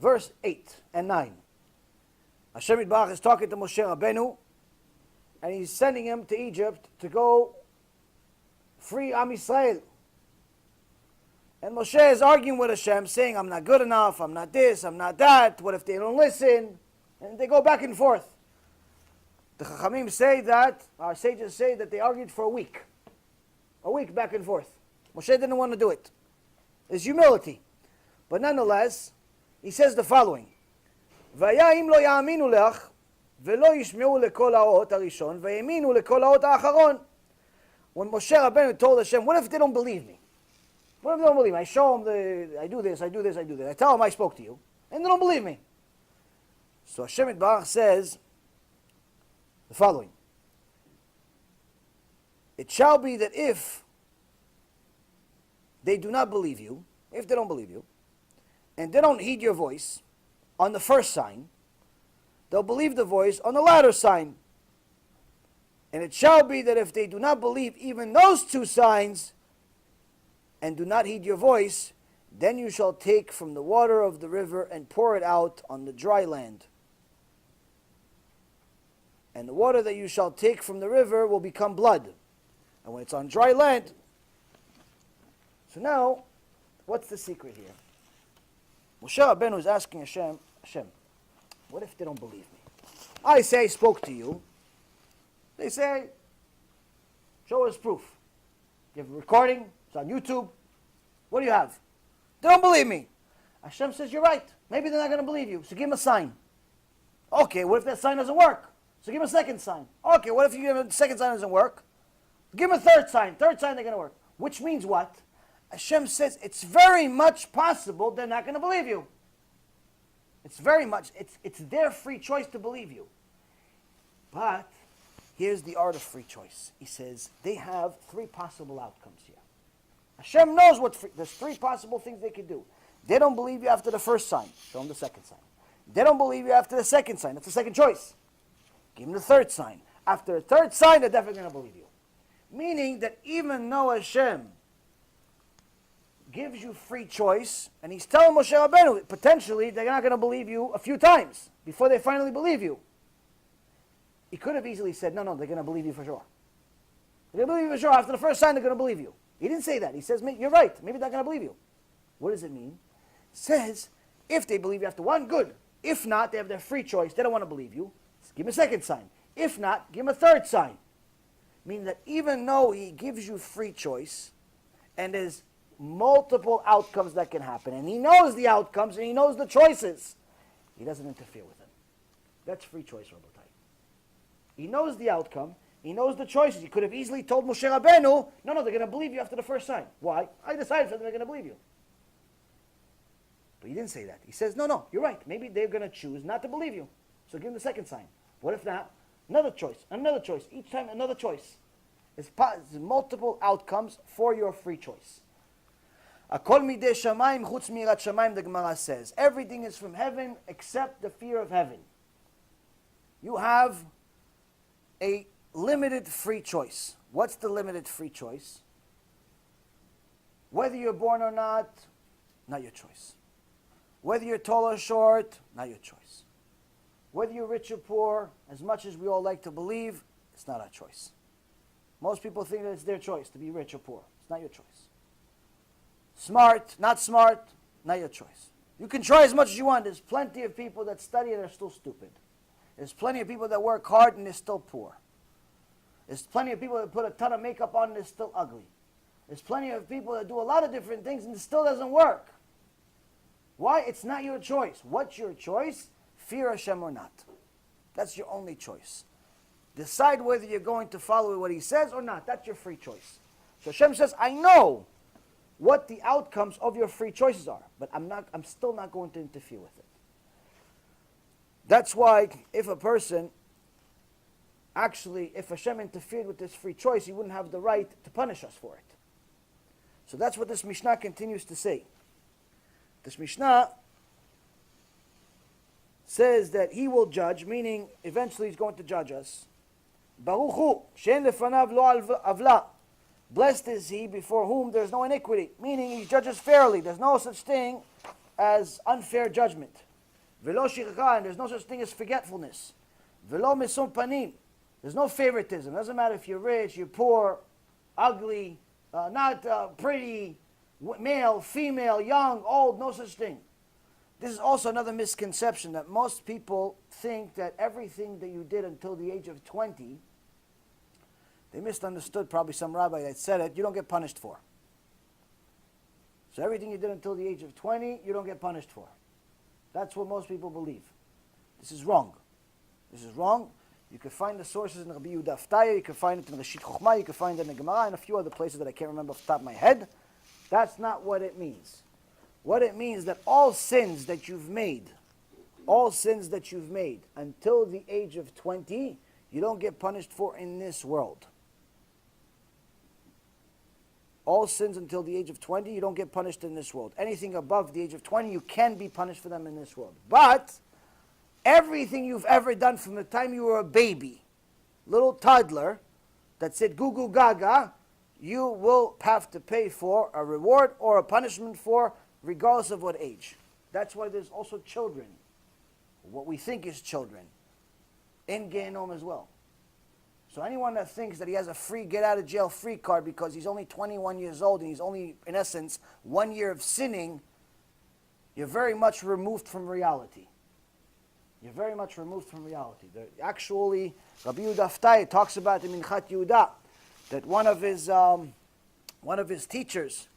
verse 8 and 9. Hashem Yitbarach is talking to Moshe Rabbeinu, and he's sending him to Egypt to go free Am Yisrael. And Moshe is arguing with Hashem, saying, I'm not good enough, I'm not this, I'm not that, what if they don't listen? And they go back and forth. The Chachamim say that, our sages say that they argued for a week. A week back and forth. Moshe didn't want to do it. It's humility. But nonetheless, he says the following, והיה אם לא יאמינו לך, ולא ישמעו לכל האות הראשון, ויאמינו לכל האות האחרון. When Moshe Rabbeinu told Hashem, what if they don't believe me? What if they don't believe me? I show them, I do this, I do this, I do this. I tell them I spoke to you, and they don't believe me. So Hashem Yitbarach says the following, it shall be that if they do not believe you, if they don't believe you, and they don't heed your voice on the first sign, they'll believe the voice on the latter sign. And it shall be that if they do not believe even those two signs and do not heed your voice, then you shall take from the water of the river and pour it out on the dry land. And the water that you shall take from the river will become blood. And when it's on dry land, so now, what's the secret here? Moshe Rabbeinu is asking Hashem, what if they don't believe me? I say I spoke to you. They say, show us proof. You have a recording, it's on YouTube. What do you have? They don't believe me. Hashem says, you're right. Maybe they're not going to believe you, so give them a sign. Okay, what if that sign doesn't work? So give them a second sign. Okay, what if you give them a second sign doesn't work? Give them a third sign. Third sign, they're going to work. Which means what? Hashem says it's very much possible they're not going to believe you. It's very much, it's their free choice to believe you. But here's the art of free choice. He says they have three possible outcomes here. Hashem knows there's three possible things they could do. They don't believe you after the first sign. Show them the second sign. They don't believe you after the second sign. That's the second choice. Give them the third sign. After the third sign, they're definitely going to believe you. Meaning that even though Hashem gives you free choice, and he's telling Moshe Rabbeinu, potentially they're not going to believe you a few times before they finally believe you. He could have easily said, no, they're going to believe you for sure. They're going to believe you for sure. After the first sign, they're going to believe you. He didn't say that. He says, you're right. Maybe they're not going to believe you. What does it mean? It says, if they believe you after one, good. If not, they have their free choice. They don't want to believe you. Give them a second sign. If not, give them a third sign. Meaning that even though he gives you free choice, and there's multiple outcomes that can happen, and he knows the outcomes, and he knows the choices, he doesn't interfere with them. That's free choice, Rabotai. He knows the outcome, he knows the choices. He could have easily told Moshe Rabbeinu, no, they're going to believe you after the first sign. Why? I decided for them they're going to believe you. But he didn't say that. He says, no, you're right. Maybe they're going to choose not to believe you. So give them the second sign. What if not? Another choice. Each time, another choice. There's multiple outcomes for your free choice. Akol midei shamayim chutz mirat shamayim, the Gemara says. Everything is from heaven except the fear of heaven. You have a limited free choice. What's the limited free choice? Whether you're born or not your choice. Whether you're tall or short, not your choice. Whether you're rich or poor, as much as we all like to believe, it's not our choice. Most people think that it's their choice to be rich or poor. It's not your choice. Smart, not your choice. You can try as much as you want. There's plenty of people that study and are still stupid. There's plenty of people that work hard and they're still poor. There's plenty of people that put a ton of makeup on and they're still ugly. There's plenty of people that do a lot of different things and it still doesn't work. Why? It's not your choice. What's your choice? Fear Hashem or not. That's your only choice. Decide whether you're going to follow what he says or not. That's your free choice. So Hashem says, I know what the outcomes of your free choices are, but I'm still not going to interfere with it. That's why if a person, if Hashem interfered with this free choice, he wouldn't have the right to punish us for it. So that's what this Mishnah continues to say. This Mishnah says that he will judge, meaning eventually he's going to judge us. Baruch hu, she'en lefanav lo avla. Blessed is he before whom there is no iniquity, meaning he judges fairly. There's no such thing as unfair judgment. Velo shircha, and there's no such thing as forgetfulness. Velo mesum panim, there's no favoritism. It doesn't matter if you're rich, you're poor, ugly, not pretty, male, female, young, old, no such thing. This is also another misconception that most people think that everything that you did until the age of 20, they misunderstood probably some rabbi that said it, you don't get punished for. So everything you did until the age of 20, you don't get punished for. That's what most people believe. This is wrong. This is wrong. You can find the sources in Rabbi Yehuda Aftaya, you can find it in Reshit Chochmah, you can find it in the Gemara, and a few other places that I can't remember off the top of my head. That's not what it means. What it means that all sins that you've made until the age of 20, you don't get punished for in this world. All sins until the age of 20, you don't get punished in this world. Anything above the age of 20, you can be punished for them in this world. But everything you've ever done from the time you were a baby, little toddler, that said goo goo gaga, you will have to pay for a reward or a punishment for, regardless of what age. That's why there's also children, what we think is children, in Gehinom as well. So anyone that thinks that he has a free get out of jail free card because he's only 21 years old and he's only, in essence, 1 year of sinning, you're very much removed from reality. You're very much removed from reality. Actually, Rabbi Yehuda Aftaya talks about in Minchat Yehuda that one of his teachers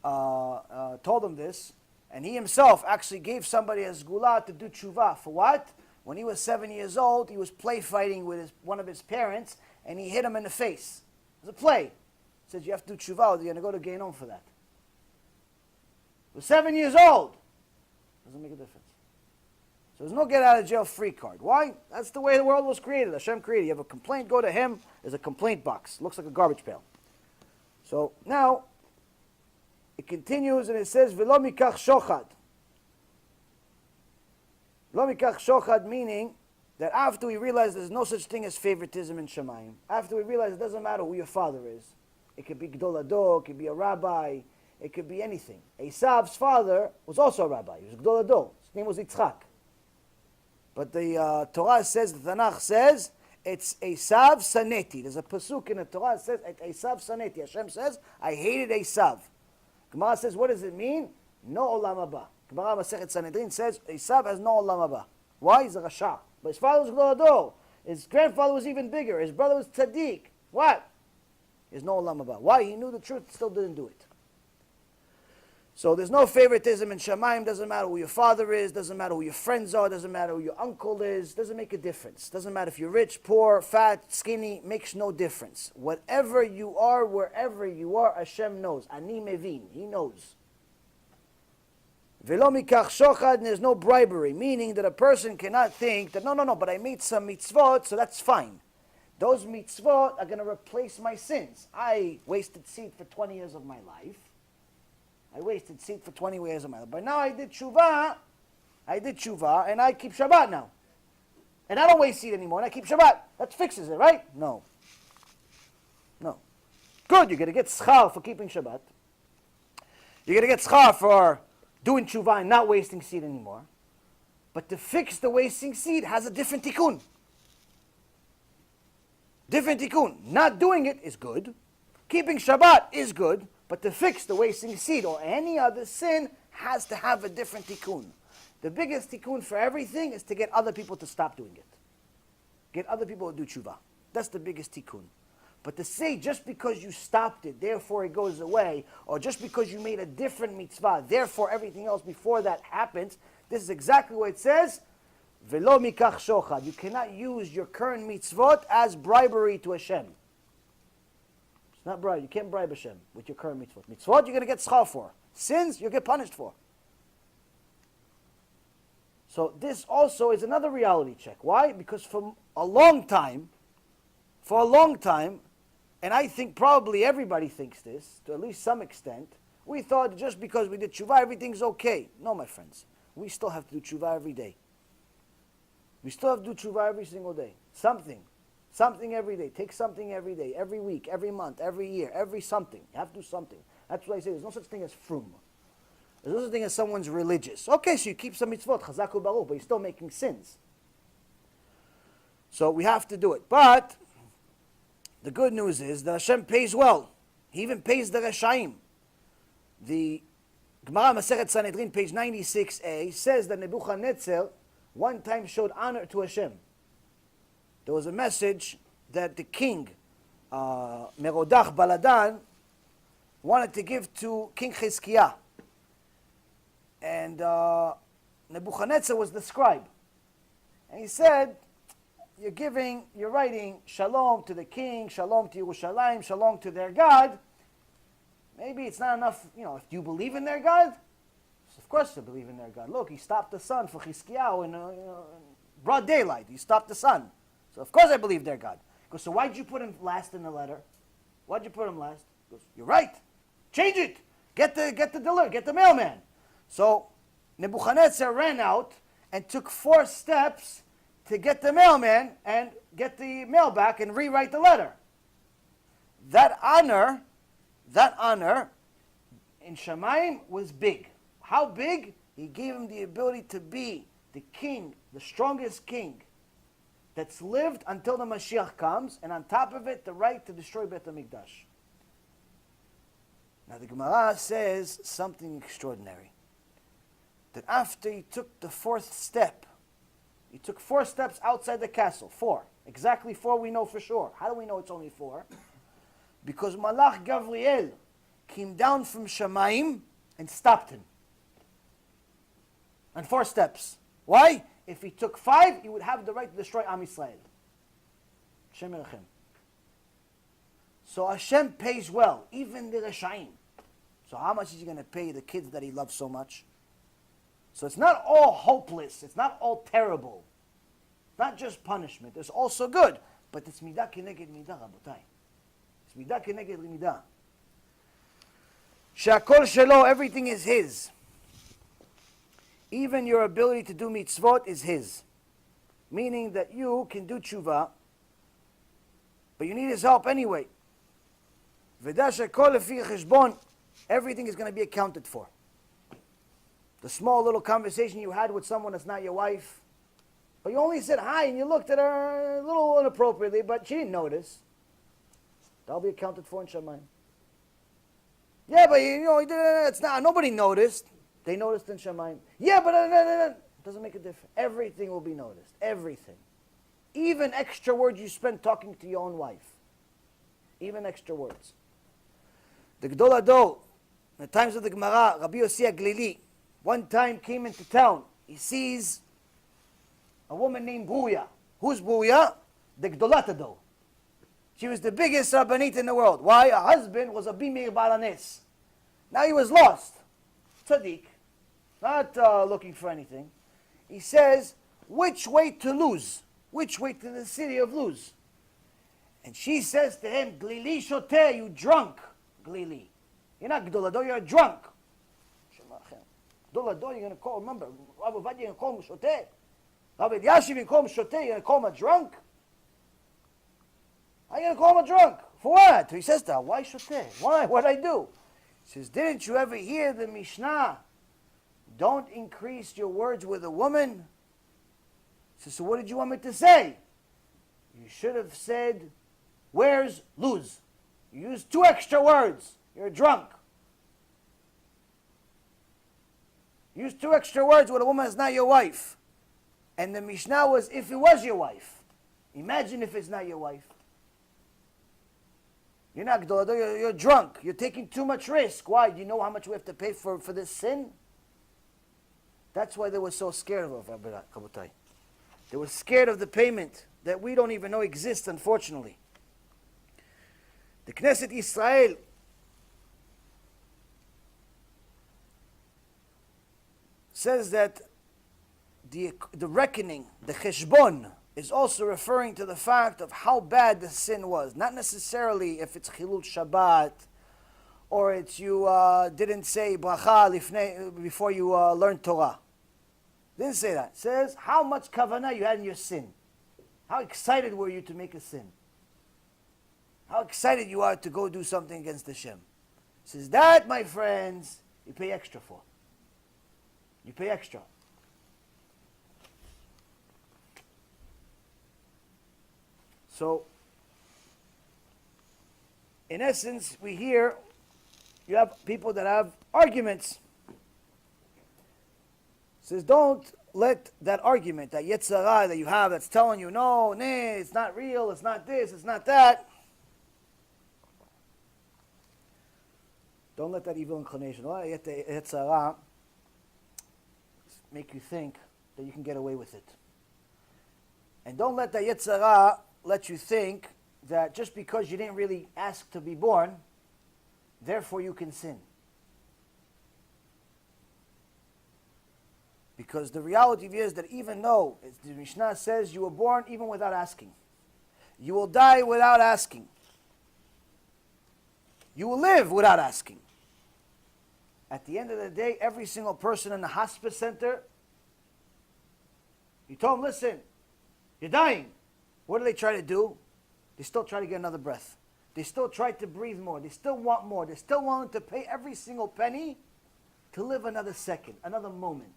told him this, and he himself actually gave somebody a sgula to do tshuva. For what? When he was 7 years old, he was play fighting with one of his parents, and he hit him in the face. It was a play. He said, you have to do tshuva, or you're going to go to Gehinom for that. He was 7 years old. Doesn't make a difference. So there's no get out of jail free card. Why? That's the way the world was created. Hashem created. You have a complaint, go to him. There's a complaint box. Looks like a garbage pail. So now, it continues and it says, V'lo mikach shochad. Lo mikach shochad, meaning that after we realize there's no such thing as favoritism in Shemayim, after we realize it doesn't matter who your father is, it could be Gdol Ador, it could be a rabbi, it could be anything. Esav's father was also a rabbi. He was Gdol Ador. His name was Yitzchak. But the Torah says, the Tanakh says, it's Esav Saneti. There's a pasuk in the Torah that says, Esav Saneti. Hashem says, I hated Esav. Gemara says, what does it mean? No olam haba. Gemara Masechet Sanhedrin says, Esav has no olam haba. Why? He's a rasha. But his father was Gdol Ador. His grandfather was even bigger. His brother was tzaddik. What? There's no olam haba. Why? He knew the truth, still didn't do it. So there's no favoritism in Shemayim. Doesn't matter who your father is. Doesn't matter who your friends are. Doesn't matter who your uncle is. Doesn't make a difference. Doesn't matter if you're rich, poor, fat, skinny. Makes no difference. Whatever you are, wherever you are, Hashem knows. Ani mevin. He knows. V'lo mikach shochad, and there's no bribery. Meaning that a person cannot think that, no, but I made some mitzvot, so that's fine. Those mitzvot are going to replace my sins. I wasted seed for 20 years of my life. I wasted seed for 20 years of my life. But now I did tshuva, and I keep Shabbat now. And I don't waste seed anymore, and I keep Shabbat. That fixes it, right? No. Good, you're going to get schar for keeping Shabbat. You're going to get schar for doing tshuva and not wasting seed anymore. But to fix the wasting seed has a different tikkun. Different tikkun. Not doing it is good. Keeping Shabbat is good. But to fix the wasting seed or any other sin has to have a different tikkun. The biggest tikkun for everything is to get other people to stop doing it. Get other people to do tshuva. That's the biggest tikkun. But to say just because you stopped it, therefore it goes away, or just because you made a different mitzvah, therefore everything else before that happens, this is exactly what it says. Velo mikach shochad. You cannot use your current mitzvot as bribery to Hashem. It's not bribe. You can't bribe Hashem with your current mitzvot. Mitzvot you're going to get schar for. Sins you'll get punished for. So this also is another reality check. Why? Because for a long time, and I think probably everybody thinks this, to at least some extent, we thought just because we did tshuva, everything's okay. No, my friends. We still have to do tshuva every day. We still have to do tshuva every single day. Something every day. Take something every day, every week, every month, every year, every something. You have to do something. That's what I say. There's no such thing as frum. There's no such thing as someone's religious. Okay, so you keep some mitzvot, chazak u'baruch, but you're still making sins. So we have to do it. But the good news is that Hashem pays well. He even pays the Reshaim. The Gemara Masechet Sanhedrin, page 96a, says that Nebuchadnezzar one time showed honor to Hashem. There was a message that the king, Merodach Baladan, wanted to give to King Chizkiah. And Nebuchadnezzar was the scribe. And he said, you're writing shalom to the king, shalom to Yerushalayim, shalom to their God. Maybe it's not enough, if you believe in their God, of course you believe in their God. Look, he stopped the sun for Chizkiyahu in broad daylight. He stopped the sun. So of course I believe their God. He goes, so why'd you put him last in the letter? Why'd you put him last? He goes, you're right. Change it. Get the mailman. So Nebuchadnezzar ran out and took 4 steps to get the mailman and get the mail back and rewrite the letter. That honor in Shamayim was big. How big? He gave him the ability to be the king, the strongest king that's lived until the Mashiach comes, and on top of it, the right to destroy Beit HaMikdash. Now the Gemara says something extraordinary. That after he took the 4th step, he took 4 steps outside the castle. 4. Exactly 4 we know for sure. How do we know it's only 4? Because Malach Gavriel came down from Shamayim and stopped him. And 4 steps. Why? If he took 5, he would have the right to destroy Am Yisrael. Hashem Yerachem. So Hashem pays well, even the Reshaim. So how much is he going to pay the kids that he loves so much? So it's not all hopeless. It's not all terrible. It's not just punishment. There's also good. But it's midah keneged midah, rabotai. It's midah keneged midah. She'akol shelo, everything is his. Even your ability to do mitzvot is his. Meaning that you can do tshuva, but you need his help anyway. V'da she'akol lefi cheshbon, everything is going to be accounted for. The small little conversation you had with someone that's not your wife, but you only said hi and you looked at her a little inappropriately, but she didn't notice. That'll be accounted for in Shamayim. Yeah, but it's not. Nobody noticed. They noticed in Shamayim. Yeah, but it doesn't make a difference. Everything will be noticed. Everything. Even extra words you spent talking to your own wife. Even extra words. The Gdol Ador, in the times of the Gemara, Rabbi Yossi Glili, one time came into town. He sees a woman named Bruya. Who's Bruya? The Gdolat Ador. She was the biggest rabbanit in the world. Why? Her husband was a Bimir Balanes. Now he was lost. Tzaddik. Not looking for anything. He says, which way to Luz? Which way to the city of Luz? And she says to him, Glili shoteh, you drunk. Glili. You're not Gdolado, you're a drunk. Gdolado, you're going to call, remember, Rabbi Ovadia, you're going to call him shoteh. Rabbi Yashiv, you're going to call him shoteh, you're going to call him a drunk. How are you going to call him a drunk? For what? He says to her, why shoteh? Why? What did I do? He says, didn't you ever hear the Mishnah? Don't increase your words with a woman. He says, so what did you want me to say? You should have said, where's lose? You used 2 extra words. You're drunk. You used 2 extra words with a woman that's not your wife. And the Mishnah was, if it was your wife. Imagine if it's not your wife. You're not Gdolado, you're drunk. You're taking too much risk. Why? Do you know how much we have to pay for this sin? That's why they were so scared of Rabotai. They were scared of the payment that we don't even know exists, unfortunately. The Knesset Israel says that the reckoning, the cheshbon, is also referring to the fact of how bad the sin was. Not necessarily if it's Chilul Shabbat, or it's you didn't say bracha before you learned Torah. Didn't say that. It says how much kavanah you had in your sin. How excited were you to make a sin? How excited you are to go do something against Hashem. It says that, my friends, you pay extra for. You pay extra. So, in essence, we hear you have people that have arguments. It says, don't let that argument, that yetzirah that you have that's telling you, no, it's not real, it's not this, it's not that. Don't let that evil inclination, yetzirah, make you think that you can get away with it. And don't let that yetzirah let you think that just because you didn't really ask to be born, therefore you can sin. Because the reality is that even though the Mishnah says you were born even without asking, you will die without asking, you will live without asking. At the end of the day, every single person in the hospice center, you told them, listen, you're dying. What do they try to do? They still try to get another breath. They still try to breathe more. They still want more. They're still willing to pay every single penny to live another second, another moment.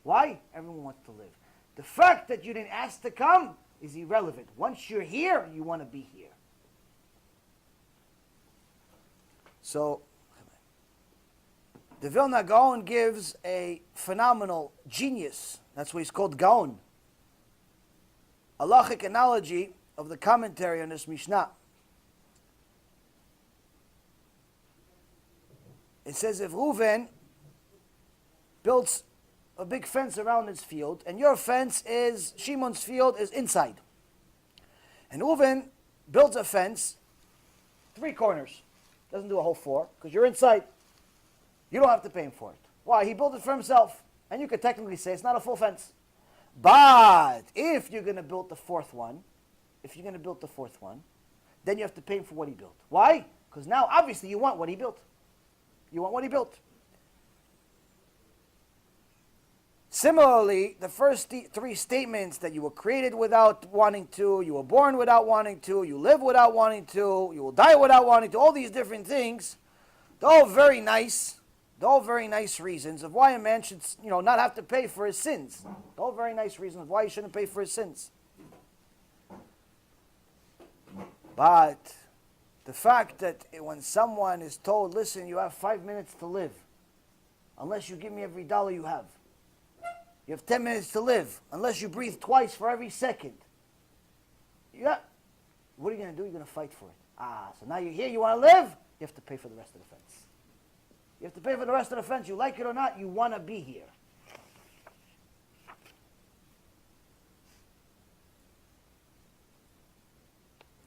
Why? Everyone wants to live. The fact that you didn't ask to come is irrelevant. Once you're here, you want to be here. So, the Vilna Gaon gives a phenomenal genius. That's why he's called Gaon. Halachic analogy of the commentary on this Mishnah. It says if Reuven builds a big fence around his field, and your fence is, Shimon's field is inside. And Reuven builds a fence, 3 corners. Doesn't do a whole 4, because you're inside. You don't have to pay him for it. Why? He built it for himself. And you could technically say it's not a full fence. But if you're going to build the 4th one, then you have to pay him for what he built. Why? Because now, obviously, you want what he built. You want what he built. Similarly, the first 3 statements that you were created without wanting to, you were born without wanting to, you live without wanting to, you will die without wanting to, all these different things, they're all very nice. They're all very nice reasons of why a man should, not have to pay for his sins. They're all very nice reasons why he shouldn't pay for his sins. But the fact that when someone is told, listen, you have 5 minutes to live, unless you give me every dollar you have. You have 10 minutes to live, unless you breathe twice for every second. What are you going to do? You're going to fight for it. So now you're here, you want to live? You have to pay for the rest of the fence. You have to pay for the rest of the fence. You like it or not, you want to be here.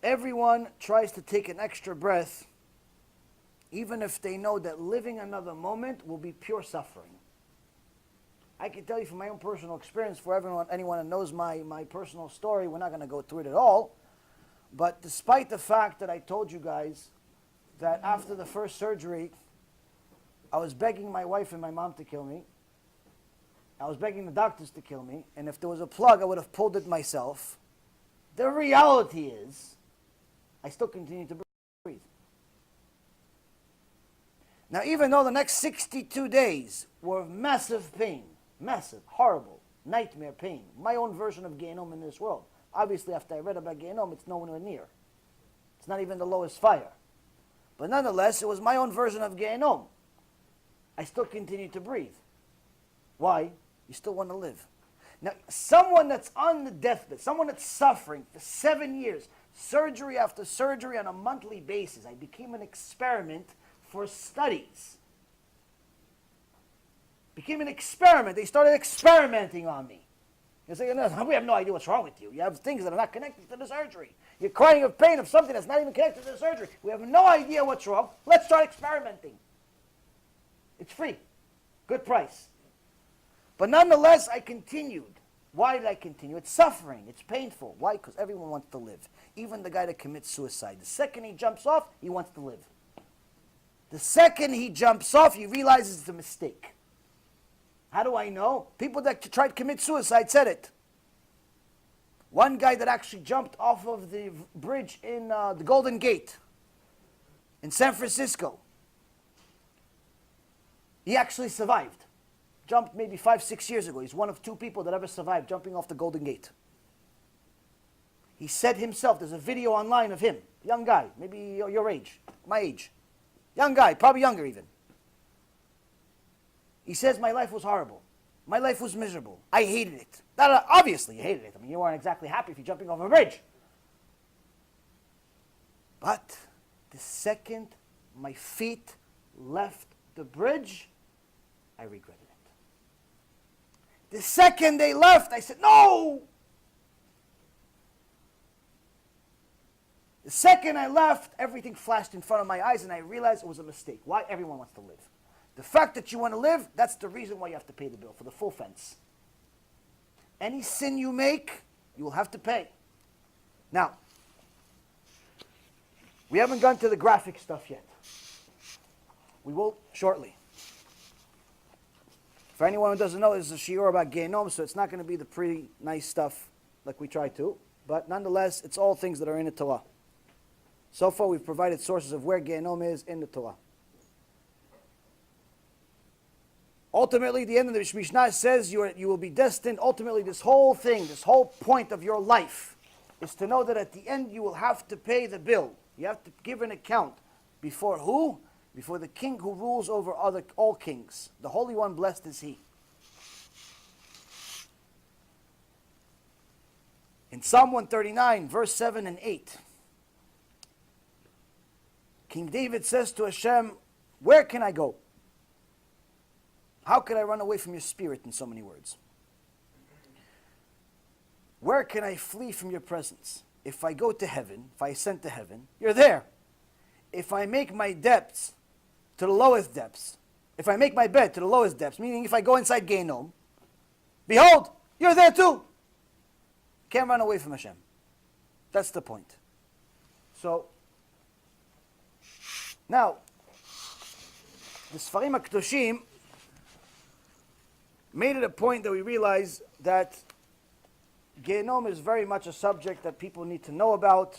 Everyone tries to take an extra breath, even if they know that living another moment will be pure suffering. I can tell you from my own personal experience, for anyone that knows my personal story, we're not going to go through it at all, But despite the fact that I told you guys that after the first surgery, I was begging my wife and my mom to kill me. I was begging the doctors to kill me. And if there was a plug, I would have pulled it myself. The reality is, I still continue to breathe. Now, even though the next 62 days were of massive pain, massive, horrible, nightmare pain, my own version of Gehinom in this world. Obviously, after I read about Gehinom, it's nowhere near. It's not even the lowest fire. But nonetheless, it was my own version of Gehinom. I still continue to breathe. Why? You still want to live. Now, someone that's on the deathbed, someone that's suffering for 7 years, surgery after surgery on a monthly basis, I became an experiment for studies. Became an experiment. They started experimenting on me. They say, no, we have no idea what's wrong with you. You have things that are not connected to the surgery. You're crying of pain of something that's not even connected to the surgery. We have no idea what's wrong. Let's start experimenting. It's free. Good price. But nonetheless, I continued. Why did I continue? It's suffering. It's painful. Why? Because everyone wants to live. Even the guy that commits suicide. The second he jumps off, he wants to live. The second he jumps off, he realizes it's a mistake. How do I know? People that tried to commit suicide said it. One guy that actually jumped off of the bridge in the Golden Gate in San Francisco. He actually survived. Jumped maybe 5-6 years ago. He's one of 2 people that ever survived jumping off the Golden Gate. He said himself, there's a video online of him, young guy, maybe your age, my age. Young guy, probably younger even. He says, my life was horrible. My life was miserable. I hated it. Obviously, you hated it. I mean, you weren't exactly happy if you're jumping off a bridge. But the second my feet left the bridge, I regretted it. The second they left, I said, no! The second I left, everything flashed in front of my eyes and I realized it was a mistake. Why? Everyone wants to live. The fact that you want to live, that's the reason why you have to pay the bill, for the full fence. Any sin you make, you will have to pay. Now, we haven't gone to the graphic stuff yet. We will shortly. For anyone who doesn't know, this is a shiur about Gehinom, so it's not going to be the pretty nice stuff like we try to. But nonetheless, it's all things that are in the Torah. So far, we've provided sources of where Gehinom is in the Torah. Ultimately, the end of the Mishnah says you will be destined. Ultimately, this whole thing, this whole point of your life is to know that at the end you will have to pay the bill. You have to give an account. Before who? Before the king who rules over all kings. The Holy One, blessed is He. In Psalm 139, verse 7 and 8, King David says to Hashem, where can I go? How could I run away from your spirit, in so many words? Where can I flee from your presence? If I go to heaven, if I ascend to heaven, you're there. If I make my depths to the lowest depths, if I make my bed to the lowest depths, meaning if I go inside Gehinom, behold, you're there too. Can't run away from Hashem. That's the point. So, now, the Sfarim HaKadoshim made it a point that we realize that Gehinom is very much a subject that people need to know about,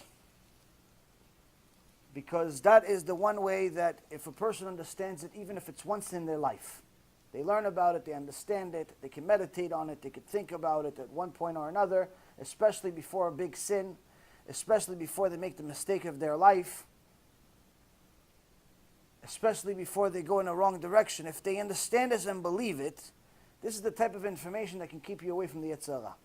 because that is the one way that if a person understands it, even if it's once in their life, they learn about it, they understand it, they can meditate on it, they can think about it at one point or another, especially before a big sin, especially before they make the mistake of their life, especially before they go in a wrong direction. If they understand this and believe it, this is the type of information that can keep you away from the Yetzer Hara.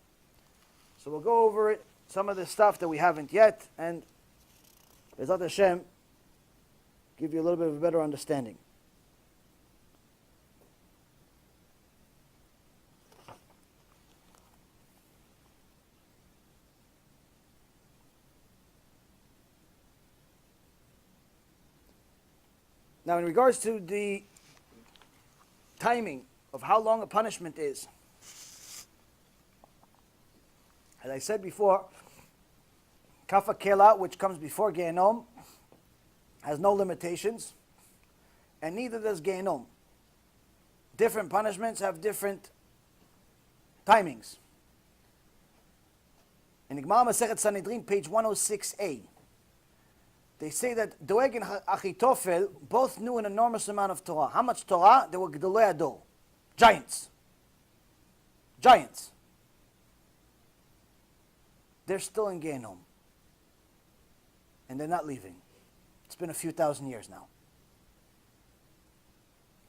So we'll go over it, some of the stuff that we haven't yet, and Bezat Hashem, give you a little bit of a better understanding. Now, in regards to the timing of how long a punishment is, as I said before, Kafa Kela, which comes before Gehinom, has no limitations, and neither does Gehinom. Different punishments have different timings. In Gemara Masechet Sanhedrin, page 106a, they say that Doeg and Achitofel both knew an enormous amount of Torah. How much Torah? They were Gedolei Ador. Giants. Giants. They're still in Gehinom. And they're not leaving. It's been a few thousand years now.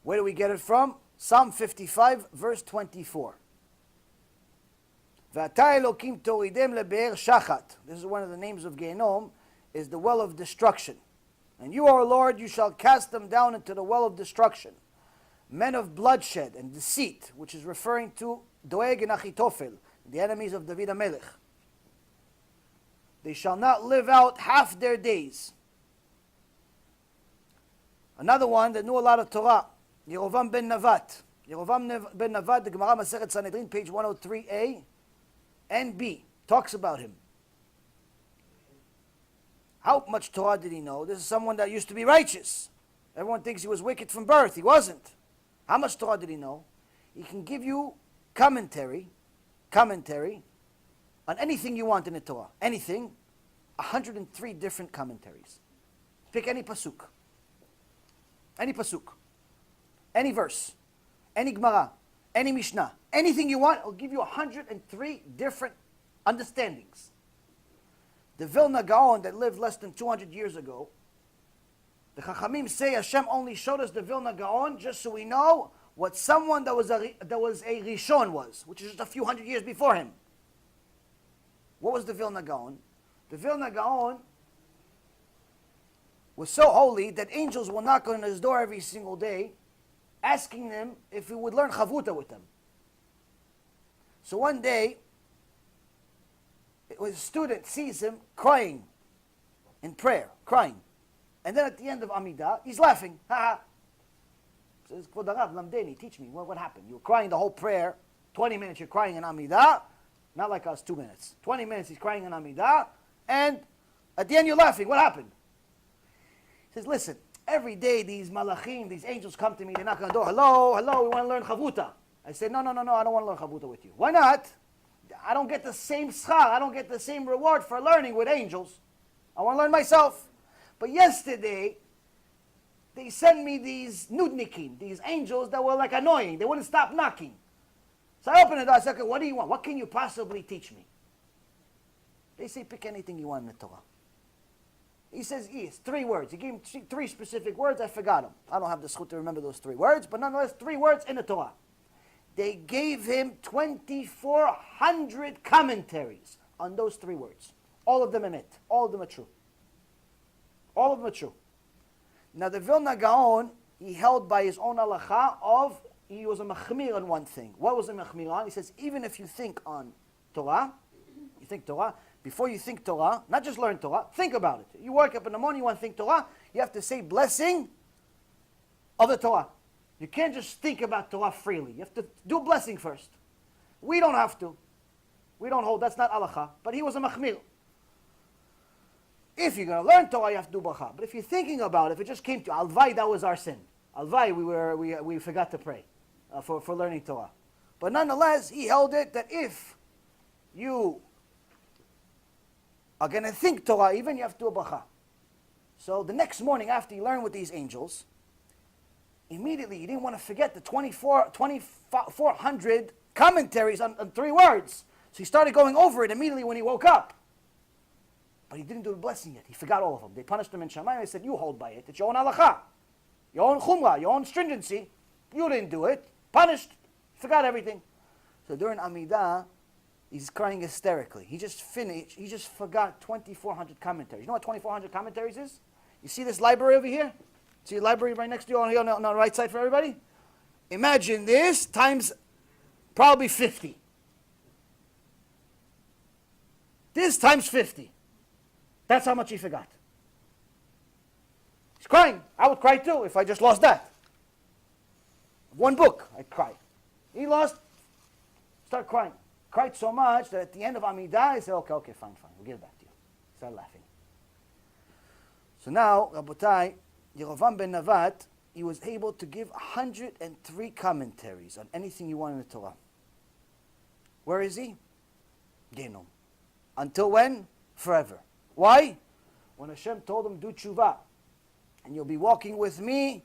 Where do we get it from? Psalm 55, verse 24. V'ata Elokim toridem lebe'er shachat. This is one of the names of Gehinom, is the well of destruction. And you, O Lord, you shall cast them down into the well of destruction. Men of bloodshed and deceit, which is referring to Doeg and Achitofel, the enemies of David HaMelech. They shall not live out half their days. Another one that knew a lot of Torah, Yerovam ben Navat. Yerovam ben Navat, the Gemara Masechet Sanhedrin, page 103a and b, talks about him. How much Torah did he know? This is someone that used to be righteous. Everyone thinks he was wicked from birth. He wasn't. How much Torah did he know? He can give you commentary on anything you want in the Torah. Anything. 103 different commentaries. Pick any pasuk. Any pasuk. Any verse. Any Gemara. Any Mishnah. Anything you want, I'll give you 103 different understandings. The Vilna Gaon that lived less than 200 years ago, the Chachamim say Hashem only showed us the Vilna Gaon just so we know what someone that was a Rishon was, which is just a few hundred years before him. What was the Vilna Gaon? The Vilna Gaon was so holy that angels will knock on his door every single day, asking him if he would learn Chavuta with them. So one day, a student sees him crying in prayer, crying. And then at the end of Amidah, he's laughing. Ha ha. Says, Kvod Harav, Lamdeni, teach me, what happened? You were crying the whole prayer, 20 minutes you're crying in Amidah, not like us, 2 minutes. 20 minutes he's crying in Amidah, and at the end you're laughing. What happened? He says, listen, every day these malachim, these angels come to me, they knock on the door, hello, we want to learn Chavuta. I said, no, I don't want to learn Chavuta with you. Why not? I don't get the same schar, I don't get the same reward for learning with angels. I want to learn myself. But yesterday, they sent me these nudnikim, these angels that were like annoying. They wouldn't stop knocking. So I opened the door, I said, okay, what do you want? What can you possibly teach me? They say, pick anything you want in the Torah. He says, yes, 3 words. He gave me 3 specific words, I forgot them. I don't have the schut to remember those 3 words, but nonetheless, 3 words in the Torah. They gave him 2,400 commentaries on those 3 words. All of them emet. All of them are true. All of them are true. Now the Vilna Gaon, he held by his own halacha of, he was a machmir on one thing. What was a machmir on? He says, even if you think on Torah, before you think Torah, not just learn Torah, think about it. You wake up in the morning, you want to think Torah, you have to say blessing of the Torah. You can't just think about Torah freely. You have to do a blessing first. We don't have to. We don't hold, that's not halacha. But he was a machmir. If you're going to learn Torah, you have to do bracha. But if you're thinking about it, if it just came to alvai, that was our sin. Alvai, we forgot to pray for learning Torah. But nonetheless, he held it that if you are going to think Torah, even you have to do a bracha. So the next morning after you learn with these angels, immediately you didn't want to forget the 2,400 commentaries on 3 words. So he started going over it immediately when he woke up. But he didn't do the blessing yet. He forgot all of them. They punished him in Shammai. They said, you hold by it. It's your own halacha. Your own chumrah, your own stringency. You didn't do it. Punished. Forgot everything. So during Amidah, he's crying hysterically. He just finished. He just forgot 2,400 commentaries. You know what 2,400 commentaries is? You see this library over here? See the library right next to you on the right side for everybody? Imagine this times probably 50. This times 50. That's how much he forgot. He's crying. I would cry too if I just lost that. 1 book, I'd cry. He lost, start crying. Cried so much that at the end of Amidah, he said, okay, fine, we'll give it back to you. Start laughing. So now, Rabotai, Yerovam ben Navat, he was able to give 103 commentaries on anything you want in the Torah. Where is he? Gehinom. Until when? Forever. Why? When Hashem told him, do tshuva, and you'll be walking with me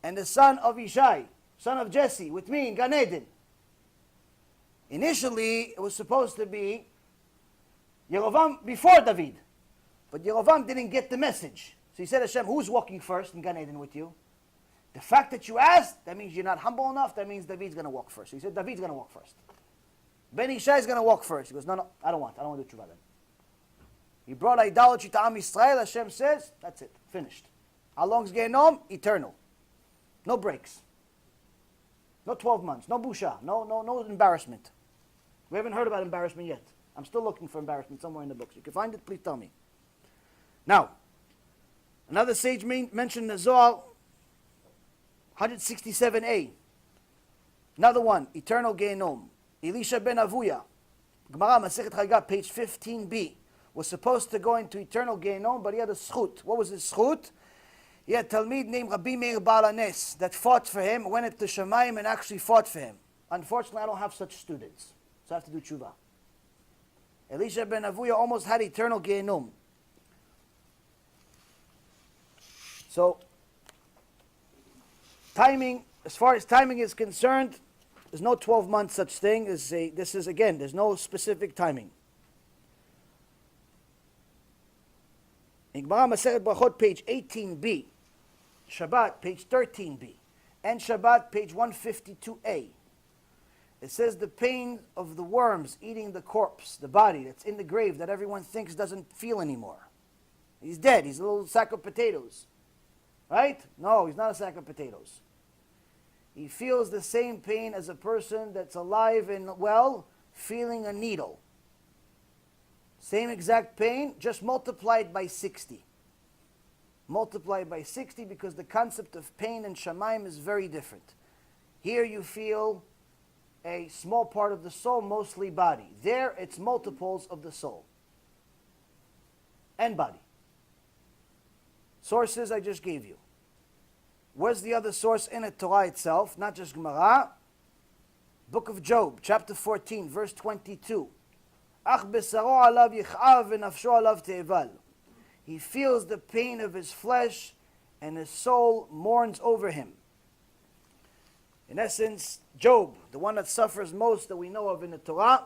and the son of Ishai, son of Jesse, with me in Gan Eden. Initially, it was supposed to be Yerovam before David. But Yerovam didn't get the message. So he said, Hashem, who's walking first in Gan Eden with you? The fact that you asked, that means you're not humble enough. That means David's going to walk first. So he said, David's going to walk first. Ben Ishai is going to walk first. He goes, no, I don't want to do tshuva then. He brought idolatry to Am Yisrael. Hashem says, that's it, finished. How long's Gehinom? Eternal. No breaks. No 12 months. No busha. No embarrassment. We haven't heard about embarrassment yet. I'm still looking for embarrassment somewhere in the books. You can find it, please tell me. Now, another sage mentioned the Zohar, 167a. Another one, eternal Gehinom. Elisha ben Avuya, Gemara Masechet Chagah, page 15b, was supposed to go into eternal Gehinom, but he had a schut. What was his schut? He had a Talmid named Rabbi Meir Baal HaNes that fought for him, went into Shamayim and actually fought for him. Unfortunately, I don't have such students, so I have to do tshuva. Elisha ben Avuya almost had eternal Gehinom. So, timing, as far as timing is concerned, there's no 12-month such thing. This is, again, there's no specific timing. In Gemara Masechet Brachot, page 18b, Shabbat, page 13b, and Shabbat, page 152a, it says the pain of the worms eating the corpse, the body that's in the grave that everyone thinks doesn't feel anymore. He's dead. He's a little sack of potatoes. Right? No, he's not a sack of potatoes. He feels the same pain as a person that's alive and well, feeling a needle. Same exact pain, just multiplied by 60. Multiplied by 60 because the concept of pain in Shamayim is very different. Here you feel a small part of the soul, mostly body. There it's multiples of the soul and body. Sources I just gave you. Where's the other source in the Torah itself? Not just Gemara. Book of Job, chapter 14, verse 22. Ach besaro alav yich'av v'nafsho alav te'eval. He feels the pain of his flesh and his soul mourns over him. In essence, Job, the one that suffers most that we know of in the Torah,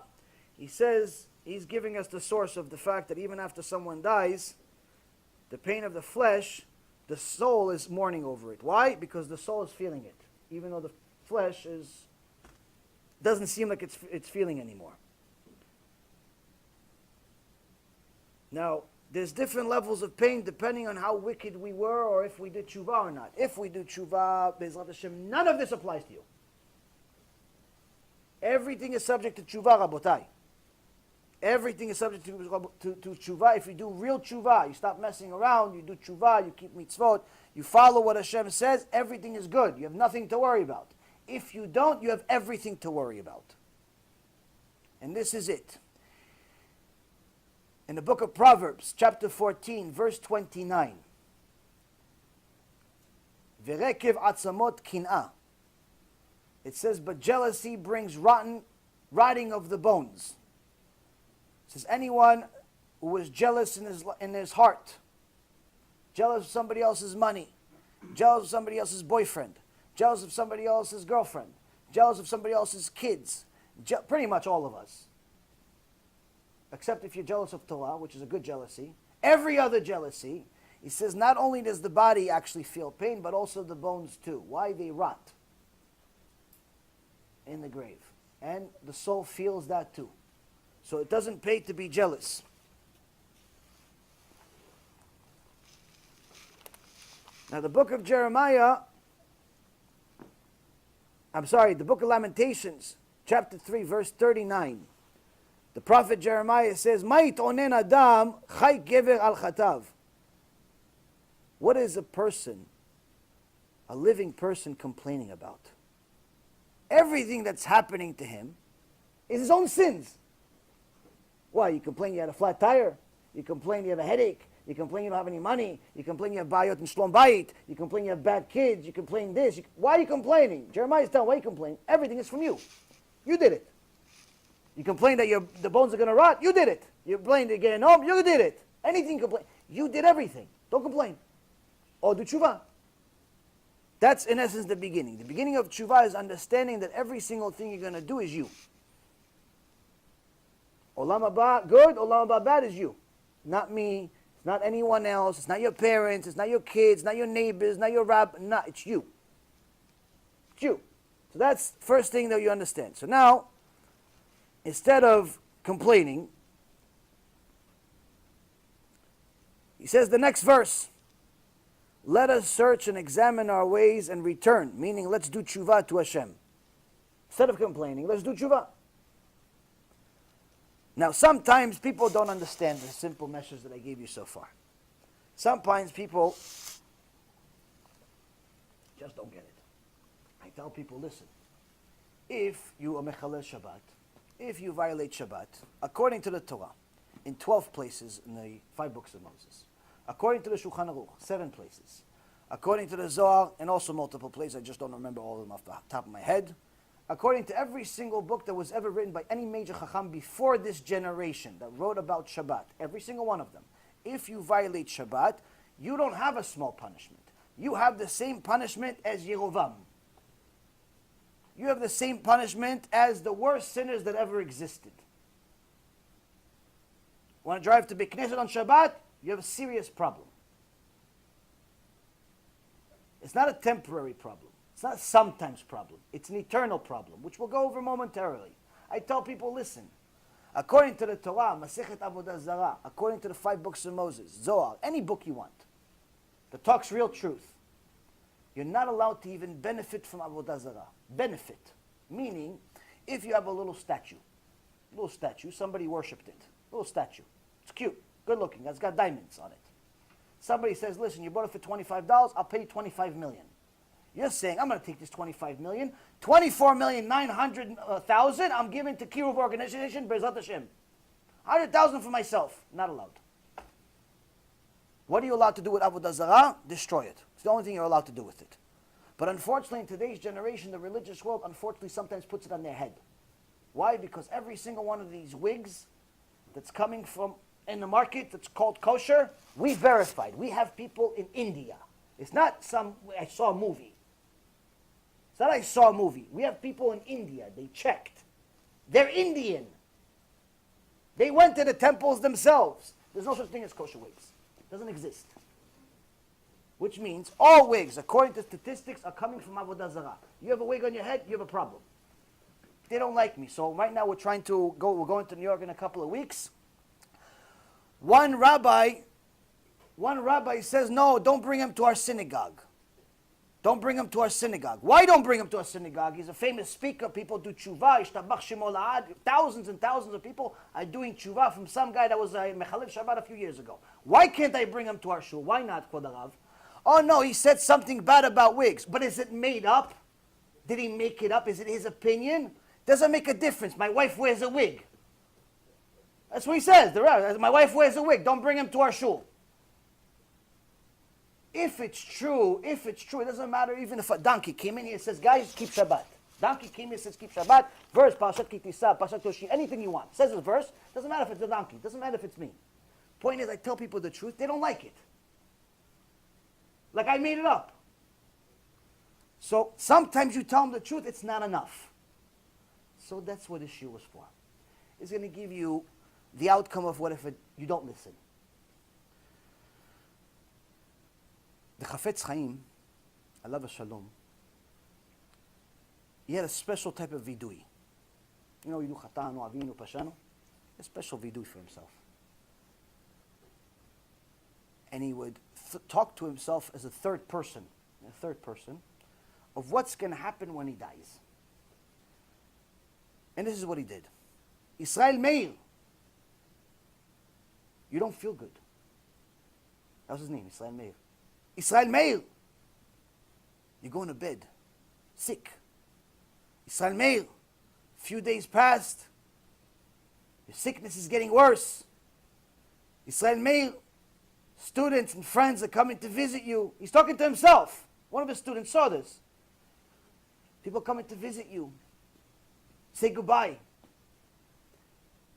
he says, he's giving us the source of the fact that even after someone dies, the pain of the flesh, the soul is mourning over it. Why? Because the soul is feeling it, even though the flesh doesn't seem like it's feeling anymore. Now, there's different levels of pain depending on how wicked we were or if we did tshuva or not. If we do tshuva, Be'ezrat Hashem, none of this applies to you. Everything is subject to tshuva, Rabotai. Everything is subject to tshuva. If you do real tshuva, you stop messing around, you do tshuva, you keep mitzvot, you follow what Hashem says, everything is good. You have nothing to worry about. If you don't, you have everything to worry about. And this is it. In the book of Proverbs, chapter 14, verse 29. Verekev atzamot kin'ah. It says, but jealousy brings rotting of the bones. It says, anyone who is jealous in his heart, jealous of somebody else's money, jealous of somebody else's boyfriend, jealous of somebody else's girlfriend, jealous of somebody else's kids, pretty much all of us. Except if you're jealous of Torah, which is a good jealousy. Every other jealousy, he says, not only does the body actually feel pain, but also the bones too. Why? They rot in the grave. And the soul feels that too. So it doesn't pay to be jealous. Now the book of Jeremiah, the book of Lamentations, chapter 3, verse 39. The prophet Jeremiah says, Ma'it onen adam chay gever al chatav. What is a living person complaining about? Everything that's happening to him is his own sins. Why, you complain you had a flat tire? You complain you have a headache. You complain you don't have any money. You complain you have bayot and shlom bayit. You complain you have bad kids. You complain this. Why are you complaining? Jeremiah is telling why are you complaining? Everything is from you. You did it. You complain that the bones are going to rot. You did it. You complain that Gehinom. You did it. Anything you complain. You did everything. Don't complain. Or do tshuva. That's in essence the beginning. The beginning of tshuva is understanding that every single thing you're going to do is you. Olam haba good, olam haba bad is you. Not me, it's not anyone else, it's not your parents, it's not your kids, not your neighbors, not your rabbi, no, it's you. It's you. So that's the first thing that you understand. So now, instead of complaining, he says the next verse, let us search and examine our ways and return, meaning let's do tshuva to Hashem. Instead of complaining, let's do tshuva. Now, sometimes people don't understand the simple message that I gave you so far. Sometimes people just don't get it. I tell people, listen, if you are mechalel Shabbat, if you violate Shabbat, according to the Torah, in 12 places in the 5 books of Moses, according to the Shulchan Aruch, 7 places, according to the Zohar, and also multiple places, I just don't remember all of them off the top of my head, according to every single book that was ever written by any major Chacham before this generation that wrote about Shabbat, every single one of them, if you violate Shabbat, you don't have a small punishment. You have the same punishment as Yerovam. You have the same punishment as the worst sinners that ever existed. Want to drive to Beit Knesset on Shabbat? You have a serious problem. It's not a temporary problem. It's not a sometimes problem. It's an eternal problem, which we'll go over momentarily. I tell people, listen, according to the Torah, Masechet Avodah Zarah, according to the 5 books of Moses, Zohar, any book you want, that talks real truth, you're not allowed to even benefit from Avodah Zarah. Benefit, meaning, if you have a little statue, somebody worshipped it, little statue, it's cute, good looking, it's got diamonds on it. Somebody says, listen, you bought it for $25, I'll pay you $25 million. You're saying, I'm going to take this $25 million, $24,900,000 I'm giving to Kiruv organization, Be'ezrat Hashem. $100,000 for myself. Not allowed. What are you allowed to do with Avodah Zarah? Destroy it. It's the only thing you're allowed to do with it. But unfortunately, in today's generation, the religious world, unfortunately, sometimes puts it on their head. Why? Because every single one of these wigs that's coming from in the market that's called kosher, we verified. We have people in India. It's not I saw a movie. It's not I saw a movie. We have people in India. They checked. They're Indian. They went to the temples themselves. There's no such thing as kosher wigs. It doesn't exist. Which means all wigs, according to statistics, are coming from Avodah Zarah. You have a wig on your head, you have a problem. They don't like me. So right now we're going to New York in a couple of weeks. One rabbi says, no, don't bring him to our synagogue. Don't bring him to our synagogue. Why don't bring him to our synagogue? He's a famous speaker. People do tshuva. Ishtabach shemo la'ad. Thousands and thousands of people are doing tshuva from some guy that was a mechalel Shabbat a few years ago. Why can't I bring him to our shul? Why not, Kvod Harav? Oh no, he said something bad about wigs. But is it made up? Did he make it up? Is it his opinion? Doesn't make a difference. My wife wears a wig. That's what he says. My wife wears a wig. Don't bring him to our shul. If it's true, it doesn't matter even if a donkey came in here and says, guys, keep Shabbat. Donkey came here and says, keep Shabbat. Verse, Parashat Kitisa, Parashat Yoshi, anything you want. Says a verse. Doesn't matter if it's a donkey. Doesn't matter if it's me. Point is, I tell people the truth. They don't like it. Like I made it up. So sometimes you tell them the truth, it's not enough. So that's what this shiur was for. It's going to give you the outcome of what if you don't listen. The Chafetz Chaim, alav shalom, he had a special type of vidui. You know, yidu chatanu, avinu, pashanu, a special vidui for himself. And he would talk to himself as a third person, of what's going to happen when he dies. And this is what he did. Israel Meir, you don't feel good. That was his name, Israel Meir. Israel Meir, you're going to bed, sick. Israel Meir, few days passed, your sickness is getting worse. Israel Meir, students and friends are coming to visit you. He's talking to himself. One of his students saw this. People coming to visit you. Say goodbye.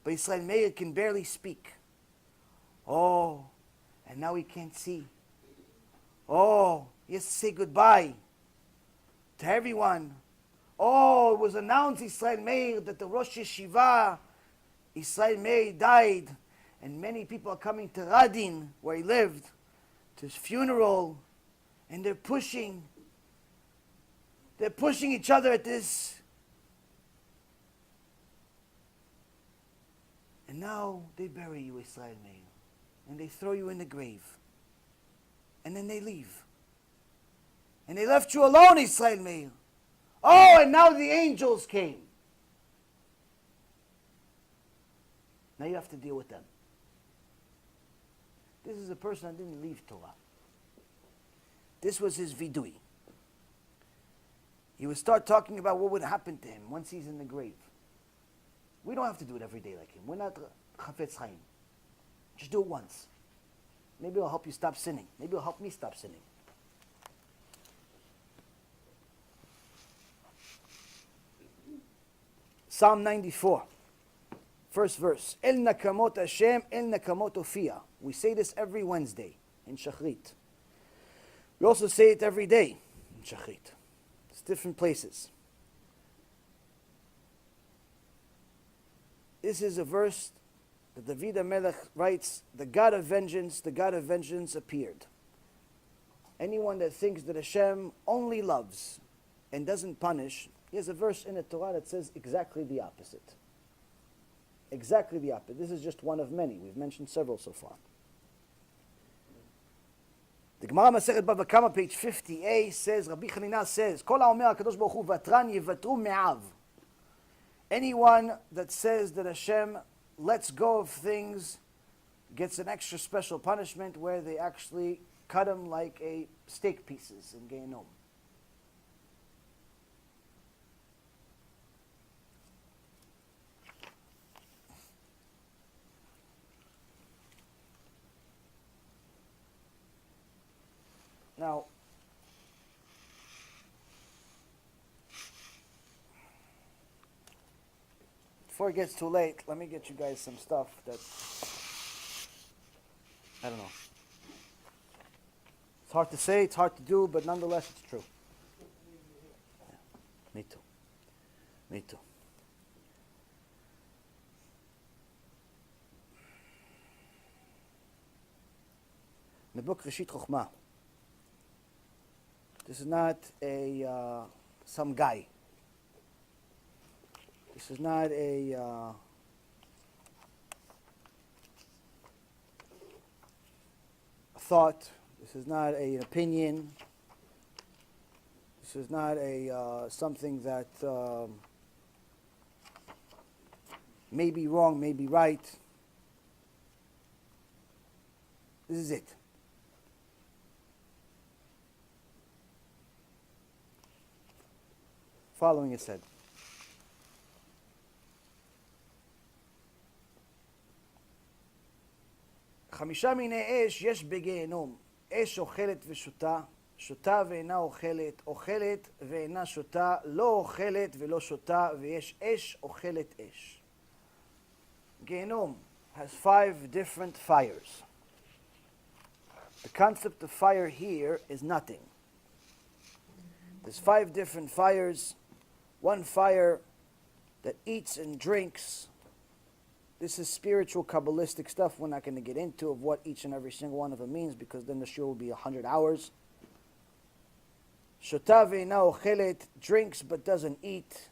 But Israel Meir can barely speak. Oh, and now he can't see. Oh, he has to say goodbye to everyone. Oh, it was announced, Israel Meir, that the Rosh Yeshiva, Israel Meir, died. And many people are coming to Radin, where he lived, to his funeral. And they're pushing each other at this. And now they bury you, Israel Meir. And they throw you in the grave. And then they leave. And they left you alone, Israel Meir. Oh, and now the angels came. Now you have to deal with them. This is a person that didn't leave Torah. This was his vidui. He would start talking about what would happen to him once he's in the grave. We don't have to do it every day like him. We're not Chafetz Chaim. Just do it once. Maybe it'll help you stop sinning. Maybe it'll help me stop sinning. Psalm 94, first verse. El nakamot Hashem, el nakamot Ofia. We say this every Wednesday in Shachrit. We also say it every day in Shachrit. It's different places. This is a verse that David HaMelech writes, the God of vengeance appeared. Anyone that thinks that Hashem only loves and doesn't punish, there's a verse in the Torah that says exactly the opposite. Exactly the opposite. This is just one of many. We've mentioned several so far. The Gemara Masechet Bava Kama, page 50a, says, Rabbi Chanina says, Kol ha'omer HaKadosh Baruch Hu vatran yivatru me'av. Anyone that says that Hashem lets go of things gets an extra special punishment where they actually cut him like a steak pieces in Gehinom. Now, before it gets too late, let me get you guys some stuff that, I don't know. It's hard to say, it's hard to do, but nonetheless it's true. Yeah, me too. Me too. The book Reshit Chochmah. This is not some guy. This is not a thought. This is not an opinion. This is not a something that may be wrong, may be right. This is it. Following is said. חמישה מיני אש יש בגיהנום. אש אוכלת ושותה, שותה ואינה אוכלת, אוכלת ואינה שותה, לא אוכלת ולא שותה, ויש אש אוכלת אש. Gehinom has 5 different fires. The concept of fire here is nothing. There's 5 different fires. One fire that eats and drinks. This is spiritual, Kabbalistic stuff we're not going to get into of what each and every single one of them means, because then the shiur will be 100 hours. Shota ve'ina ochelet, drinks but doesn't eat.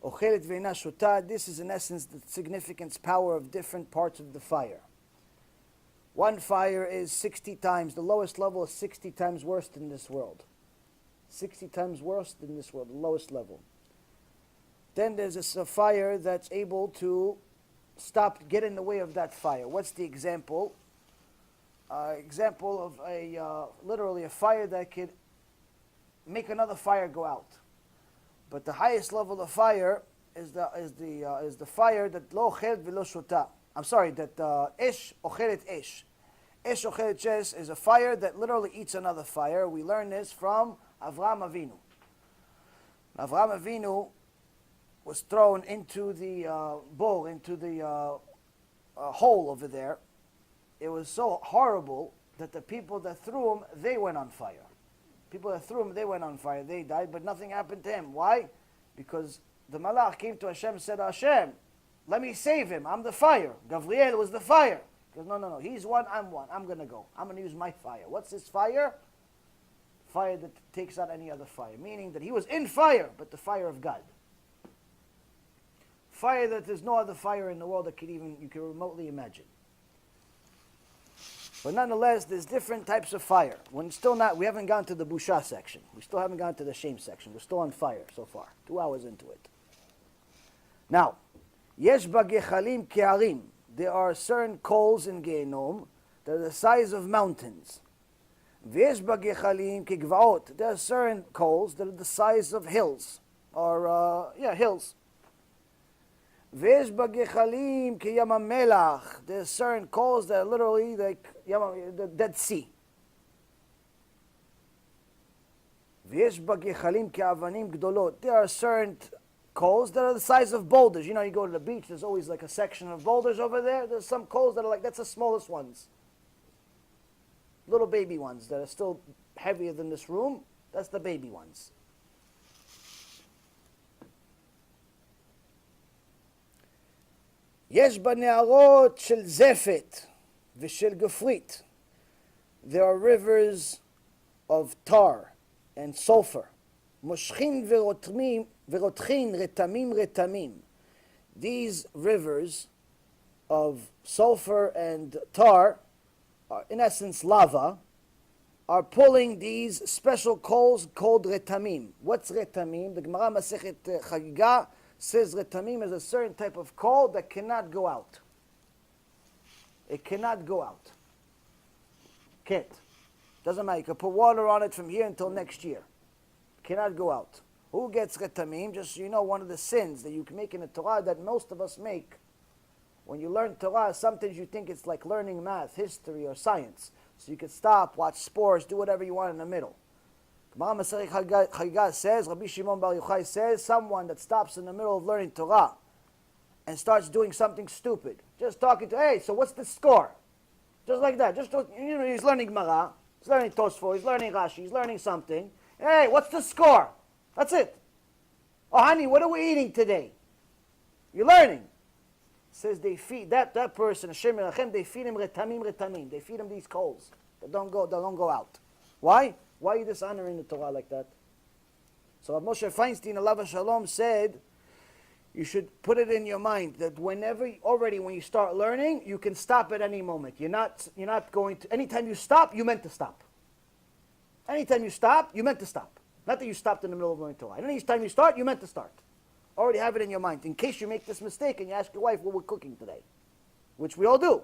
Ochelet ve'ina shota, this is in essence the significance, power of different parts of the fire. One fire is 60 times, the lowest level is 60 times worse than this world. 60 times worse than this world, the lowest level. Then there's a fire that's able to get in the way of that fire. What's the example? Example of literally a fire that could make another fire go out. But the highest level of fire is the fire that lo chel v'lo shota. I'm sorry, that Esh Ocheret Esh. Esh Ocheret Esh is a fire that literally eats another fire. We learn this from Avraham Avinu. Avraham Avinu was thrown into the bowl, into the hole over there. It was so horrible that the people that threw him, they went on fire. People that threw him, they went on fire. They died, but nothing happened to him. Why? Because the Malach came to Hashem and said, Hashem, let me save him. I'm the fire. Gabriel was the fire. He goes, no. He's one, I'm one. I'm going to go. I'm going to use my fire. What's this fire? Fire that takes out any other fire. Meaning that he was in fire, but the fire of God. Fire that there's no other fire in the world that you can remotely imagine. But nonetheless, there's different types of fire. We haven't gone to the busha section. We still haven't gone to the shame section. We're still on fire so far. 2 hours into it. Now, yesh bagechalim ke'arim. There are certain coals in Gehinom that are the size of mountains. V'yesh bagechalim ke'gvaot. There are certain coals that are the size of hills. Hills. V'yesh bagechalim ke'yam melach. There are certain coals that are literally like the Dead Sea. V'yesh bagechalim ke'avanim gdolot. There are certain coals that are the size of boulders. You go to the beach, there's always like a section of boulders over there. There's some coals that are like, that's the smallest ones. Little baby ones that are still heavier than this room. That's the baby ones. יש בנהרות של זפת ושל גפרית. There are rivers of tar and sulfur. מושכין ורותחין רתמים רתמים. These rivers of sulfur and tar, are in essence lava, are pulling these special coals called retamim. What's retamim? The Gemara Masechet Chagiga says retamim is a certain type of coal that cannot go out. It cannot go out. Can't. Doesn't matter. You can put water on it from here until next year. Cannot go out. Who gets retamim? Just so you know, one of the sins that you can make in the Torah that most of us make. When you learn Torah, sometimes you think it's like learning math, history, or science. So you can stop, watch sports, do whatever you want in the middle. Gemara Masechet Chagiga says, Rabbi Shimon Bar Yochai says, someone that stops in the middle of learning Torah and starts doing something stupid, just talking to, hey, so what's the score? Just like that. He's learning Gemara, he's learning Tosfot, he's learning Rashi, he's learning something. Hey, what's the score? That's it. Oh, honey, what are we eating today? You're learning. Says they feed that person, Hashem Yerachem, they feed him retamim. They feed him these coals that don't go out. Why? Why are you dishonoring the Torah like that? So Rav Moshe Feinstein, Alav Shalom, said you should put it in your mind that when you start learning, you can stop at any moment. You're not going to. Anytime you stop, you meant to stop. Anytime you stop, you meant to stop. Not that you stopped in the middle of learning Torah. Anytime you start, you meant to start. Already have it in your mind in case you make this mistake and you ask your wife what we're cooking today, which we all do,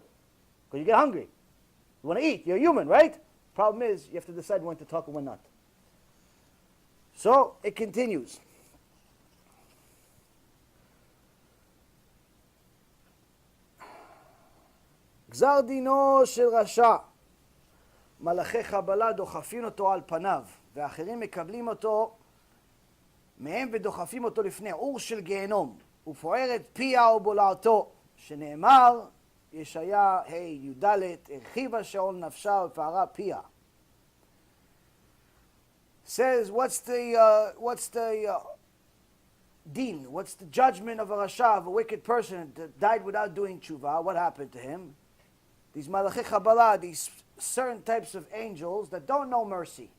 because you get hungry. You want to eat. You're human, right? Problem is, you have to decide when to talk and when not. So it continues. גזר דינו של רשע, מלאכי חבלה דוחפים אותו על פניו, ואחרים מקבלים אותו מהם ודוחפים אותו לפני אור של גיהנום, ופוערת פיה ובולעתו, שנאמר, ישעיה י"ד, הרחיבה שאול נפשה ופערה פיה. Says, what's the din? What's the judgment of a rasha, of a wicked person that died without doing tshuva? What happened to him? These malachei Kabbalah, these certain types of angels that don't know mercy,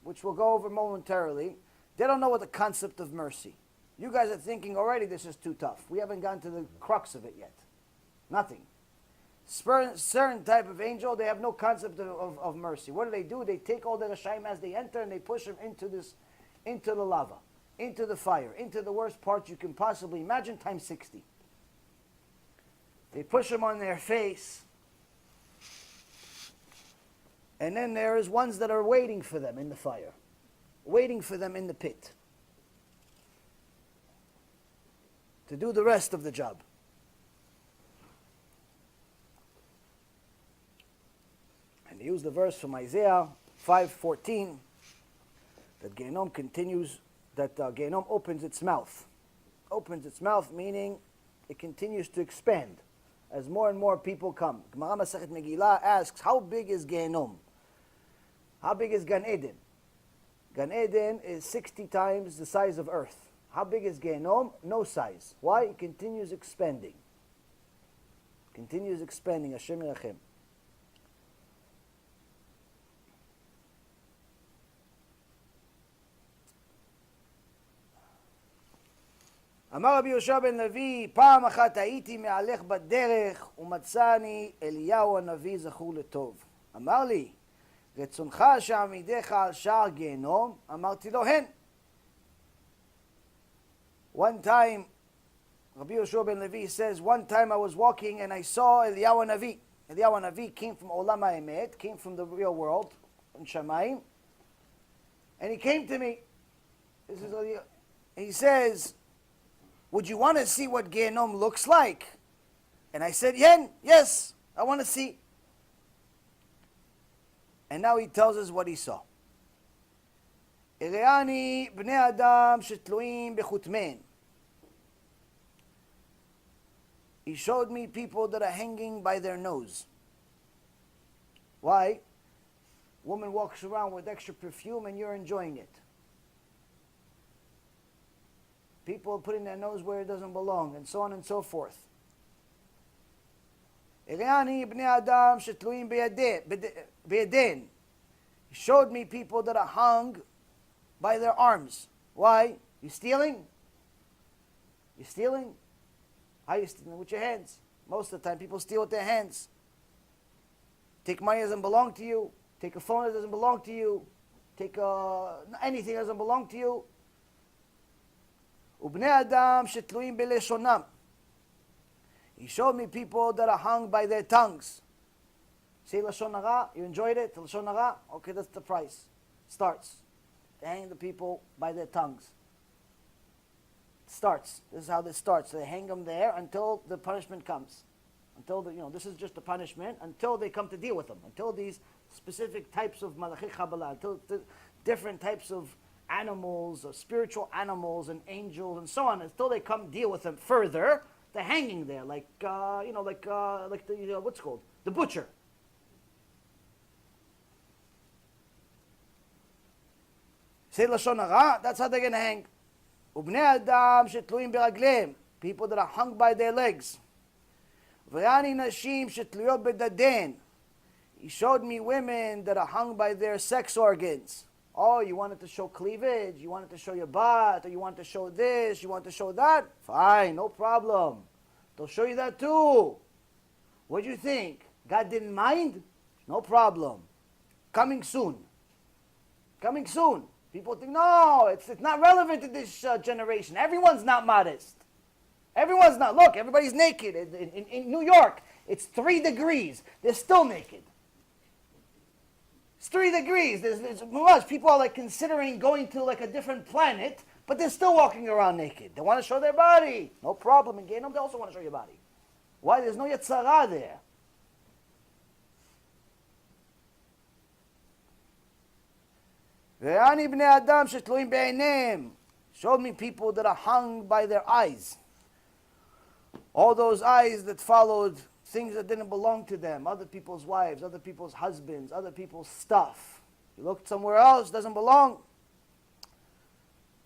which we'll go over momentarily, they don't know what the concept of mercy. You guys are thinking already this is too tough. We haven't gone to the crux of it yet. Nothing. Certain type of angel, they have no concept of mercy. What do? They take all the Rashaim as they enter and they push them into the lava, into the fire, into the worst parts you can possibly imagine, times 60. They push them on their face, and then there is ones that are waiting for them in the fire, waiting for them in the pit to do the rest of the job. And he used the verse from Isaiah 5:14 that Gehinom continues, that Gehinom opens its mouth. Opens its mouth, meaning it continues to expand as more and more people come. Gemara Masechet Megillah asks, how big is Gehinom? How big is Gan Eden? Gan Eden is 60 times the size of earth. How big is Gehinom? No size. Why? It continues expanding. Continues expanding. Hashem Yerachem. אמר רבי יהושע בן לוי, פעם אחת הייתי מהלך בדרך ומצאני אליהו הנביא זכור לטוב. אמר לי, רצונך שעמידך על שער גיהנום? אמרתי לו, הן. One time, Rabbi Yaron Reuven says, one time I was walking and I saw Eliyahu Hanavi. Eliyahu Hanavi came from Olam HaEmet, came from the real world, in Shamayim, and he came to me. This is and he says, would you want to see what Gehinom looks like? And I said, yes, I want to see. And now he tells us what he saw. הראני בני אדם שתלויים בחוטמיהם. He showed me people that are hanging by their nose. Why? Woman walks around with extra perfume and you're enjoying it. People putting their nose where it doesn't belong, and so on and so forth. הראני בני אדם שתלויים בידיהן. He showed me people that are hung by their arms. Why? You stealing? You stealing? How are you stealing? With your hands. Most of the time people steal with their hands. Take money that doesn't belong to you. Take a phone that doesn't belong to you. Take anything that doesn't belong to you. ובני אדם שתלויים בלשונם. He showed me people that are hung by their tongues. See Lashon Hara? You enjoyed it? Lashon Hara? Okay, that's the price. Starts. They hang the people by their tongues. Starts. This is how this starts. They hang them there until the punishment comes. Until this is just the punishment until they come to deal with them. Until these specific types of Malachi Kabbalah, until the different types of animals, or spiritual animals and angels and so on, until they come deal with them further, they're hanging there like the what's it called? The butcher. Say Lashon Hara, that's how they're going to hang. ובני אדם שתלויים ברגליהם, people that are hung by their legs. וראני נשים שתלויות בדדיהן. He showed me women that are hung by their sex organs. Oh, you wanted to show cleavage, you wanted to show your butt, or you want to show this, you want to show that? Fine, no problem. They'll show you that too. What do you think? God didn't mind? No problem. Coming soon. Coming soon. People think, no, it's not relevant to this generation. Everyone's not modest. Everyone's not. Look, everybody's naked. In New York, it's 3 degrees. They're still naked. It's 3 degrees. There's much. People are like considering going to like a different planet, but they're still walking around naked. They want to show their body. No problem. In Gehinom, they also want to show your body. Why? There's no Yetzirah there. וראני בני אדם שתלויים בעיניהם. Showed me people that are hung by their eyes. All those eyes that followed things that didn't belong to them, other people's wives, other people's husbands, other people's stuff. You looked somewhere else, doesn't belong.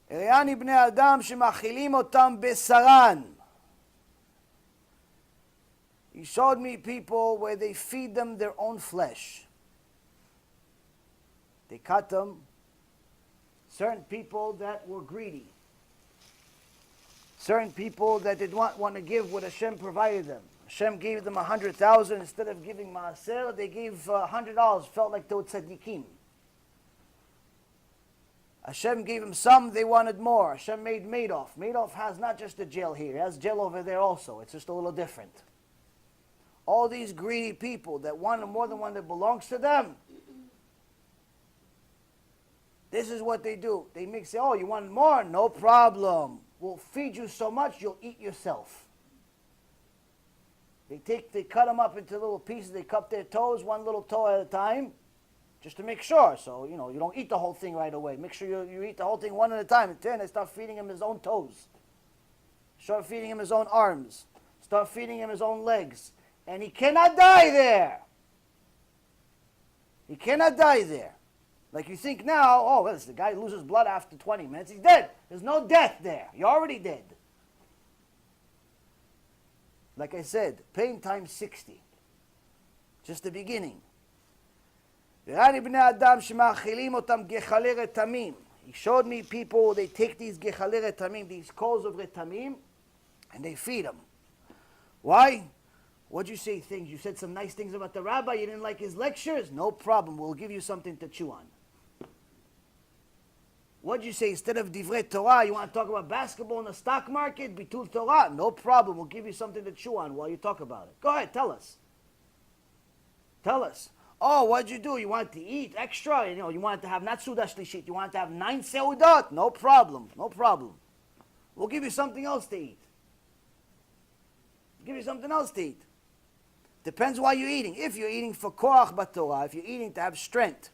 ראני בני אדם שמאכילים אותם בשרן. He showed me people where they feed them their own flesh. They cut them. Certain people that were greedy. Certain people that did not want to give what Hashem provided them. Hashem gave them 100,000. Instead of giving maaser, they gave $100. Felt like they were tzaddikim. Hashem gave them some, they wanted more. Hashem made Madoff. Madoff has not just a jail here. He has jail over there also. It's just a little different. All these greedy people that want more than one that belongs to them, this is what they do. They make say, oh, you want more? No problem. We'll feed you so much, you'll eat yourself. They cut them up into little pieces. They cut their toes, one little toe at a time, just to make sure. So, you don't eat the whole thing right away. Make sure you eat the whole thing one at a time. And then they start feeding him his own toes. Start feeding him his own arms. Start feeding him his own legs. And he cannot die there. He cannot die there. Like you think now, oh, well, the guy loses blood after 20 minutes. He's dead. There's no death there. You're already dead. Like I said, pain times 60. Just the beginning. He showed me people, they take these gechalei retamim, these coals of retamim, and they feed them. Why? What'd you say things? You said some nice things about the rabbi, you didn't like his lectures? No problem, we'll give you something to chew on. What'd you say? Instead of divrei Torah, you want to talk about basketball in the stock market? Bitul Torah? No problem, we'll give you something to chew on while you talk about it. Go ahead, tell us. Tell us. Oh, what'd you do? You want to eat extra? You want to have not Suda Shlishit. You want to have 9 Seudot? No problem. No problem. We'll give you something else to eat. Give you something else to eat. Depends why you're eating. If you're eating for koach b'Torah, if you're eating to have strength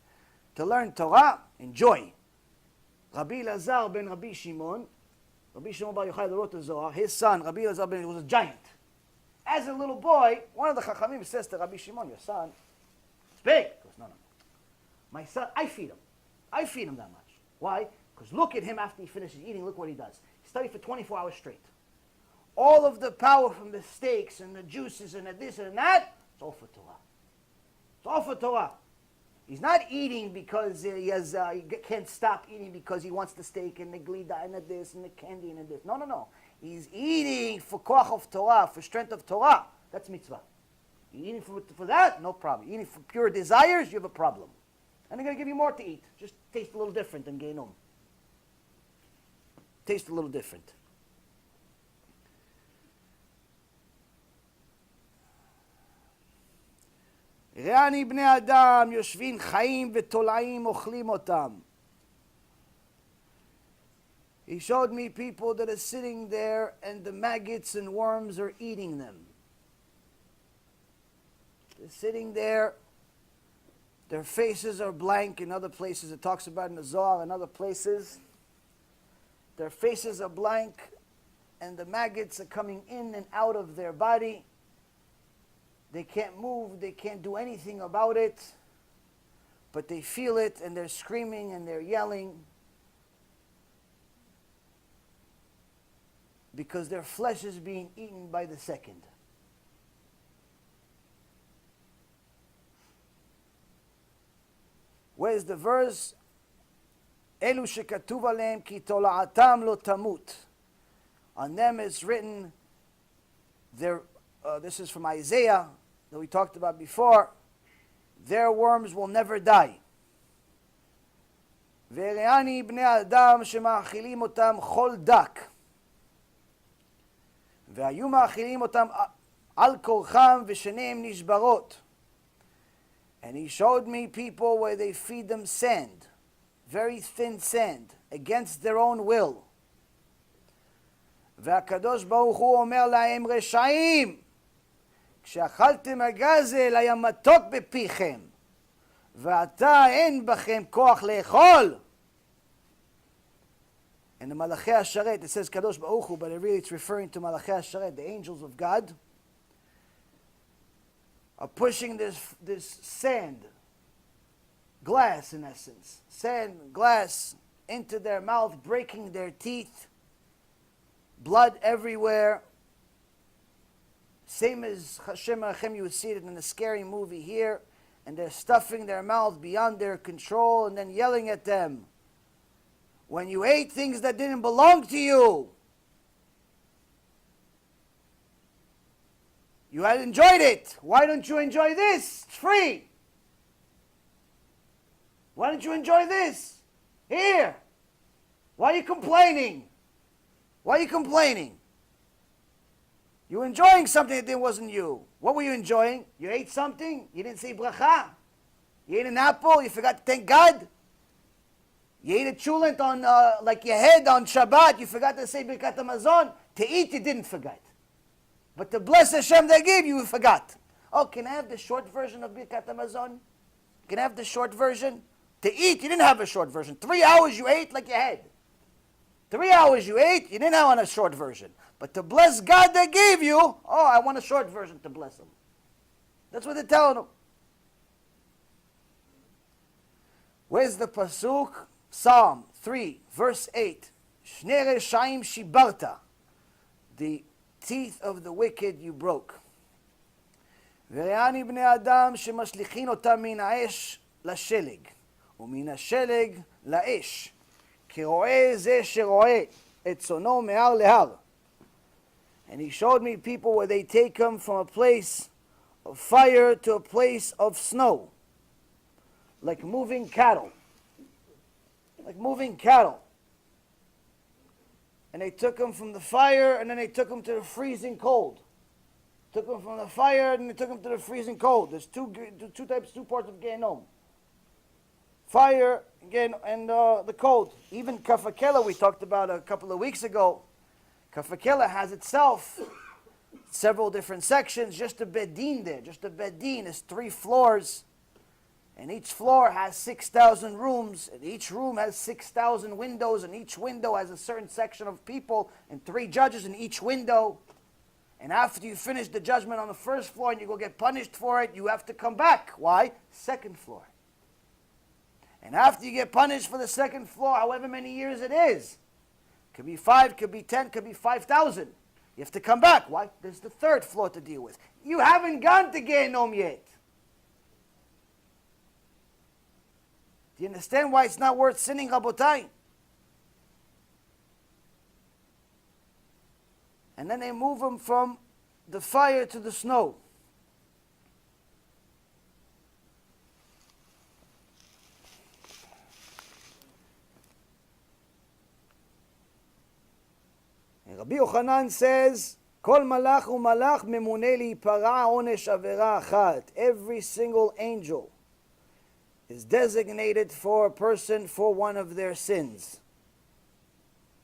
to learn Torah, enjoy. Rabbi Lazar ben Rabbi Shimon Bar Yochai wrote the Zohar, his son, Rabbi Lazar ben, was a giant. As a little boy, one of the Chachamim says to Rabbi Shimon, your son, it's big. He goes, no. My son, I feed him. I feed him that much. Why? Because look at him after he finishes eating, look what he does. He studied for 24 hours straight. All of the power from the steaks and the juices and the this and that, it's all for Torah. It's all for Torah. He's not eating because he can't stop eating because he wants the steak and the glida and the this and the candy and the this. No. He's eating for koach of Torah, for strength of Torah. That's mitzvah. You're eating for that? No problem. You're eating for pure desires? You have a problem. And they're going to give you more to eat. Just taste a little different than Gehinom. Taste a little different. ראני בני אדם יושבים חיים ותולעים אוכלים אותם. He showed me people that are sitting there and the maggots and worms are eating them. They're sitting there, their faces are blank. In other places it talks about in the Zohar and other places. Their faces are blank and the maggots are coming in and out of their body. They can't move, they can't do anything about it, but they feel it and they're screaming and they're yelling because their flesh is being eaten by the second. Where's the verse? Elu shekatuv aleim ki tola'atam lo tamut. On them it's written, this is from Isaiah that we talked about before, their worms will never die. וראני בני האדם שמאכילים אותם חול דק והיו מאכילים אותם על כורחם ושניהם נשברות. And he showed me people where they feed them sand, very thin sand, against their own will. והקדוש ברוך הוא אומר להם רשעים, כשאכלתם הגזל היה מתוק בפיכם, ועתה אין בכם כוח לאכול. And the Malachei HaSharet, it says Kadosh Baruch Hu, but really it's referring to Malachei HaSharet, the angels of God, are pushing this sand, glass in essence, sand, glass, into their mouth, breaking their teeth, blood everywhere. Same as Hashem Arachem, you would see it in the scary movie here, and they're stuffing their mouth beyond their control and then yelling at them. When you ate things that didn't belong to you, you had enjoyed it. Why don't you enjoy this? It's free. Why don't you enjoy this? Here. Why are you complaining? Why are you complaining? You were enjoying something that wasn't you. What were you enjoying? You ate something? You didn't say bracha? You ate an apple? You forgot to thank God? You ate a chulent on, like your head on Shabbat? You forgot to say Birkat Hamazon? To eat, you didn't forget. But the blessed Hashem they gave you, you forgot. Oh, can I have the short version of Birkat Hamazon? Can I have the short version? To eat, you didn't have a short version. 3 hours you ate like you had. 3 hours you ate, you didn't have on a short version. But to bless God they gave you, oh, I want a short version to bless Him. That's what they're telling them. Where's the pasuk? Psalm 3, verse 8. Shnei reshaim shibarta. The teeth of the wicked you broke. וראני בני אדם שמשליכין אותם מן האש לשלג, ומן השלג לאש. כרועה זה שרועה את צונו מהר להר. And he showed me people where they take them from a place of fire to a place of snow. Like moving cattle. Like moving cattle. And they took them from the fire and then they took them to the freezing cold. Took them from the fire and they took them to the freezing cold. There's two parts of Gehinom. Fire again and the cold. Even Kafakela we talked about a couple of weeks ago. Kafakela has itself several different sections. Just a bedin there. Just a bedin is 3 floors. And each floor has 6,000 rooms. And each room has 6,000 windows. And each window has a certain section of people. And 3 judges in each window. And after you finish the judgment on the first floor and you go get punished for it, you have to come back. Why? Second floor. And after you get punished for the second floor, however many years it is, could be 5, could be 10, could be 5,000. You have to come back. Why? There's the third floor to deal with. You haven't gone to Gehinom yet. Do you understand why it's not worth sinning, Rabotai? And then they move them from the fire to the snow. And Rabbi Yochanan says, Kol malach u'malach memune li'ipara onesh avera achat. Every single angel is designated for a person for one of their sins.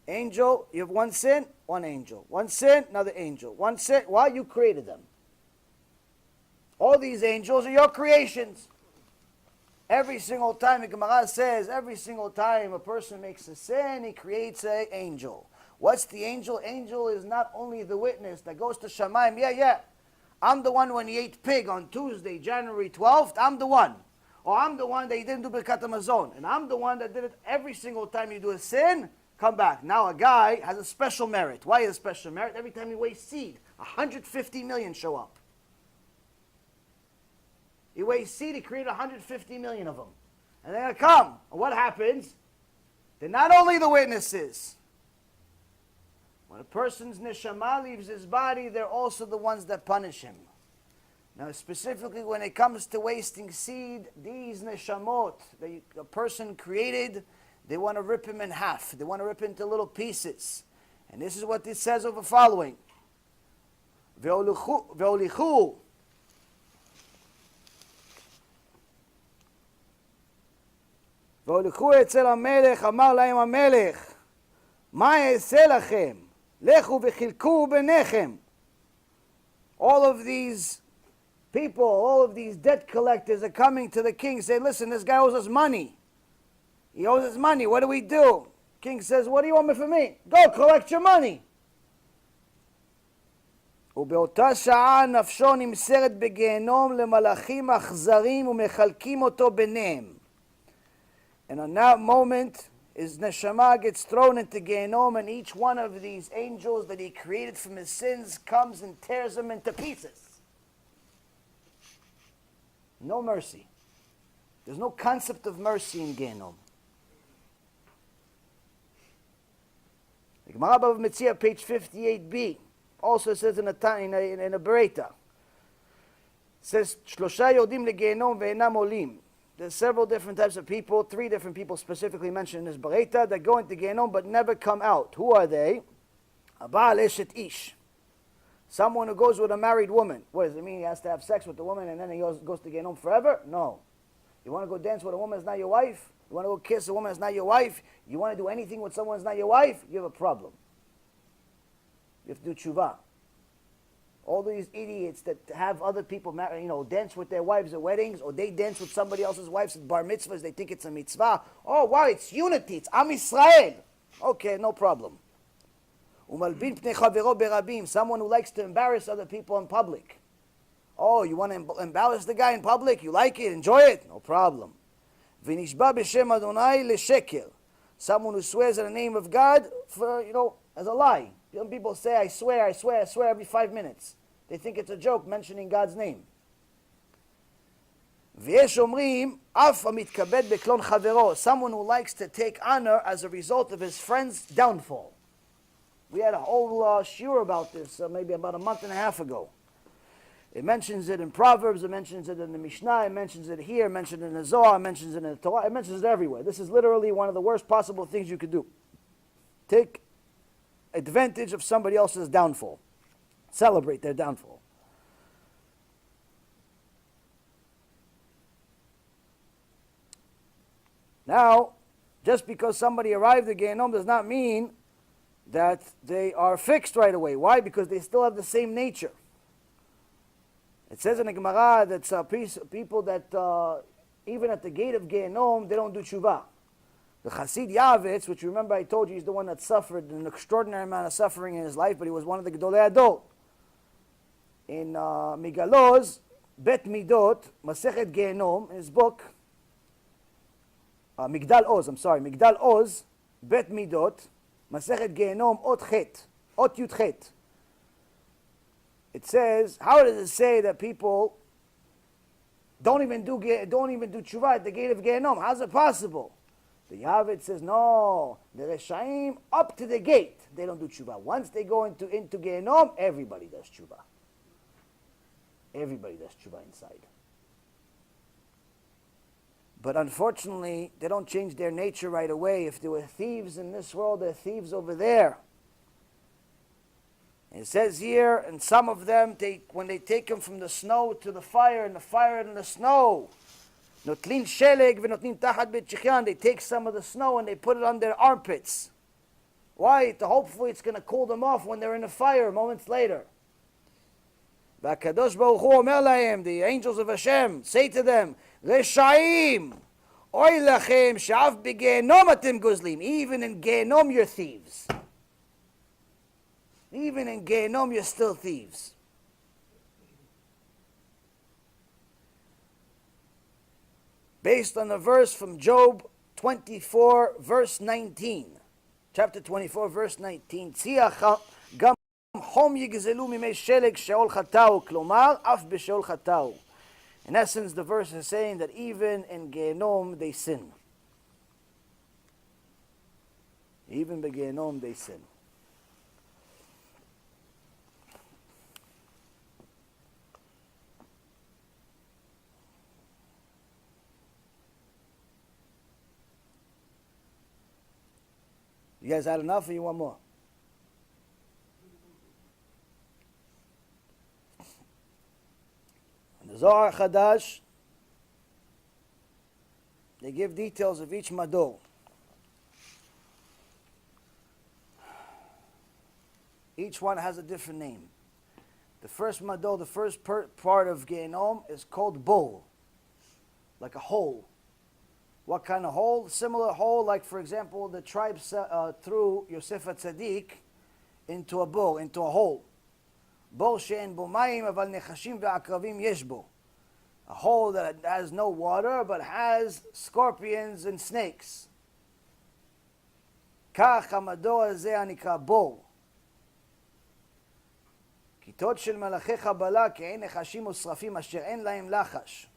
Angel, you have one sin, one angel. One sin, another angel. One sin, why? You created them. All these angels are your creations. Every single time, the Gemara says, every single time a person makes a sin, he creates an angel. What's the angel? Angel is not only the witness that goes to Shamayim. Yeah. I'm the one when he ate pig on Tuesday, January 12th. I'm the one. Or I'm the one that he didn't do Birkat Hamazon. And I'm the one that did it every single time you do a sin, come back. Now a guy has a special merit. Why is a special merit? Every time he weighs seed, 150 million show up. He weighs seed, he created 150 million of them. And they're going to come. And what happens? They're not only the witnesses. When a person's neshama leaves his body, they're also the ones that punish him. Now, specifically when it comes to wasting seed, these neshamot that a person created, they want to rip him in half. They want to rip into little pieces. And this is what it says over following. Ve'olichu. והוליכו אצל המלך, אמר להם המלך, מה אעשה לכם? לכו וחילקו ביניכם. All of these people, all of these debt collectors are coming to the king saying, listen, this guy owes us money. He owes us money. What do we do? King says, what do you want me for me? Go collect your money. ובאותה שעה נפשו נמסרת בגיהנום למלאכים אכזרים ומחלקים אותו ביניהם. And on that moment, his neshama gets thrown into Gehinom, and each one of these angels that he created from his sins comes and tears them into pieces. No mercy. There's no concept of mercy in Gehinom. The Gemara Bava Metzia, page 58b, also says in a Bereta, says, Shlosha yodim leGehinom ve'enam olim. There's several different types of people, 3 different people specifically mentioned in this Bereta that go into Gehinom but never come out. Who are they? Abal eshet ish. Someone who goes with a married woman. What does it mean? He has to have sex with the woman and then he goes to Gehinom forever? No. You want to go dance with a woman that's not your wife? You want to go kiss a woman that's not your wife? You want to do anything with someone that's not your wife? You have a problem. You have to do tshuva. All these idiots that have other people, dance with their wives at weddings, or they dance with somebody else's wives at bar mitzvahs. They think it's a mitzvah. Oh, wow, it's unity. It's Am Yisrael. Okay, no problem. Umalbin pnei chavero berabim. Someone who likes to embarrass other people in public. Oh, you want to embarrass the guy in public? You like it? Enjoy it? No problem. V'nishba b'shem Adonai l'sheker. Someone who swears in the name of God for, as a lie. Some people say, I swear every 5 minutes. They think it's a joke mentioning God's name. V'yesh omrim, af hamitkabed beklon chavero. Someone who likes to take honor as a result of his friend's downfall. We had a whole shiur about this maybe about a month and a half ago. It mentions it in Proverbs, it mentions it in the Mishnah, it mentions it here, it mentions it in the Zohar, it mentions it in the Torah, it mentions it everywhere. This is literally one of the worst possible things you could do. Take advantage of somebody else's downfall. Celebrate their downfall. Now, just because somebody arrived at Gehinom does not mean that they are fixed right away. Why? Because they still have the same nature. It says in the Gemara that people that even at the gate of Gehinom, they don't do tshuva. The Chassid Yavitz, which remember I told you he's the one that suffered an extraordinary amount of suffering in his life, but he was one of the Gedolei Ador. In Migaloz, Bet Midot, Masechet Gehinom, in his book, Migdal Oz, Bet Midot, Masechet Gehinom, Ot Chet, Ot Yud Chet. It says, how does it say that people don't even do tshuva at the gate of Gehinom? How's it possible? The Yavit says, no, the Reshaim up to the gate, they don't do tshuva. Once they go into Gehinom, everybody does tshuva. Everybody does tshuva inside. But unfortunately, they don't change their nature right away. If there were thieves in this world, there are thieves over there. It says here, and some of them, when they take them from the snow to the fire, and the fire and the snow, notlin sheleg v'notlin tachat beit shechyan, they take some of the snow and they put it on their armpits. Why? Hopefully it's going to cool them off when they're in the fire moments later. V'akadosh Baruch Hu omer lahem, the angels of Hashem, say to them, Reshaim, oy lachem, she'af b'gehinom atem gozlim. Even in Gehinom you're thieves. Even in Gehinom, you're still thieves. Based on a verse from Job 24, verse 19. Chapter 24, verse 19. Gam chom yigzelu mimei sheleg sheol chatau, klomar af b'sheol chatau. In essence, the verse is saying that even in Gehinom, they sin. Even in Gehinom, they sin. You guys had enough or you want more? In the Zohar Chadash, they give details of each mador. Each one has a different name. The first mador, the first part of Gehinom is called bowl, like a hole. What kind of hole? Similar hole, like for example, the tribe threw Yosef HaTzadik into a bowl, into a hole. Bowl she'en bo mayim aval nechashim ve'akravim yesh bo. A hole that has no water but has scorpions and snakes. Kach hamador hazeh hanikra bowl. Kitot shel malachei chabala ke'en nechashim usrafim asher en lahem lachash.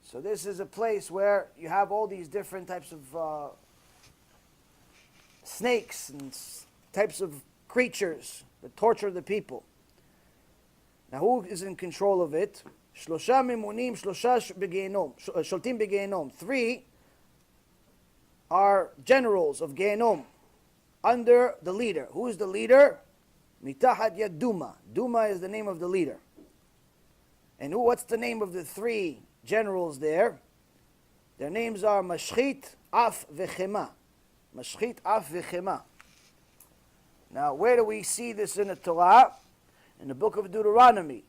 So this is a place where you have all these different types of snakes and types of creatures that torture the people. Now who is in control of it? Shlosha mimunim, shlosha begehinom, sholtim begehinom. 3 are generals of Gehinom under the leader. Who is the leader? Mitachat yad Duma. Duma is the name of the leader. And what's the name of the 3 generals there? Their names are Mashchit, Af, Vechema. Mashchit, Af, Vechema. Now, where do we see this in the Torah? In the book of Deuteronomy,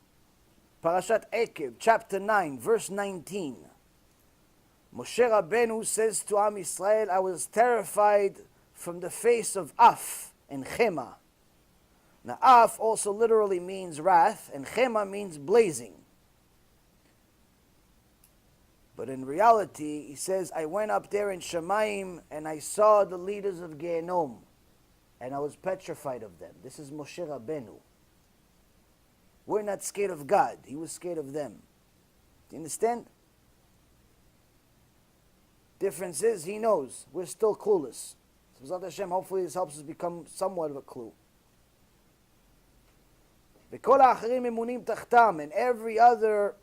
Parashat Ekev, chapter 9, verse 19, Moshe Rabbeinu says to Am Yisrael, I was terrified from the face of Af and Chema. Now, Af also literally means wrath, and Chema means blazing. But in reality, he says, I went up there in Shemaim, and I saw the leaders of Gehinom, and I was petrified of them. This is Moshe Rabbeinu. We're not scared of God. He was scared of them. Do you understand? Difference is, he knows. We're still clueless. So, B'ezrat Hashem, hopefully this helps us become somewhat of a clue. And every other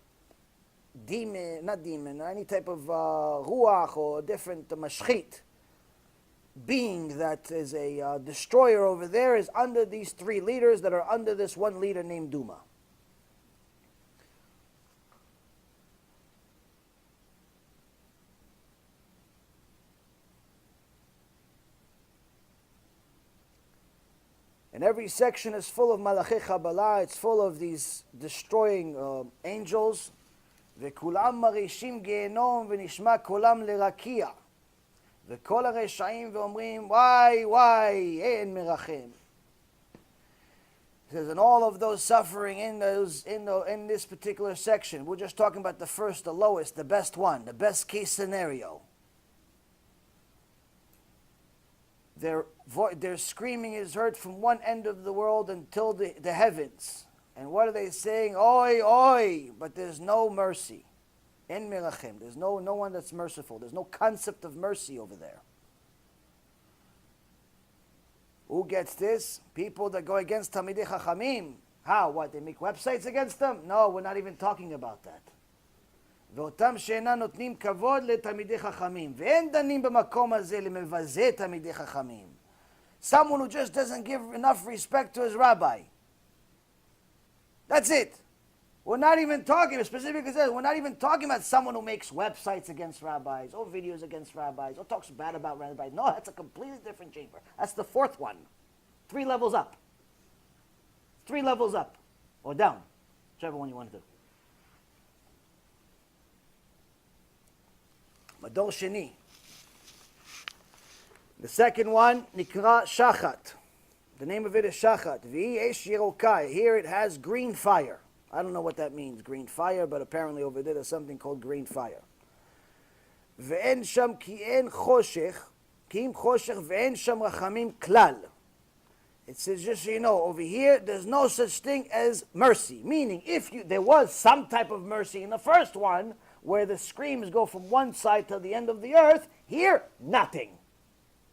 demon, not demon, or any type of ruach or different mashchit being that is a destroyer over there is under these three leaders that are under this one leader named Duma. And every section is full of Malachei Kabbalah. It's full of these destroying angels. וכולם מרעישים גיהנום ונשמע קולם לרקיע. וכל הרשעים ואומרים, why, אין מרחם. It says, and all of those suffering in this particular section, we're just talking about the first, the lowest, the best one, the best case scenario. Their screaming is heard from one end of the world until the heavens. And what are they saying? Oi, oi! But there's no mercy. En mirachem. There's no one that's merciful. There's no concept of mercy over there. Who gets this? People that go against Talmidei Chachamim. How? What? They make websites against them? No, we're not even talking about that. ואותם שאינם נותנים כבוד לתלמידי חכמים. ואין דנים במקום הזה למבזה תלמידי חכמים. Someone who just doesn't give enough respect to his rabbi. That's it. We're not even talking, specifically says, we're not even talking about someone who makes websites against rabbis, or videos against rabbis, or talks bad about rabbis. No, that's a completely different chamber. That's the fourth one. 3 levels up. 3 levels up. Or down. Whichever one you want to do. Mador Sheni. The second one, Nikra Shachat. The name of it is Shachat. V'i Esh Yerokai. Here it has green fire. I don't know what that means, green fire, but apparently over there there's something called green fire. Ve'en sham ki en choshech, ki im choshech ve'en sham rachamim klal. It says, just so you know, over here there's no such thing as mercy. Meaning, there was some type of mercy in the first one, where the screams go from one side to the end of the earth, here, nothing.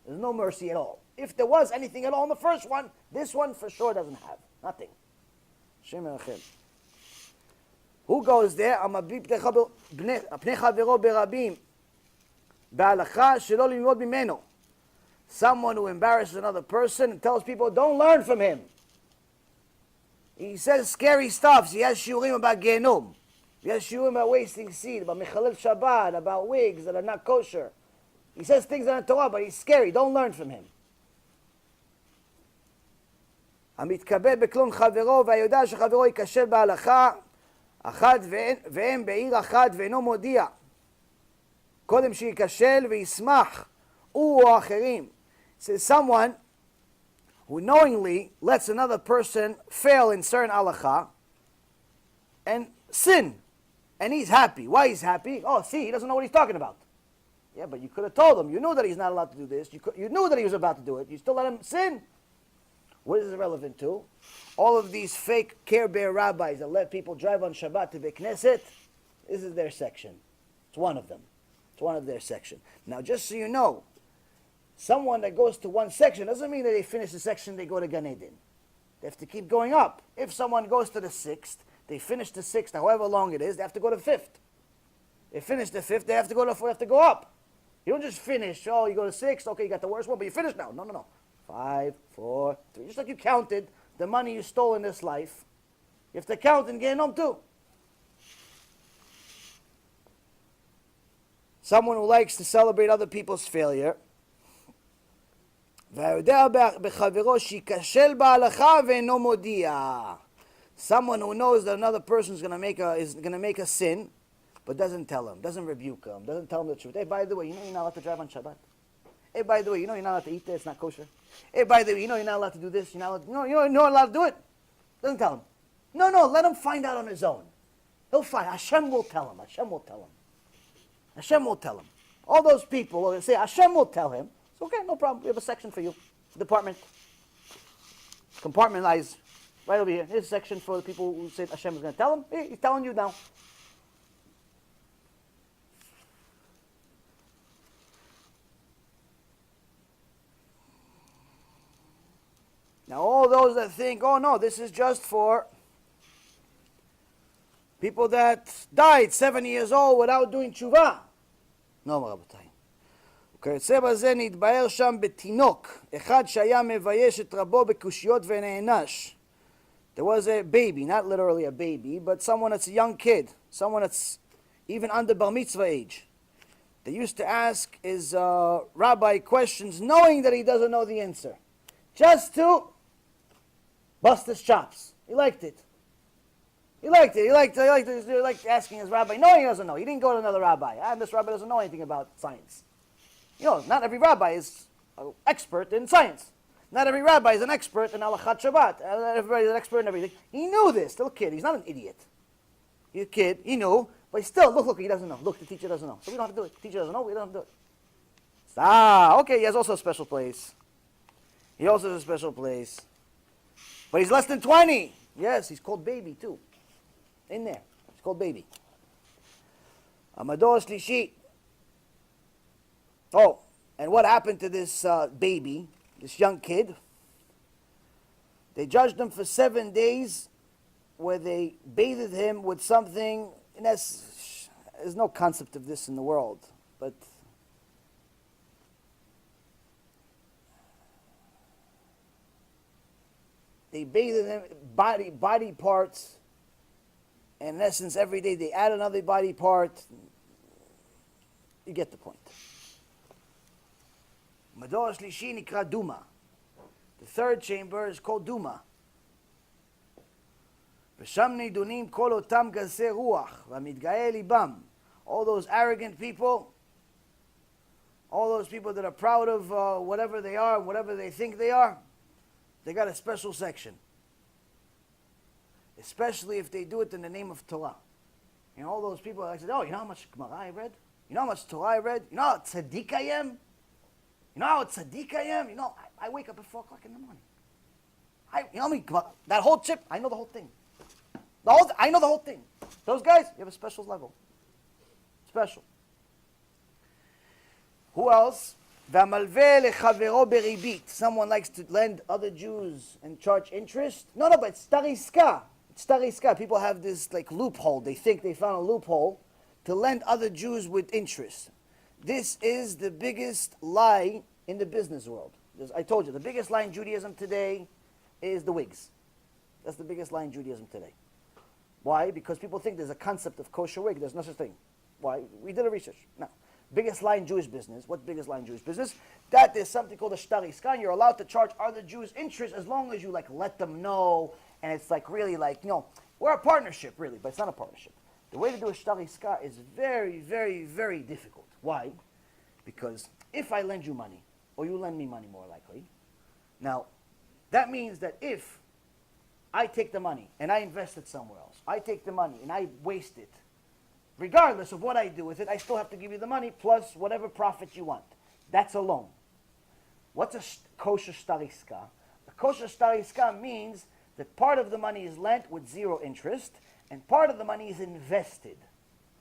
There's no mercy at all. If there was anything at all in the first one, this one for sure doesn't have. Nothing. Shem Erachem. Who goes there? Someone who embarrasses another person and tells people, don't learn from him. He says scary stuff. He has shiurim about Gehinom. He has shiurim about wasting seed, about Mechalel Shabbat, about wigs that are not kosher. He says things in the Torah, but he's scary. Don't learn from him. המתכבד בכלום חברו והיודע שחברו ייכשל בהלכה אחת והם בעיר אחת ואינו מודיע קודם שייכשל וישמח הוא או אחרים. Says someone who knowingly lets another person fail in certain halakha and sin, and he's happy. Why he's happy? Oh, see, he doesn't know what he's talking about. Yeah, but you could have told him. You knew that he's not allowed to do this. You knew that he was about to do it. You still let him sin. What is it relevant to? All of these fake Care Bear rabbis that let people drive on Shabbat to Beit Knesset, this is their section. It's one of them. It's one of their section. Now, just so you know, someone that goes to one section doesn't mean that they finish the section, they go to Gan Eden. They have to keep going up. If someone goes to the 6th, they finish the 6th, however long it is, they have to go to the 5th. They finish the 5th, they have to go to the 4th, they have to go up. You don't just finish, oh, you go to 6th, okay, you got the worst one, but you finish now. No. 5, 4, 3. Just like you counted the money you stole in this life, you have to count in Gehinom too. Someone who likes to celebrate other people's failure. והיודע בחברו שייכשל בהלכה ואינו מודיע. Someone who knows that another person is going to make a sin, but doesn't tell him, doesn't rebuke him, doesn't tell him the truth. Hey, by the way, you know you're not allowed to drive on Shabbat. Hey, by the way, you know you're not allowed to eat there, it's not kosher. Hey, by the way, you know you're not allowed to do this, you're not allowed to do it. Doesn't tell him. No, let him find out on his own. He'll find. Hashem will tell him. Hashem will tell him. Hashem will tell him. All those people will say, Hashem will tell him. It's okay, no problem. We have a section for you. Department. Compartmentalize. Right over here. Here's a section for the people who said Hashem is going to tell him. Here, he's telling you now. Now all those that think, oh no, this is just for people that died 7 years old without doing tshuva. No, רבותיי. וכיוצא בזה נתבהר שם בתינוק, אחד שהיה מבייש את רבו בקושיות ונענש. There was a baby, not literally a baby, but someone that's a young kid, someone that's even under bar mitzvah age. They used to ask his rabbi questions knowing that he doesn't know the answer. Just to bust his chops. He liked it. He liked asking his rabbi, knowing he doesn't know. He didn't go to another rabbi. This rabbi doesn't know anything about science. You know, not every rabbi is an expert in science. Not every rabbi is an expert in halachat Shabbat. Everybody's an expert in everything. He knew this. Still a kid. He's not an idiot. He's a kid. He knew. But still, look, he doesn't know. Look, the teacher doesn't know. So we don't have to do it. The teacher doesn't know. We don't have to do it. Okay, he has also a special place. He also has a special place. But he's less than 20. Yes, he's called baby too. In there. He's called baby. Amador Shlishi. Oh, and what happened to this baby, this young kid? They judged him for 7 days where they bathed him with something, and there's no concept of this in the world, but they bathed him, body parts, and in essence every day they add another body part. You get the point. Mador Shlishi nikra Duma. The third chamber is called Duma. ושם נידונים כל אותם גסי רוח והמתגאה ליבם. All those arrogant people, all those people that are proud of whatever they are, whatever they think they are, they got a special section. Especially if they do it in the name of Torah. You know, all those people that say, oh, you know how much Gemara I read? You know how much Torah I read? You know how tzaddik I am? You know how tzaddik I am? You know, I wake up at 4 o'clock in the morning. You know me, that whole chip, I know the whole thing. I know the whole thing. Those guys, you have a special level. Special. Who else? והמלווה לחברו בריבית. Someone likes to lend other Jews and charge interest. No, but it's stariska. It's stariska. People have this like loophole. They think they found a loophole to lend other Jews with interest. This is the biggest lie in the business world. I told you, the biggest lie in Judaism today is the wigs. That's the biggest lie in Judaism today. Why? Because people think there's a concept of kosher wig. There's no such thing. Why? We did a research. No. Biggest lie in Jewish business. What's biggest lie in Jewish business? That there's something called a shtariska. You're allowed to charge other Jews interest as long as you like let them know. And it's like really like, you know, we're a partnership really, but it's not a partnership. The way to do a shtariska is very, very, very difficult. Why? Because if I lend you money, or you lend me money more likely, now that means that if I take the money and I invest it somewhere else, I take the money and I waste it, regardless of what I do with it, I still have to give you the money plus whatever profit you want. That's a loan. What's a kosher stariska? A kosher stariska means that part of the money is lent with 0 interest and part of the money is invested.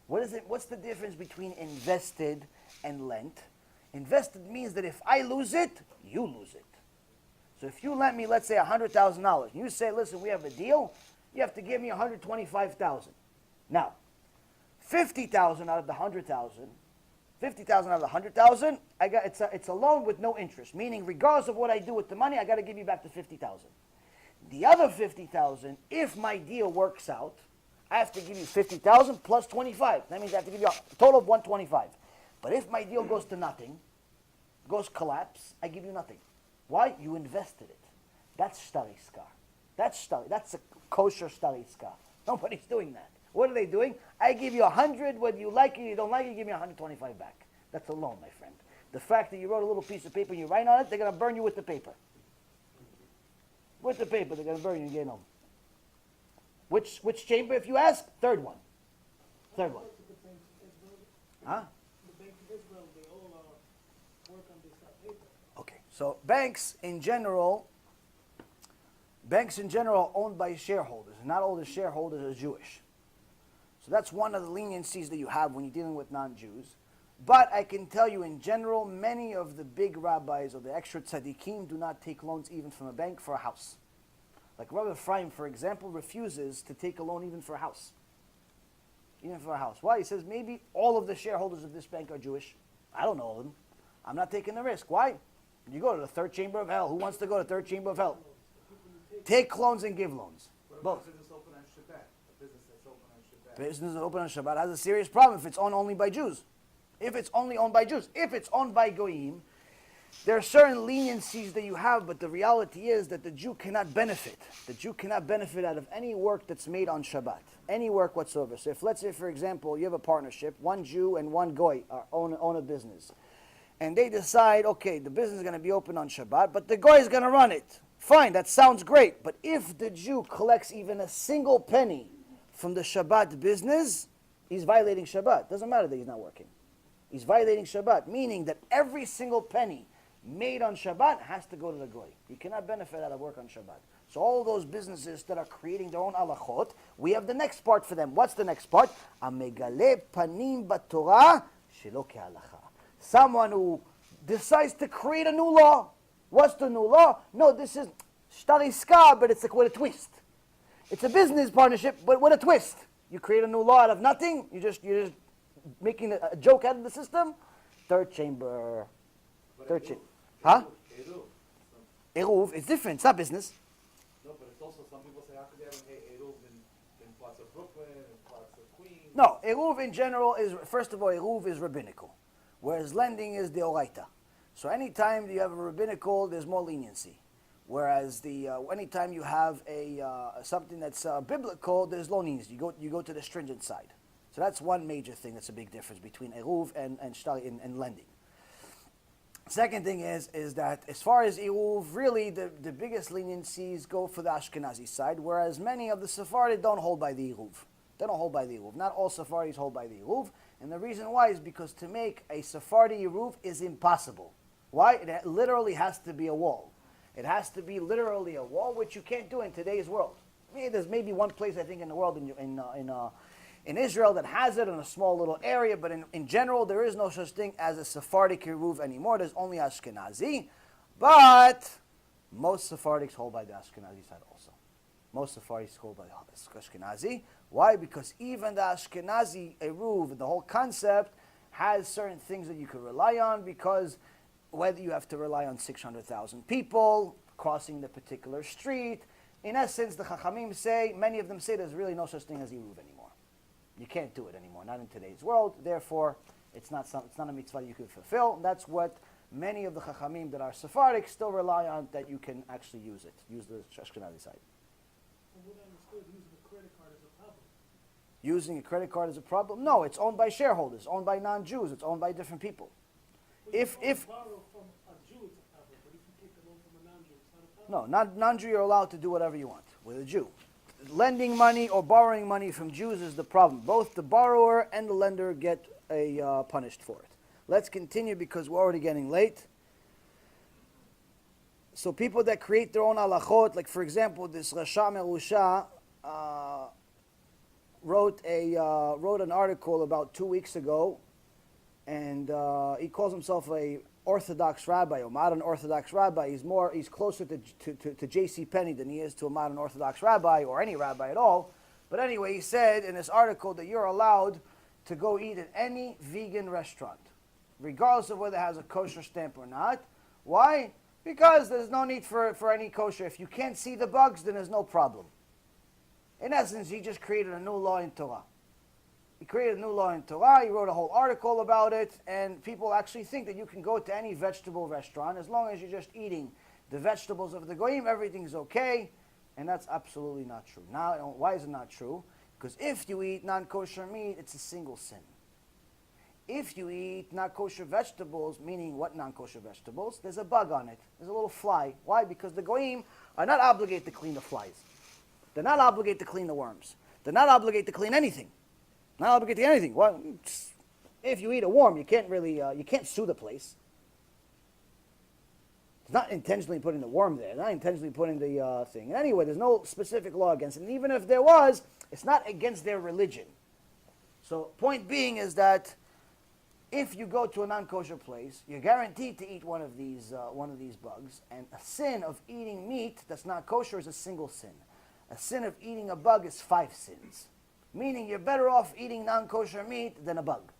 What is it? What's the difference between invested and lent? Invested means that if I lose it, you lose it. So if you lent me, let's say $100,000, and you say, listen, we have a deal, you have to give me $125,000. Now, $50,000 out of the $100,000, $50,000 out of the $100,000, it's a loan with no interest, meaning regardless of what I do with the money, I got to give you back the $50,000. The other $50,000, if my deal works out, I have to give you $50,000 plus 25. That means I have to give you a total of $125. But if my deal goes to nothing, goes collapse, I give you nothing. Why? You invested it. That's stariska. That's shtari. That's a kosher shtari iska. Nobody's doing that. What are they doing? I give you 100, whether you like it or you don't like it, you give me 125 back. That's a loan, my friend. The fact that you wrote a little piece of paper and you write on it, they're going to burn you with the paper. With the paper, they're going to burn you in Gehinom. Which chamber, if you ask? Third one. Third one. Huh? The Bank of Israel, they all work on this paper. Okay, so banks in general are owned by shareholders, and not all the shareholders are Jewish. So that's one of the leniencies that you have when you're dealing with non-Jews. But I can tell you in general, many of the big rabbis or the extra tzaddikim do not take loans even from a bank for a house. Like Rabbi Ephraim, for example, refuses to take a loan even for a house. Even for a house. Why? He says maybe all of the shareholders of this bank are Jewish. I don't know them. I'm not taking the risk. Why? You go to the third chamber of hell. Who wants to go to the third chamber of hell? Take loans and give loans. Both. Business open on Shabbat. A business that's open on Shabbat. Business open on Shabbat has a serious problem if it's owned only by Jews. If it's only owned by Jews. If it's owned by Goyim, there are certain leniencies that you have, but the reality is that the Jew cannot benefit. The Jew cannot benefit out of any work that's made on Shabbat. Any work whatsoever. So if, let's say, for example, you have a partnership, one Jew and one Goy own a business. And they decide, okay, the business is going to be open on Shabbat, but the Goy is going to run it. Fine, that sounds great. But if the Jew collects even a single penny from the Shabbat business, he's violating Shabbat. Doesn't matter that he's not working. He's violating Shabbat, meaning that every single penny made on Shabbat has to go to the Goy. You cannot benefit out of work on Shabbat. So all those businesses that are creating their own halachot, we have the next part for them. What's the next part? Amegale panim batorah shelo kehalacha. Someone who decides to create a new law. What's the new law? No, this is shtari iska, but it's like with a twist. It's a business partnership, but with a twist. You create a new law out of nothing. You're just making a joke out of the system. Third chamber. Third chamber. Huh? Eruv. It's different. It's not business. No, but it's also, some people say, how could they have Eruv in parts of Brooklyn, in parts of Queens? No, Eruv in general is, first of all, Eruv is rabbinical, whereas lending is the Oraita. So anytime you have a rabbinical, there's more leniency. Whereas anytime you have something that's biblical, there's low leniency. You go to the stringent side. So that's one major thing that's a big difference between Eruv and shtari and lending. Second thing is that as far as Eruv, really the biggest leniencies go for the Ashkenazi side, whereas many of the Sephardi don't hold by the Eruv. They don't hold by the Eruv. Not all Sephardis hold by the Eruv. And the reason why is because to make a Sephardi Eruv is impossible. Why? It literally has to be a wall. It has to be literally a wall, which you can't do in today's world. I mean, there's maybe one place, I think, in the world, in Israel, that has it in a small little area, but in general, there is no such thing as a Sephardic Eruv anymore. There's only Ashkenazi. But most Sephardics hold by the Ashkenazi side also. Most Sephardics hold by the Ashkenazi. Why? Because even the Ashkenazi Eruv, the whole concept, has certain things that you could rely on, because whether you have to rely on 600,000 people crossing the particular street, in essence, the Chachamim say, many of them say there's really no such thing as Eruv anymore. You can't do it anymore, not in today's world. Therefore, it's not a mitzvah you can fulfill. That's what many of the Chachamim that are Sephardic still rely on, that you can actually use the Ashkenazi side. From what I understood, using a credit card is a problem. Using a credit card is a problem? No, it's owned by shareholders, owned by non-Jews, it's owned by different people. But If borrow from a Jew, it's a problem. But if you take a loan from a non-Jew, it's not a problem. No, non-Jew, you're allowed to do whatever you want with a Jew. Lending money or borrowing money from Jews is the problem. Both the borrower and the lender get punished for it. Let's continue because we're already getting late. So people that create their own halachot, like for example, this Rasha Merusha wrote an article about 2 weeks ago, and he calls himself a Orthodox rabbi, or modern Orthodox rabbi. He's closer to J.C. Penney than he is to a modern Orthodox rabbi, or any rabbi at all. But anyway, he said in this article that you're allowed to go eat at any vegan restaurant, regardless of whether it has a kosher stamp or not. Why? Because there's no need for any kosher. If you can't see the bugs, then there's no problem. In essence, he just created a new law in Torah. He created a new law in Torah. He wrote a whole article about it, and people actually think that you can go to any vegetable restaurant as long as you're just eating the vegetables of the goyim. Everything's okay. And that's absolutely not true. Now, why is it not true? Because if you eat non-kosher meat, it's a single sin. If you eat non-kosher vegetables, meaning what non-kosher vegetables? There's a bug on it. There's a little fly. Why? Because the goyim are not obligated to clean the flies. They're not obligated to clean the worms. They're not obligated to clean anything. Not obligated to anything. Well, if you eat a worm, you can't really, you can't sue the place. It's not intentionally putting the worm there. Not intentionally putting the thing. And anyway, there's no specific law against it. And even if there was, it's not against their religion. So, point being is that if you go to a non-kosher place, you're guaranteed to eat one of these bugs. And a sin of eating meat that's not kosher is a single sin. A sin of eating a bug is 5 sins. Meaning you're better off eating non-kosher meat than a bug.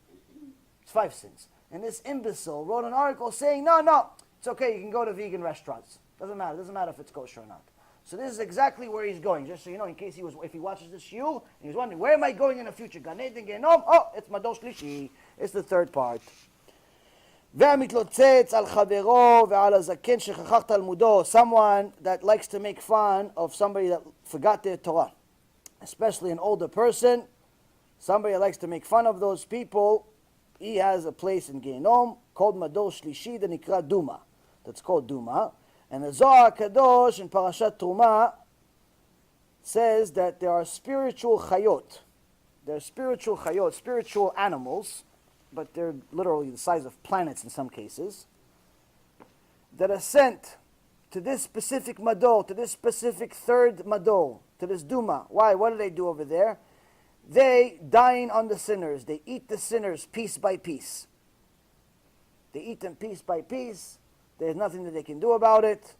It's 5 sins. And this imbecile wrote an article saying, no, it's okay, you can go to vegan restaurants. Doesn't matter. Doesn't matter if it's kosher or not. So this is exactly where he's going. Just so you know, in case if he watches this shiur, and he's wondering, where am I going in the future? Gan Eden, Gehinom? Oh, it's Madosh Lishi. It's the third part. והמתלוצץ על חברו ועל הזקן שכח תלמודו. Someone that likes to make fun of somebody that forgot their Torah. Especially an older person. Somebody that likes to make fun of those people. He has a place in Gehinom called Madosh Lishi that nikra Duma. That's called Duma. And the Zohar Kadosh in Parashat Truma says that there are spiritual chayot. There are spiritual chayot, spiritual animals, but they're literally the size of planets in some cases, that are sent to this specific madol, to this specific third madol, to this Duma. Why? What do they do over there? They dine on the sinners. They eat the sinners piece by piece. They eat them piece by piece. There's nothing that they can do about it.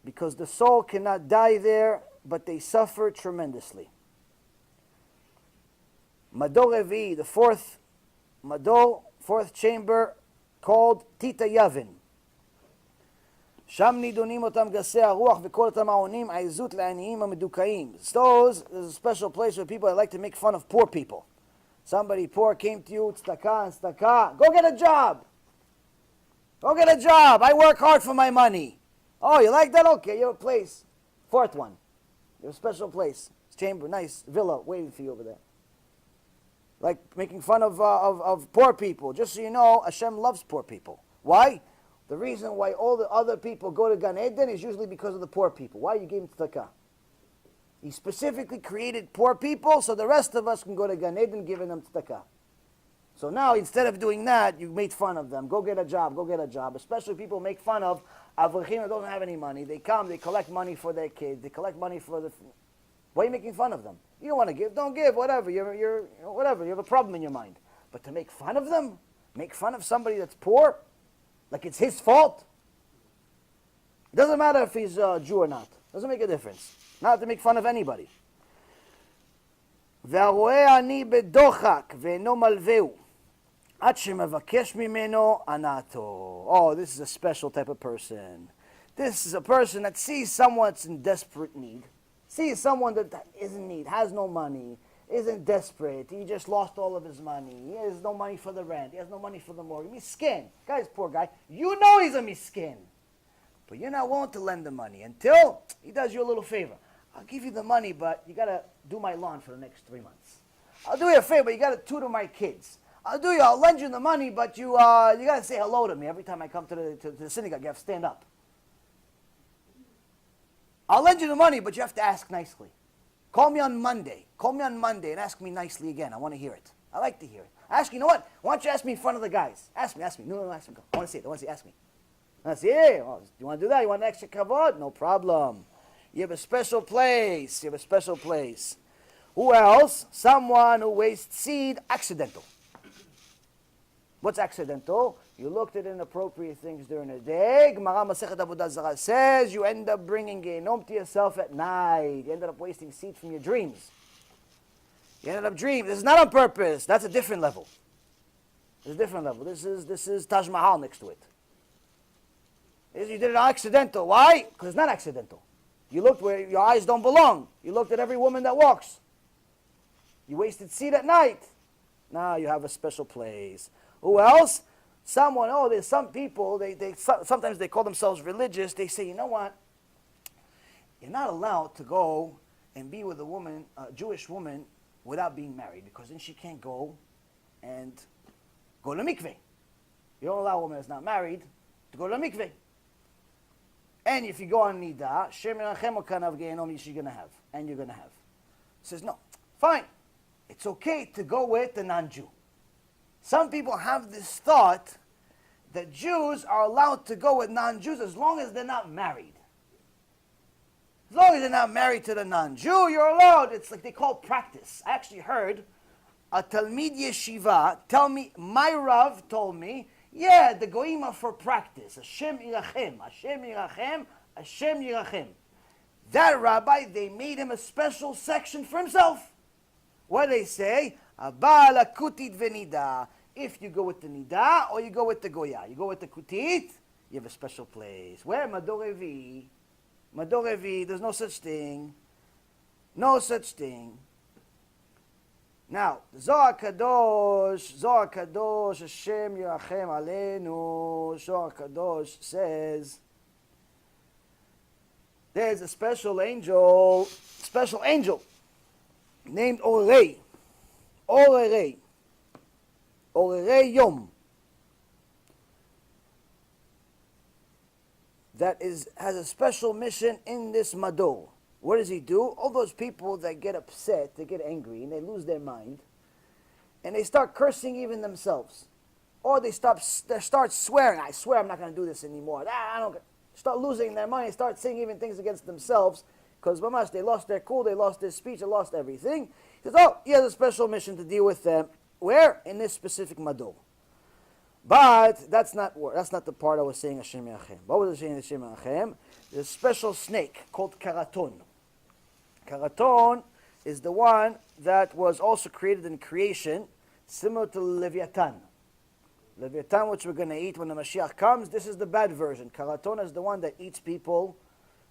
Because the soul cannot die there, but they suffer tremendously. Mador Revi, the fourth Mador, fourth chamber, called Tita Yavin. שם נידונים אותם גסי הרוח וכל אותם העונים העזות לעניים המדוכאים. Those, there's a special place where people that like to make fun of poor people. Somebody poor came to you, tzedakah, go get a job. Go get a job. I work hard for my money. Oh, you like that? Okay, you have a place. Fourth one. You have a special place. Chamber, nice villa waiting for you over there. Like making fun of poor people. Just so you know, Hashem loves poor people. Why? The reason why all the other people go to Gan Eden is usually because of the poor people. Why? You gave him tzedakah. He specifically created poor people so the rest of us can go to Gan Eden giving them tzedakah. So now, instead of doing that, you made fun of them. Go get a job, go get a job. Especially people make fun of avrechim that don't have any money. They come, they collect money for their kids. They collect money for the... Why are you making fun of them? You don't want to give, don't give, whatever. You're whatever. You have a problem in your mind. But to make fun of them? Make fun of somebody that's poor? Like it's his fault? It doesn't matter if he's a Jew or not. It doesn't make a difference. Not to make fun of anybody. והרואה אני בדוחק ואינו מלווהו עד שמבקש ממנו הנאתו. Oh, this is a special type of person. This is a person that sees someone that's in desperate need. Sees someone that is in need, has no money, isn't desperate. He just lost all of his money. He has no money for the rent. He has no money for the mortgage. Miskin. Guy's a poor guy. You know he's a miskin. But you're not willing to lend the money until he does you a little favor. I'll give you the money, but you got to do my lawn for the next 3 months. I'll do you a favor, you got to tutor my kids. I'll lend you the money, but you got to say hello to me every time I come to the synagogue. You have to stand up. I'll lend you the money, but you have to ask nicely. Call me on Monday. Call me on Monday and ask me nicely again. I want to hear it. I like to hear it. Ask, you know what? Why don't you ask me in front of the guys? Ask me. No, ask me. Go. I want to see it. I want to see it. Ask me. I say, hey, oh, you want to do that? You want an extra kavod? No problem. You have a special place. You have a special place. Who else? Someone who wastes seed, accidental. What's accidental? You looked at inappropriate things during the day. Gemara Masechet Avodah Zarah says you end up bringing Gehinom to yourself at night. You ended up wasting seed from your dreams. You ended up dreaming. This is not on purpose. That's a different level. It's a different level. This is Taj Mahal next to it. You did it accidental. Why? Because it's not accidental. You looked where your eyes don't belong. You looked at every woman that walks. You wasted seed at night. Now you have a special place. Who else? Someone, there's some people, sometimes they call themselves religious. They say, you know what? you're not allowed to go and be with a Jewish woman, without being married, because then she can't go and go to mikveh. You don't allow a woman that's not married to go to mikveh. And if you go on Nida, Shem Yerachem, what kind of Gehinom is she going to have? And you're going to have. He says, no, fine. It's okay to go with the non-Jew. Some people have this thought that Jews are allowed to go with non-Jews as long as they're not married. As long as they're not married to the non-Jew, you're allowed. It's like they call practice. I actually heard a Talmid Yeshiva tell me, my Rav told me, yeah, the Goyim are for practice. Hashem Yirachem, Hashem Yirachem, Hashem Yirachem. That rabbi, they made him a special section for himself. What do they say? Abal Kutit Venida. If you go with the Nida or you go with the Goya. You go with the Kutit, you have a special place. Where? Madorevi. Madorevi, there's no such thing. No such thing. Now, Zohar Kadosh, Hashem Yerachem Aleinu, Zohar Kadosh says, there's a special angel named Orei Yom, that has a special mission in this Mador. What does he do? All those people that get upset, they get angry, and they lose their mind, and they start cursing even themselves. Or they start swearing, I swear I'm not going to do this anymore. I don't start losing their mind, start saying even things against themselves, because mamash, they lost their cool, they lost their speech, they lost everything. He says, oh, he has a special mission to deal with them. Where? In this specific Mador. But that's not the part I was saying Hashem Yerachem. What was I saying Hashem Yerachem? There's a special snake called Karaton. Karaton is the one that was also created in creation, similar to Leviathan. Leviathan, which we're going to eat when the Mashiach comes, this is the bad version. Karaton is the one that eats people,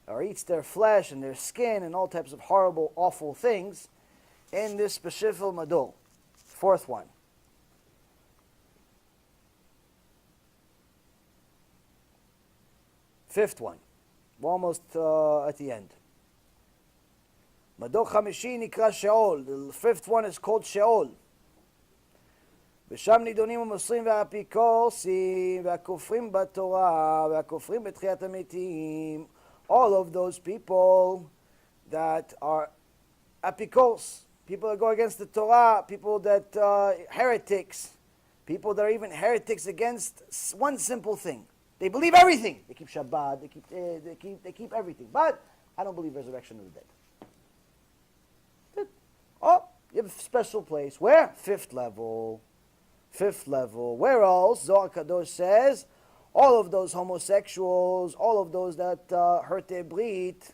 or eats their flesh and their skin and all types of horrible, awful things in this specific Mador. Fourth one. Fifth one. We're almost at the end. Mador Chamishi Nikra Sheol. The fifth one is called Sheol. ושם נידונים ומוסרים והאפיקורסים והכופרים בתורה והכופרים בתחיית המתים. All of those people that are apikors, people that go against the Torah, people that heretics, people that are even heretics against one simple thing. They believe everything. They keep Shabbat, they keep everything. But I don't believe resurrection of the dead. Oh, you have a special place. Where? Fifth level. Where else? Zohar Kadosh says, all of those homosexuals, all of those that hurt their brit,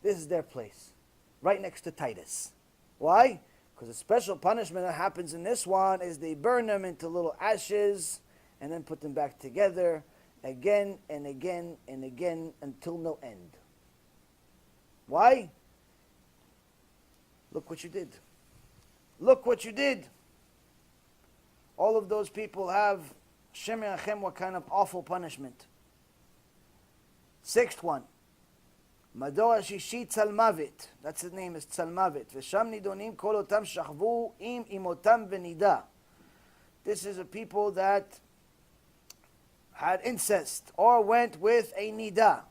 this is their place. Right next to Titus. Why? Because the special punishment that happens in this one is they burn them into little ashes and then put them back together again and again and again until no end. Why? Look what you did. Look what you did. All of those people have Shem Yerachem, what kind of awful punishment. Sixth one. Mador Shishi Tzalmavit. That's his name, is Tzalmavit. V'sham nidonim kol otam shachvu im imotam v'nida. This is a people that had incest or went with a nida.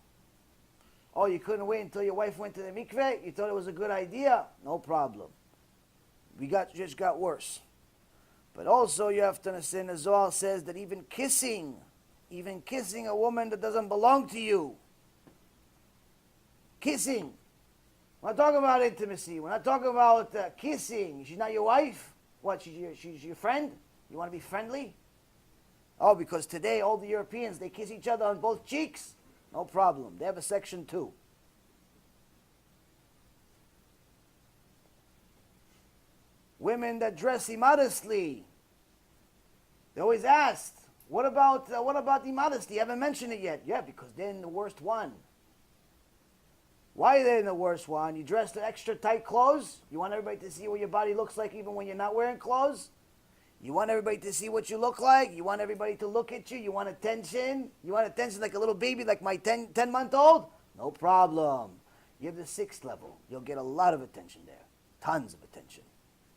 Oh, you couldn't wait until your wife went to the mikveh? You thought it was a good idea? No problem. Just got worse. But also you have to understand, the Zohar says that even kissing a woman that doesn't belong to you, kissing. We're not talking about intimacy. We're not talking about kissing. She's not your wife. What, she's your friend? You want to be friendly? Oh, because today all the Europeans, they kiss each other on both cheeks. No problem. They have a section 2. Women that dress immodestly. They always asked, what about immodesty? You haven't mentioned it yet. Yeah, because they're in the worst one. Why are they in the worst one? You dress in extra tight clothes? You want everybody to see what your body looks like even when you're not wearing clothes? You want everybody to see what you look like? You want everybody to look at you? You want attention? You want attention like a little baby, like my 10-month-old? No problem. You have the 6th level. You'll get a lot of attention there. Tons of attention.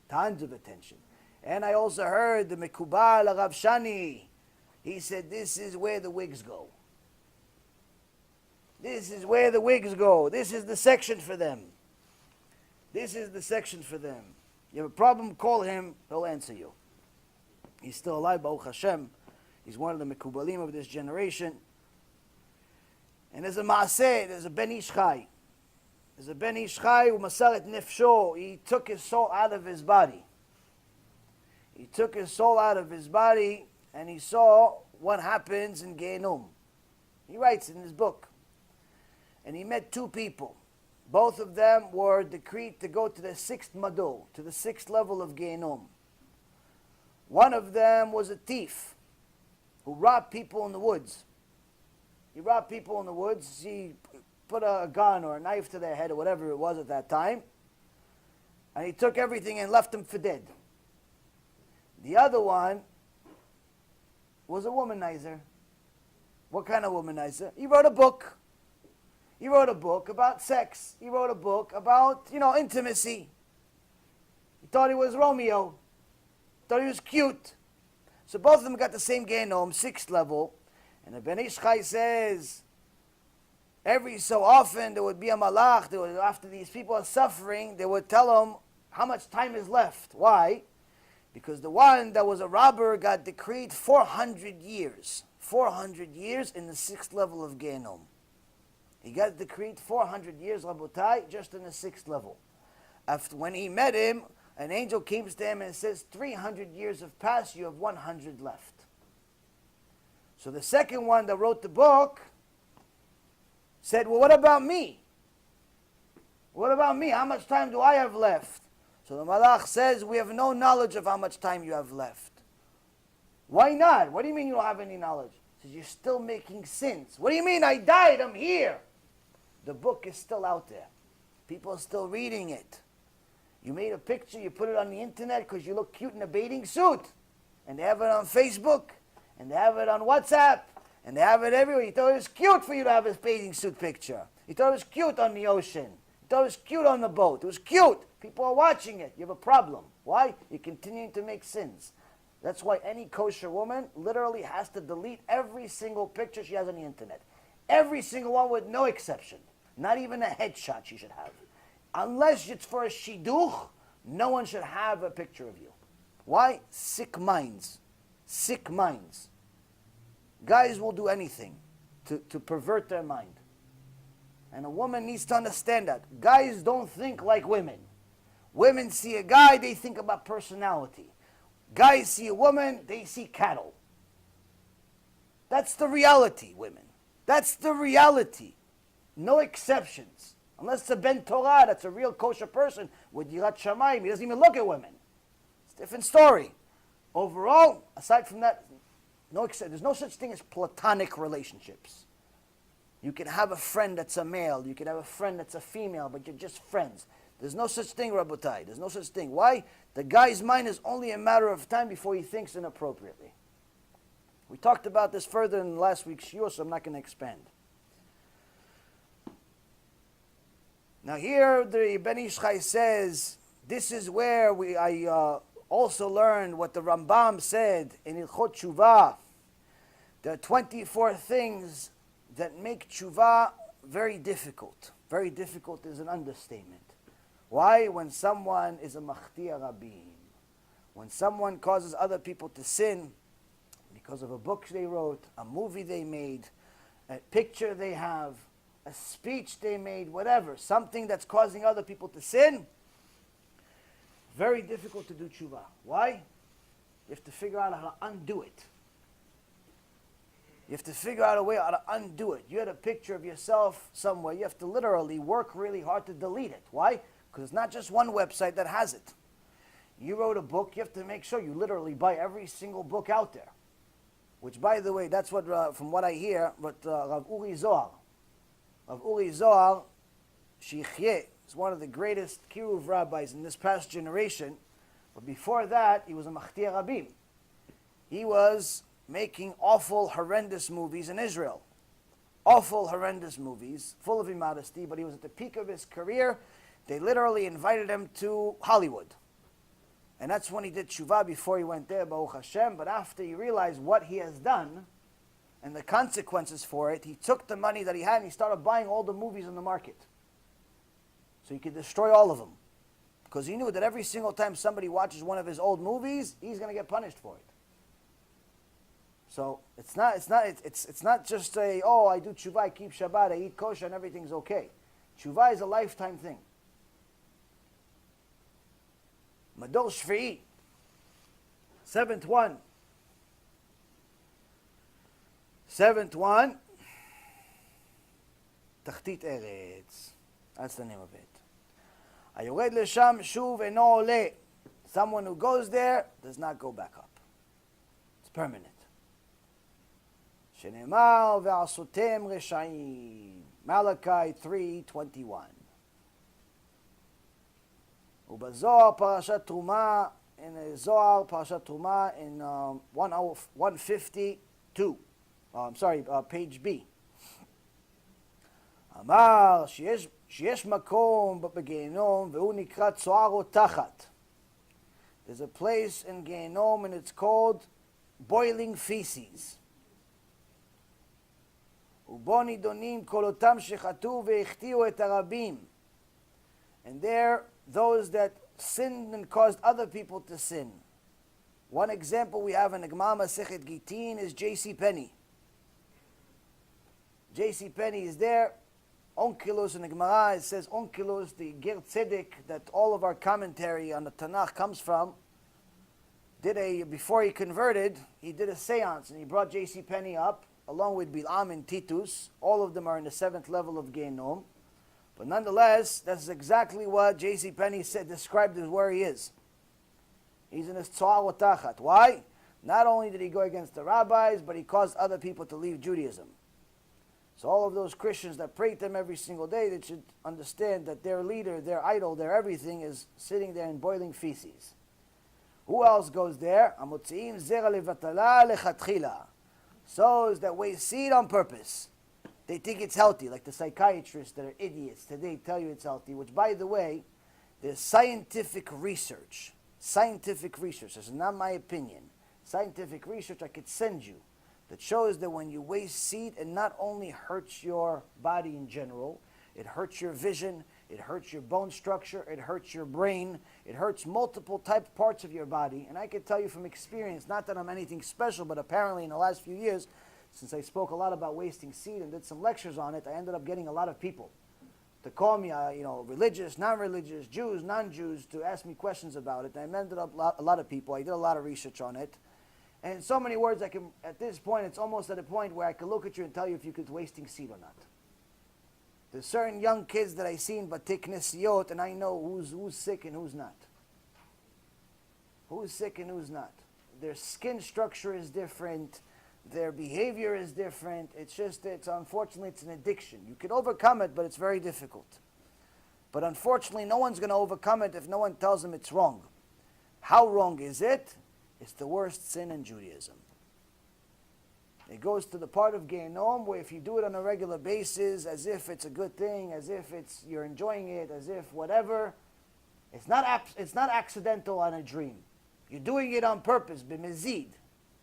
Tons of attention. And I also heard the Mekubal Rav Shani. He said this is where the wigs go. This is where the wigs go. This is the section for them. This is the section for them. You have a problem, call him, he'll answer you. He's still alive, Baruch Hashem. He's one of the Mekubalim of this generation. And there's a Maaseh, there's a Ben Ish Chai. There's a Ben Ish Chai who masaret nefsho. He took his soul out of his body. He took his soul out of his body and he saw what happens in Gehinom. He writes in his book. And he met 2 people. Both of them were decreed to go to the 6th madul, to the 6th level of Gehinom. One of them was a thief who robbed people in the woods. He robbed people in the woods. He put a gun or a knife to their head or whatever it was at that time. And he took everything and left them for dead. The other one was a womanizer. What kind of womanizer? He wrote a book. He wrote a book about sex. He wrote a book about, intimacy. He thought he was Romeo. Thought he was cute. So both of them got the same Gehinom, 6th level. And the Ben Ish Chai says, every so often there would be a malach, after these people are suffering, they would tell them how much time is left. Why? Because the one that was a robber got decreed 400 years. 400 years in the 6th level of Gehinom. He got decreed 400 years, Rabotai, just in the 6th level. After, when he met him, an angel comes to him and says, 300 years have passed, you have 100 left. So the second one that wrote the book said, well, what about me? What about me? How much time do I have left? So the Malach says, we have no knowledge of how much time you have left. Why not? What do you mean you don't have any knowledge? He says, you're still making sins. What do you mean? I died, I'm here. The book is still out there. People are still reading it. You made a picture, you put it on the internet because you look cute in a bathing suit. And they have it on Facebook. And they have it on WhatsApp. And they have it everywhere. You thought it was cute for you to have a bathing suit picture. You thought it was cute on the ocean. You thought it was cute on the boat. It was cute. People are watching it. You have a problem. Why? You're continuing to make sins. That's why any kosher woman literally has to delete every single picture she has on the internet. Every single one with no exception. Not even a headshot she should have. Unless it's for a shidduch, no one should have a picture of you. Why? Sick minds. Sick minds. Guys will do anything to pervert their mind. And a woman needs to understand that. Guys don't think like women. Women see a guy, they think about personality. Guys see a woman, they see cattle. That's the reality, women. That's the reality. No exceptions. Unless it's a Ben Torah, that's a real kosher person with Yirat Shamayim. He doesn't even look at women. It's a different story. Overall, aside from that, there's no such thing as platonic relationships. You can have a friend that's a male. You can have a friend that's a female, but you're just friends. There's no such thing, Rabotai. There's no such thing. Why? The guy's mind is only a matter of time before he thinks inappropriately. We talked about this further in last week's shiur, so I'm not going to expand. Now here, the Ben Ish Chai says, this is where I also learned what the Rambam said in Ilchot Tshuva. There are 24 things that make Tshuva very difficult. Very difficult is an understatement. Why? When someone is a Machtia Rabim, when someone causes other people to sin because of a book they wrote, a movie they made, a picture they have, a speech they made, whatever, something that's causing other people to sin, very difficult to do tshuva. Why? You have to figure out how to undo it. You have to figure out a way how to undo it. You had a picture of yourself somewhere. You have to literally work really hard to delete it. Why? Because it's not just one website that has it. You wrote a book, you have to make sure you literally buy every single book out there. Which, by the way, that's what, from what I hear, what Rav Uri Zohar, Shichyeh, is one of the greatest Kiruv rabbis in this past generation. But before that, he was a Machtia Rabim. He was making awful, horrendous movies in Israel. awful, horrendous movies, full of immodesty, but he was at the peak of his career. They literally invited him to Hollywood. And that's when he did tshuva before he went there, Baruch Hashem. But after he realized what he has done and the consequences for it, he took the money that he had and he started buying all the movies in the market. So he could destroy all of them. Because he knew that every single time somebody watches one of his old movies, he's going to get punished for it. So it's not just a, oh, I do tshuva, I keep Shabbat, I eat kosher, and everything's okay. Tshuva is a lifetime thing. Mador Shvi'i, seventh one, Tachtit Eretz. That's the name of it. Ayored lesham shuv eno ole. Someone who goes there does not go back up. It's permanent. Shenemar ve'asotem reshaim. Malachi 3:21. Ubazohar Parashat Truma, in Zohar Parashat Truma in 152. Page B. Amar שיש מקום בגיהינום והוא נקרא צוהר או תחת. There's a place in Gehinom and it's called boiling feces. ובו נידונים כל אותם שחטאו והחטיאו את הרבים. And there, those that sinned and caused other people to sin. One example we have in the Gemara Masechet Gitin is J.C. Penney. J.C. Penney is there. Onkelos in the Gemara, it says Onkelos, the Ger Tzedek that all of our commentary on the Tanakh comes from, before he converted, he did a seance and he brought J.C. Penney up along with Bilam and Titus. All of them are in the 7th level of Gehinom. But nonetheless, that's exactly what J.C. Penney described as where he is. He's in his Tzohar Watachat. Why? Not only did he go against the rabbis, but he caused other people to leave Judaism. So all of those Christians that pray to him every single day, they should understand that their leader, their idol, their everything is sitting there in boiling feces. Who else goes there? Amotziim zera levatala lechatchila. Those that waste seed on purpose. They think it's healthy, like the psychiatrists that are idiots today tell you it's healthy, which, by the way, there's scientific research. Scientific research, this is not my opinion. Scientific research I could send you that shows that when you waste seed, it not only hurts your body in general, it hurts your vision, it hurts your bone structure, it hurts your brain, it hurts multiple parts of your body. And I can tell you from experience, not that I'm anything special, but apparently in the last few years, since I spoke a lot about wasting seed and did some lectures on it, I ended up getting a lot of people to call me, religious, non-religious, Jews, non-Jews, to ask me questions about it. And I ended up a lot of people. I did a lot of research on it. And in so many words, at this point, it's almost at a point where I can look at you and tell you if you're wasting seed or not. There's certain young kids that I see in Batei Knesiot, and I know who's sick and who's not. Who's sick and who's not. Their skin structure is different. Their behavior is different. Unfortunately, it's an addiction. You can overcome it, but it's very difficult. But unfortunately, no one's going to overcome it if no one tells them it's wrong. How wrong is it? It's the worst sin in Judaism. It goes to the part of Gehinom where if you do it on a regular basis, as if it's a good thing, as if you're enjoying it, as if whatever, it's not accidental on a dream. You're doing it on purpose, b'mezid.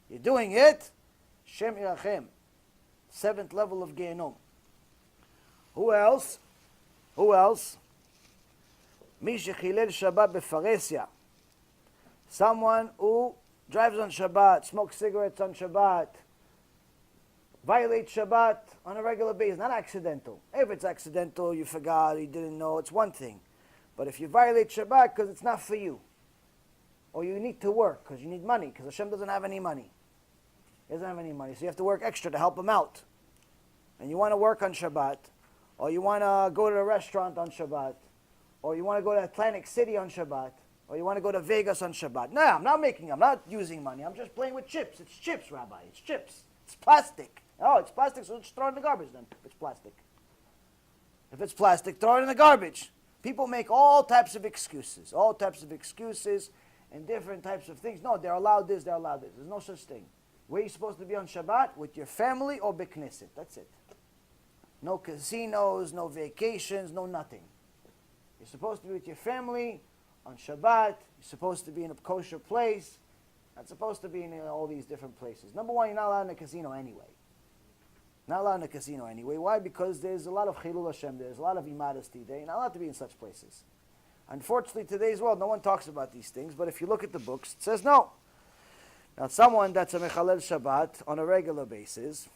You're doing it, Shem Irachem, 7th level of Gehinom. Who else? Mi shechilel Shabbat befaresia. Someone who drives on Shabbat, smokes cigarettes on Shabbat, violates Shabbat on a regular basis, not accidental. If it's accidental, you forgot, you didn't know, it's one thing. But if you violate Shabbat because it's not for you, or you need to work because you need money, because Hashem doesn't have any money. He doesn't have any money, so you have to work extra to help him out. And you want to work on Shabbat, or you want to go to a restaurant on Shabbat, or you want to go to Atlantic City on Shabbat, or you want to go to Vegas on Shabbat. No, I'm not using money. I'm just playing with chips. It's chips, Rabbi. It's chips. It's plastic. Oh, it's plastic, so just throw it in the garbage then, if it's plastic. If it's plastic, throw it in the garbage. People make all types of excuses and different types of things. No, they're allowed this, they're allowed this. There's no such thing. Where are you supposed to be on Shabbat? With your family or Beknesset. That's it. No casinos, no vacations, no nothing. You're supposed to be with your family on Shabbat. You're supposed to be in a kosher place. Not supposed to be in all these different places. Number one, you're not allowed in a casino anyway. Not allowed in a casino anyway. Why? Because there's a lot of Chilul Hashem. There's a lot of immodesty there. You're not allowed to be in such places. Unfortunately, today's world, no one talks about these things. But if you look at the books, it says no. Now, someone that's a Mechalel Shabbat on a regular basis,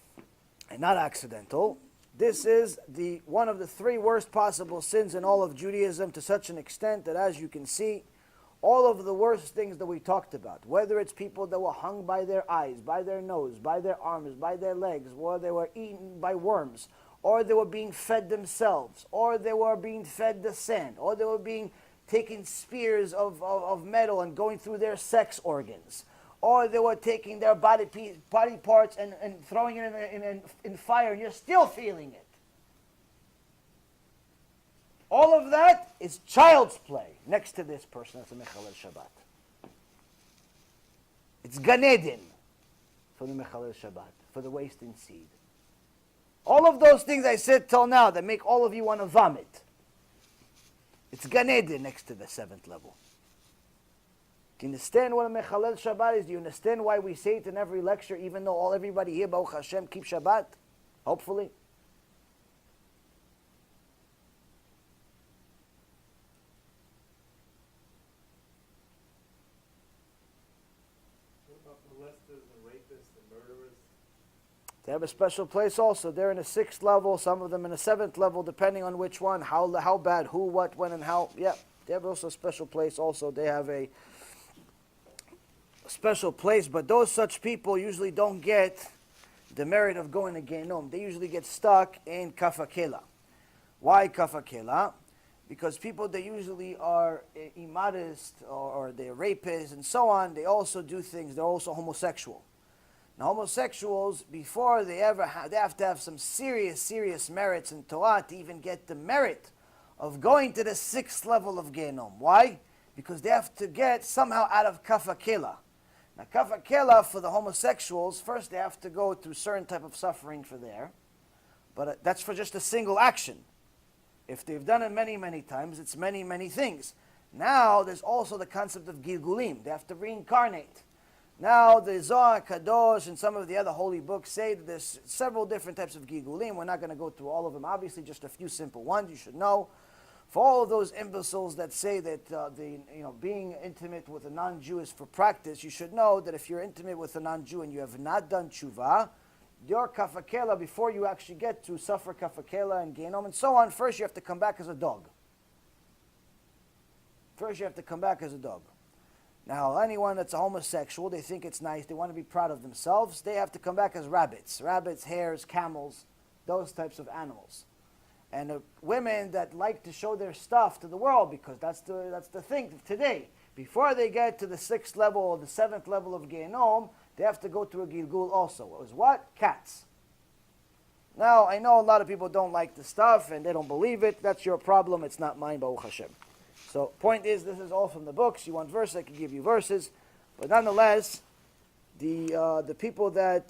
and not accidental, this is one of the three worst possible sins in all of Judaism, to such an extent that, as you can see, all of the worst things that we talked about, whether it's people that were hung by their eyes, by their nose, by their arms, by their legs, or they were eaten by worms, or they were being fed themselves, or they were being fed the sand, or they were being taking spears of metal and going through their sex organs, or they were taking their body parts and throwing it in fire, and you're still feeling it. All of that is child's play next to this person that's a Mechalel Shabbat. It's Gan Eden for the Mechalel Shabbat, for the wasting seed. All of those things I said till now that make all of you want to vomit, it's Gan Eden next to the seventh level. Do you understand what a Mechalel Shabbat is? Do you understand why we say it in every lecture, even though everybody here, Baruch Hashem, keep Shabbat? Hopefully. They have a special place also. They're in a 6th level, some of them in a 7th level, depending on which one, how bad, who, what, when, and how. Yeah, they have also a special place also. They have a special place, but those such people usually don't get the merit of going to Gehinom. They usually get stuck in Kafakela. Why Kafakela? Because people that usually are immodest or they're rapists and so on, they also do things, they're also homosexual. Now, homosexuals, before they ever they have to have some serious merits in Torah to even get the merit of going to the 6th level of Gehinom. Why? Because they have to get somehow out of Kafakela. Now, Kafakela for the homosexuals, first they have to go through certain type of suffering for there, but that's for just a single action. If they've done it many times, it's many things. Now, there's also the concept of Gilgulim. They have to reincarnate. Now, the Zohar, Kadosh, and some of the other holy books say that there's several different types of Gilgulim. We're not going to go through all of them. Obviously, just a few simple ones you should know. For all of those imbeciles that say that being intimate with a non-Jew is for practice, you should know that if you're intimate with a non-Jew and you have not done tshuva, your kafakela, before you actually get to suffer kafakela and Gehinom and so on, first you have to come back as a dog. First you have to come back as a dog. Now, anyone that's a homosexual, they think it's nice, they want to be proud of themselves, they have to come back as rabbits. Rabbits, hares, camels, those types of animals. And women that like to show their stuff to the world, because that's the thing today. Before they get to the 6th level or the 7th level of Gehinom, they have to go through a Gilgul also. It was what? Cats. Now, I know a lot of people don't like the stuff and they don't believe it. That's your problem. It's not mine, Baruch Hashem. So, point is, this is all from the books. You want verses, I can give you verses. But nonetheless, the people that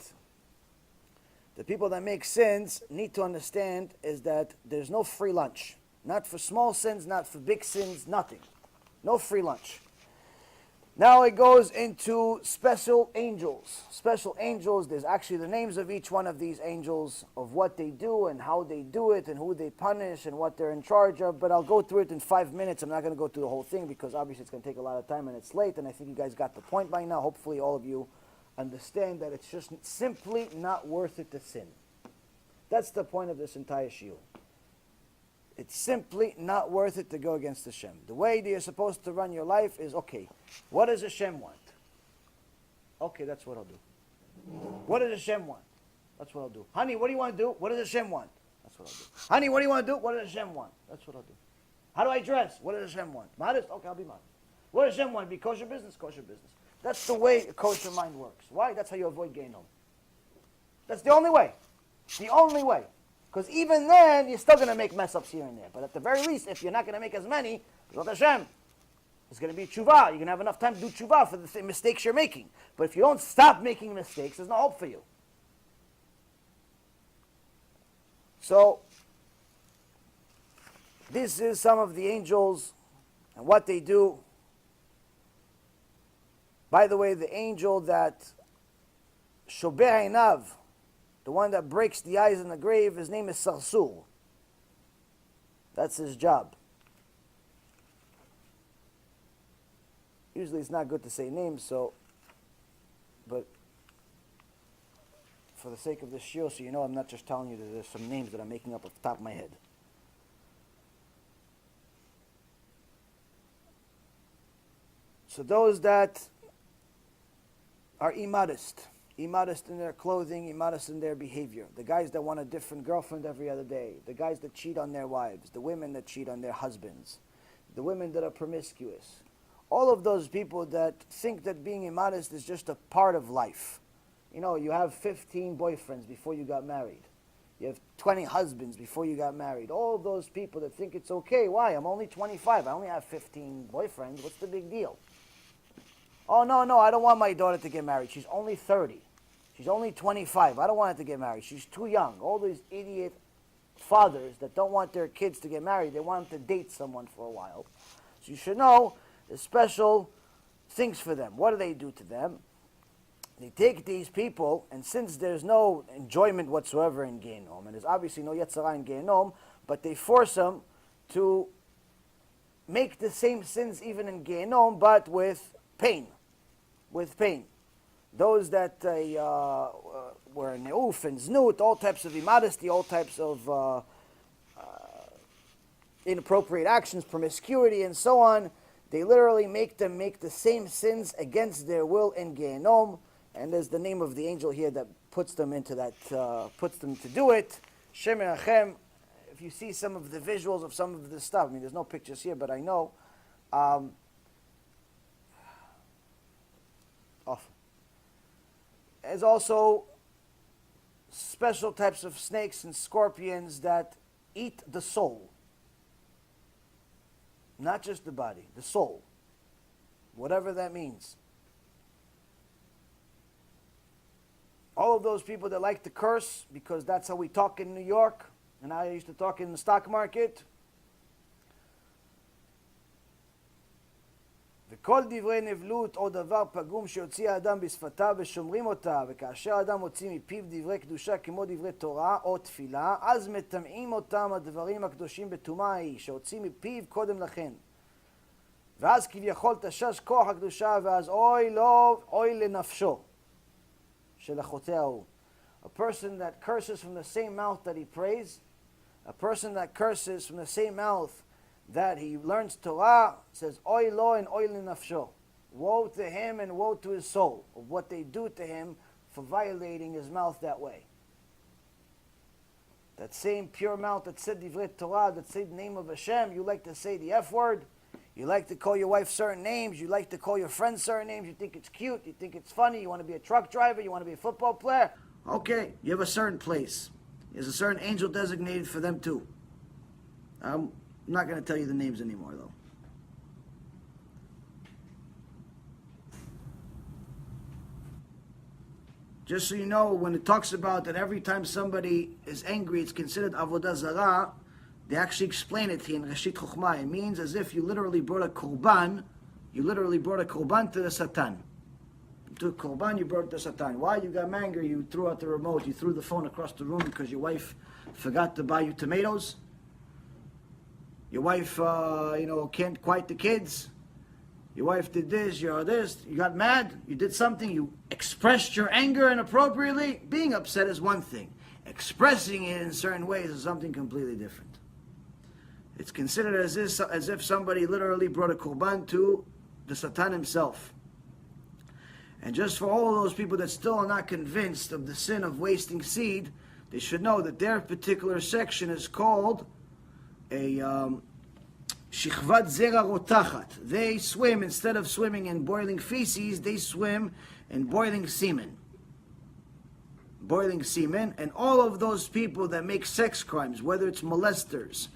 make sins need to understand is that there's no free lunch. Not for small sins, not for big sins, nothing. No free lunch. Now it goes into special angels. Special angels, there's actually the names of each one of these angels, of what they do and how they do it and who they punish and what they're in charge of. But I'll go through it in 5 minutes. I'm not going to go through the whole thing because obviously it's going to take a lot of time and it's late. And I think you guys got the point by now. Hopefully all of you understand that it's just simply not worth it to sin. That's the point of this entire shiur. It's simply not worth it to go against Hashem. The way that you're supposed to run your life is, okay, what does Hashem want? Okay, that's what I'll do. What does Hashem want? That's what I'll do. Honey, what do you want to do? What does Hashem want? That's what I'll do. Honey, what do you want to do? What does Hashem want? That's what I'll do. How do I dress? What does Hashem want? Modest? Okay, I'll be modest. What does Hashem want? Be kosher business? Kosher business. That's the way a kosher mind works. Why? That's how you avoid Gehinom. That's the only way. The only way. Because even then, you're still going to make mess-ups here and there. But at the very least, if you're not going to make as many, B'ezrat Hashem, it's going to be tshuva. You're going to have enough time to do tshuva for the mistakes you're making. But if you don't stop making mistakes, there's no hope for you. So, this is some of the angels and what they do. By the way, the angel that Shober Einav, the one that breaks the eyes in the grave, his name is Sarsur. That's his job. Usually it's not good to say names, but for the sake of this shiur, so you know I'm not just telling you that there's some names that I'm making up off the top of my head. So those that are immodest in their clothing, immodest in their behavior, the guys that want a different girlfriend every other day, the guys that cheat on their wives, the women that cheat on their husbands, the women that are promiscuous, all of those people that think that being immodest is just a part of life. You know, you have 15 boyfriends before you got married. You have 20 husbands before you got married. All those people that think it's okay. Why? I'm only 25. I only have 15 boyfriends. What's the big deal? Oh, no, I don't want my daughter to get married. She's only 30. She's only 25. I don't want her to get married. She's too young. All these idiot fathers that don't want their kids to get married, they want them to date someone for a while. So you should know there's special things for them. What do they do to them? They take these people, and since there's no enjoyment whatsoever in Gehinom, and there's obviously no Yetzirah in Gehinom, but they force them to make the same sins even in Gehinom, but with pain. With pain. Those that were ne'uf and znut, all types of immodesty, all types of inappropriate actions, promiscuity, and so on, they literally make them make the same sins against their will in Gehinom. And there's the name of the angel here that puts them into that, puts them to do it. Shem Menachem. If you see some of the visuals of some of this stuff, I mean, there's no pictures here, but I know. There's also special types of snakes and scorpions that eat the soul. Not just the body, the soul. Whatever that means. All of those people that like to curse, because that's how we talk in New York, and I used to talk in the stock market. וכל דברי נבלות או דבר פגום שיוציא האדם בשפתיו ושומרים אותה, וכאשר האדם מוציא מפיו דברי קדושה כמו דברי תורה או תפילה, אז מטמאים אותם הדברים הקדושים בטומאה ההיא שהוציא מפיו קודם לכן. ואז כביכול תשש כוח הקדושה, ואז אוי לו, אוי לנפשו של החוטא ההוא. A person that curses from the same mouth that he prays, a person that curses from the same mouth that he learns Torah, says, Oy lo and oy lenafsho. Woe to him and woe to his soul, of what they do to him for violating his mouth that way. That same pure mouth that said divrei Torah, that said the name of Hashem, you like to say the F word, you like to call your wife certain names, you like to call your friends certain names, you think it's cute, you think it's funny, you want to be a truck driver, you want to be a football player. Okay, you have a certain place. There's a certain angel designated for them too. I'm not going to tell you the names anymore, though. Just so you know, when it talks about that every time somebody is angry, it's considered avodah zarah, they actually explain it here in Rashit Chokhmah. It means as if you literally brought a korban, to the Satan. You took korban, you brought it to Satan. Why? You got angry, you threw out the remote, you threw the phone across the room because your wife forgot to buy you tomatoes. Your wife, can't quiet the kids. Your wife did this, you got mad, you did something, you expressed your anger inappropriately. Being upset is one thing. Expressing it in certain ways is something completely different. It's considered as if somebody literally brought a korban to the Satan himself. And just for all of those people that still are not convinced of the sin of wasting seed, they should know that their particular section is called a shichvat zera rotachat. They swim, instead of swimming in boiling feces, they swim in boiling semen. Boiling semen, and all of those people that make sex crimes, whether it's molesters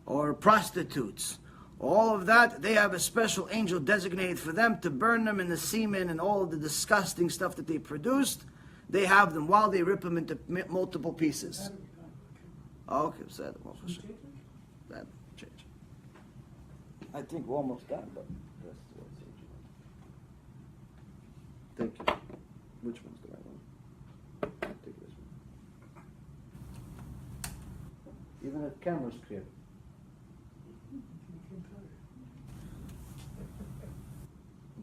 or prostitutes, all of that, they have a special angel designated for them to burn them in the semen and all of the disgusting stuff that they produced. They have them while they rip them into multiple pieces. Okay, sad. That change. I think we're almost done, but that's what's Thank you. Which one's the right one? Take this one. Even the camera's clear.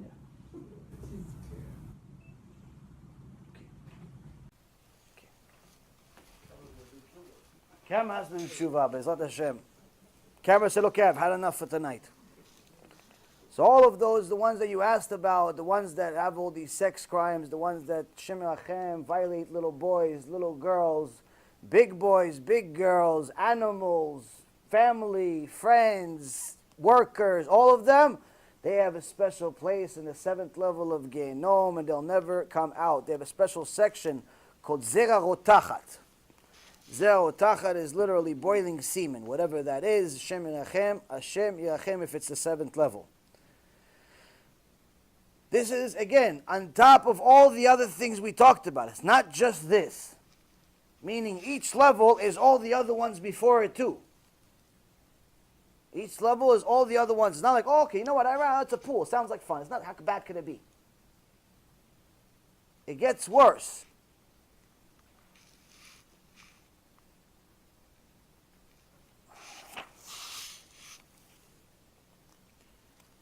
Yeah. Camera has to do tshuva, Be'ezrat Hashem. Camera said, okay, I've had enough for tonight. So all of those, the ones that you asked about, the ones that have all these sex crimes, the ones that Shem Rachem violate little boys, little girls, big boys, big girls, animals, family, friends, workers, all of them, they have a special place in the 7th level of Gehinom, and they'll never come out. They have a special section called Zera Rotachat. Zera Rotachat is literally boiling semen, whatever that is. Hashem Yirachem if it's the 7th level. This is, again, on top of all the other things we talked about. It's not just this. Meaning each level is all the other ones before it too. Each level is all the other ones. It's not like, oh, okay, you know what, I ran, it's a pool. It sounds like fun. It's not, how bad could it be? It gets worse.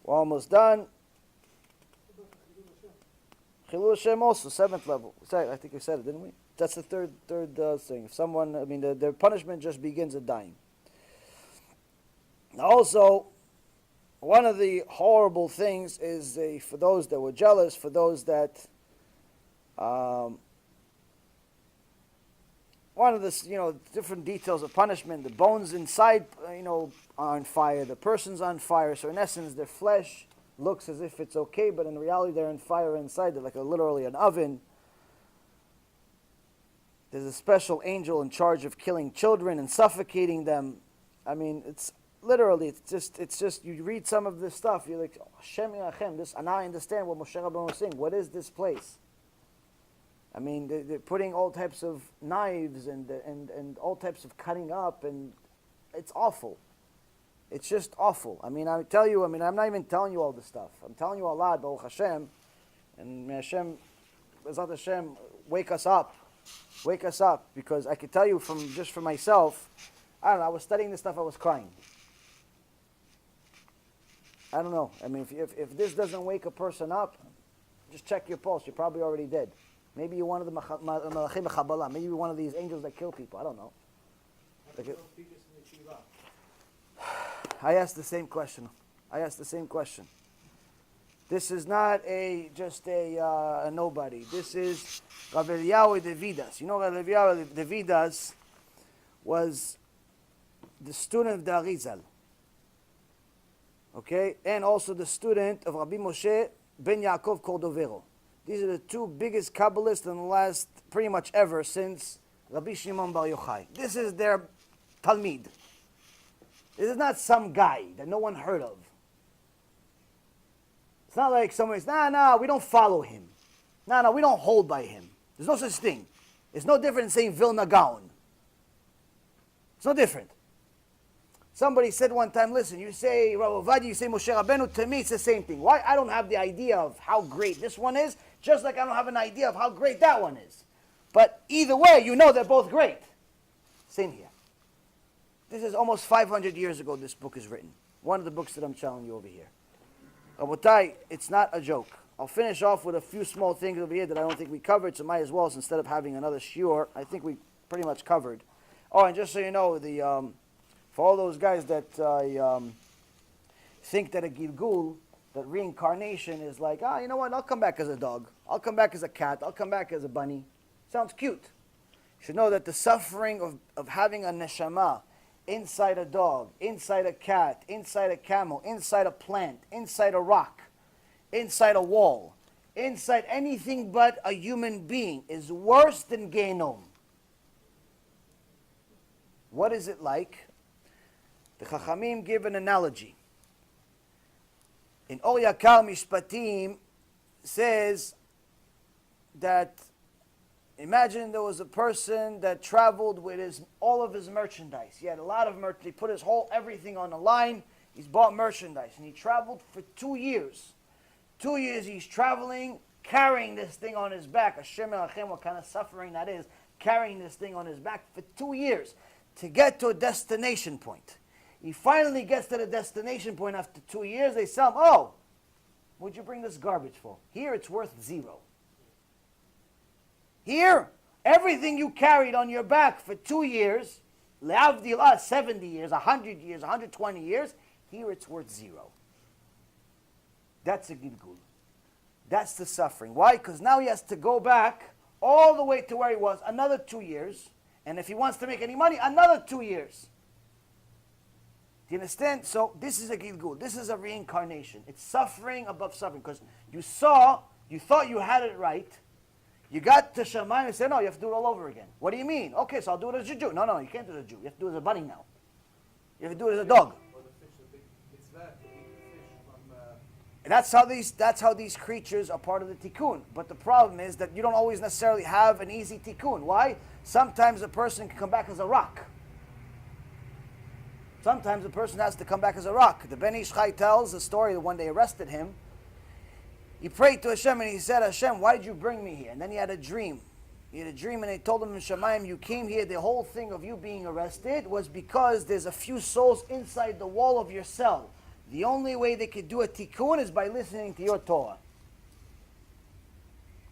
We're almost done. Chilul Hashem also, 7th level. Sorry, I think we said it, didn't we? That's the third thing. If someone, I mean, their punishment just begins at dying. Also, one of the horrible things is for those that were jealous, for those that, one of the, different details of punishment, the bones inside, are on fire, the person's on fire, so in essence, their flesh looks as if it's okay, but in reality they're on fire inside. They're like literally an oven. There's a special angel in charge of killing children and suffocating them. I mean, it's literally, it's just you read some of this stuff, you're like, Hashem Yirachem, this, and now I understand what Moshe Rabbeinu was saying. What is this place? I mean, they're putting all types of knives and all types of cutting up, and it's awful. It's just awful. I mean, I'm not even telling you all this stuff. I'm telling you a lot, Baruch Hashem. And may Hashem, Bezat Hashem, wake us up. Wake us up. Because I can tell you just for myself, I don't know, I was studying this stuff, I was crying. I don't know. I mean, if this doesn't wake a person up, just check your pulse. You're probably already dead. Maybe you're one of the Malachim Chabalah. Maybe you're one of these angels that kill people. I don't know. I asked the same question. This is not just a nobody. This is Rabbi Yaron Reuven. You know, Rabbi Yaron Reuven was the student of the Arizal. Okay? And also the student of Rabbi Moshe ben Yaakov Cordovero. These are the two biggest Kabbalists in the last, pretty much ever, since Rabbi Shimon Bar Yochai. This is their Talmid. This is not some guy that no one heard of. It's not like someone says, we don't follow him. We don't hold by him. There's no such thing. It's no different than saying Vilna Gaon. It's no different. Somebody said one time, listen, you say Rav Ovadia, you say Moshe Rabbeinu, to me it's the same thing. Why? I don't have the idea of how great this one is, just like I don't have an idea of how great that one is. But either way, you know they're both great. Same here. This is almost 500 years ago this book is written. One of the books that I'm telling you over here. Rabotai, it's not a joke. I'll finish off with a few small things over here that I don't think we covered, so might as well, instead of having another shiur, I think we pretty much covered. Oh, and just so you know, for all those guys that think that a Gilgul, that reincarnation is like, you know what, I'll come back as a dog. I'll come back as a cat. I'll come back as a bunny. Sounds cute. You should know that the suffering of having a neshama inside a dog, inside a cat, inside a camel, inside a plant, inside a rock, inside a wall, inside anything but a human being is worse than Gehinom. What is it like? The Chachamim give an analogy. In Or Yakar Mishpatim says that Imagine there was a person that traveled with all of his merchandise. He had a lot of merchandise. He put his whole everything on the line. He's bought merchandise. And he traveled for 2 years. 2 years he's traveling, carrying this thing on his back. Hashem Elachem, what kind of suffering that is, carrying this thing on his back for 2 years to get to a destination point. He finally gets to the destination point after 2 years. They tell him, oh, what'd you bring this garbage for? Here it's worth 0. Here, everything you carried on your back for 2 years, le'avdil 70 years, 100 years, 120 years, here it's worth 0. That's a gilgul. That's the suffering. Why? Because now he has to go back all the way to where he was, another 2 years, and if he wants to make any money, another 2 years. Do you understand? So this is a gilgul. This is a reincarnation. It's suffering above suffering, because you thought you had it right. You got to Shamayim and said, no, you have to do it all over again. What do you mean? Okay, so I'll do it as a Jew. No, you can't do it as a Jew. You have to do it as a bunny now. You have to do it as a dog. Or the fish, the big mitzvah to eat the fish from... And that's how these creatures are part of the tikkun. But the problem is that you don't always necessarily have an easy tikkun. Why? Sometimes a person can come back as a rock. Sometimes a person has to come back as a rock. The Ben Ish Chai tells the story that when they arrested him, he prayed to Hashem and he said, Hashem, why did you bring me here? And then he had a dream. He had a dream and they told him in Shamayim, you came here, the whole thing of you being arrested was because there's a few souls inside the wall of your cell. The only way they could do a tikkun is by listening to your Torah.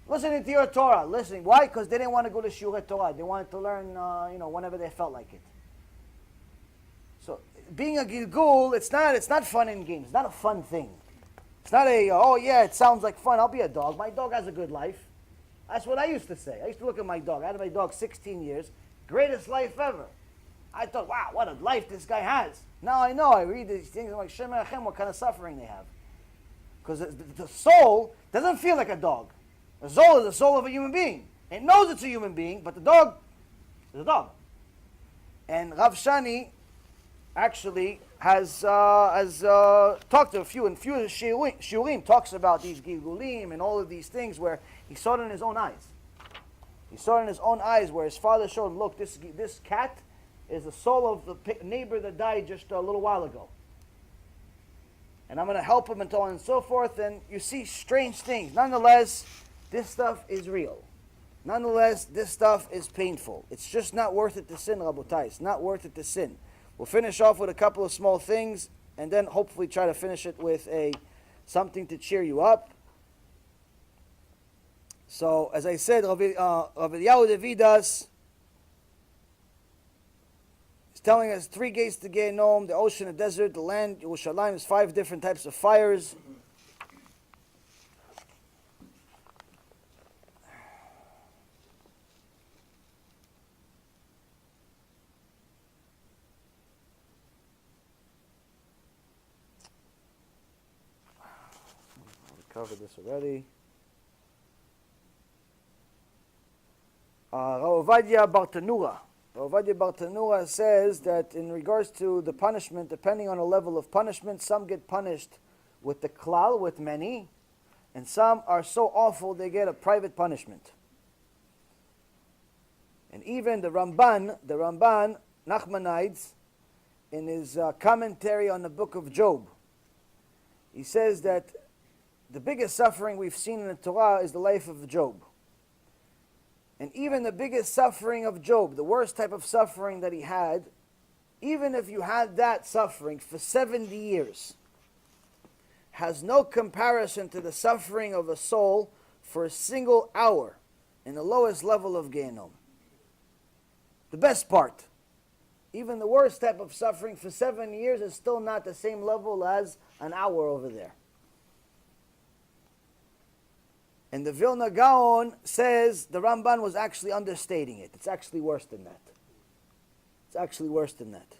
Listening to your Torah. Listening. Why? Because they didn't want to go to Shiurei Torah. They wanted to learn, whenever they felt like it. So, being a Gilgul, it's not fun in games. It's not a fun thing. It's not it sounds like fun. I'll be a dog. My dog has a good life. That's what I used to say. I used to look at my dog. I had my dog 16 years. Greatest life ever. I thought, wow, what a life this guy has. Now I know. I read these things. I'm like, Shem Elachem, what kind of suffering they have. Because the soul doesn't feel like a dog. The soul is the soul of a human being. It knows it's a human being, but the dog is a dog. And Rav Shani actually has talked to a few shiurim, talks about these gilgulim and all of these things where he saw it in his own eyes. He saw it in his own eyes where his father showed him, look, this cat is the soul of the neighbor that died just a little while ago. And I'm going to help him and so on and so forth. And you see strange things. Nonetheless, this stuff is real. Nonetheless, this stuff is painful. It's just not worth it to sin, Rabotai. It's not worth it to sin. We'll finish off with a couple of small things, and then hopefully try to finish it with something to cheer you up. So, as I said, Rabbi Yaron Reuven is telling us 3 gates to Gehinom, the ocean, the desert, the land, Yerushalayim is 5 different types of fires. Covered this already. Rav Ovadia Bartanura says that in regards to the punishment, depending on the level of punishment, some get punished with the klal, with many, and some are so awful they get a private punishment. And even the Ramban Nachmanides, in his commentary on the book of Job, he says that the biggest suffering we've seen in the Torah is the life of Job. And even the biggest suffering of Job, the worst type of suffering that he had, even if you had that suffering for 70 years, has no comparison to the suffering of a soul for a single hour in the lowest level of Gehinom. The best part. Even the worst type of suffering for 7 years is still not the same level as an hour over there. And the Vilna Gaon says the Ramban was actually understating it. It's actually worse than that. It's actually worse than that.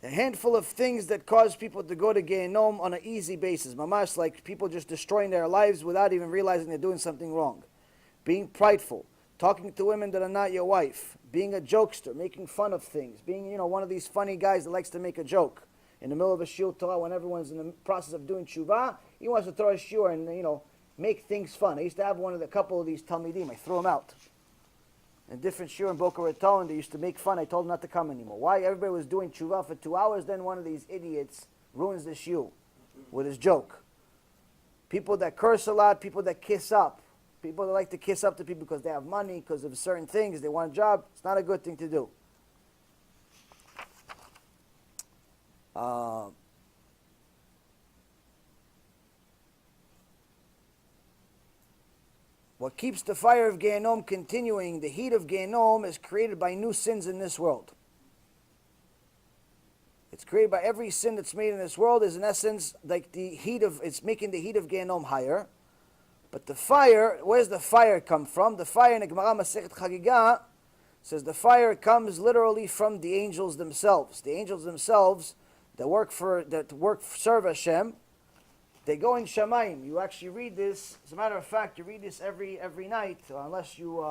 A handful of things that cause people to go to Gehinom on an easy basis. Mamash, like people just destroying their lives without even realizing they're doing something wrong. Being prideful. Talking to women that are not your wife. Being a jokester. Making fun of things. Being, one of these funny guys that likes to make a joke. In the middle of a shiur Torah, when everyone's in the process of doing tshuva, he wants to throw a shiur and, make things fun. I used to have a couple of these Talmidim. I threw them out. In different shiur in Boca Raton, they used to make fun. I told them not to come anymore. Why? Everybody was doing tshuva for 2 hours. Then one of these idiots ruins the shiur with his joke. People that curse a lot, people that kiss up. People that like to kiss up to people because they have money, because of certain things, they want a job. It's not a good thing to do. What keeps the fire of Gehinom continuing, the heat of Gehinom, is created by new sins in this world. It's created by every sin that's made in this world is in essence like it's making the heat of Gehinom higher. But the fire, where's the fire come from? The fire in the Gemara Masechet Chagigah says the fire comes literally from the angels themselves. The angels themselves that serve Hashem, they go in Shamayim. You actually read this. As a matter of fact, you read this every night, unless you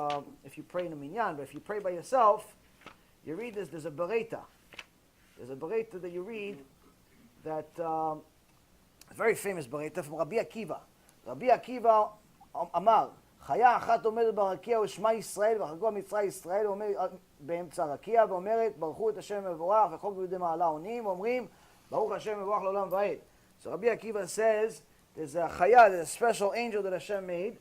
if you pray in a minyan. But if you pray by yourself, you read this. There's a bereta. There's a bereta that you read that a very famous bereta from Rabbi Akiva. Rabbi Akiva אמר, חיה אחת עומדת ברקיע ושמה ישראל וחגו מצרים ישראל עומד באמצע הרקיע ואומרת ברכו את השם מבורך וחוק ביהודי מעלה עונים ואומרים ברוך השם מבורך לעולם ועד. So Rabbi Akiva says there's a chaya, there's a special angel that Hashem made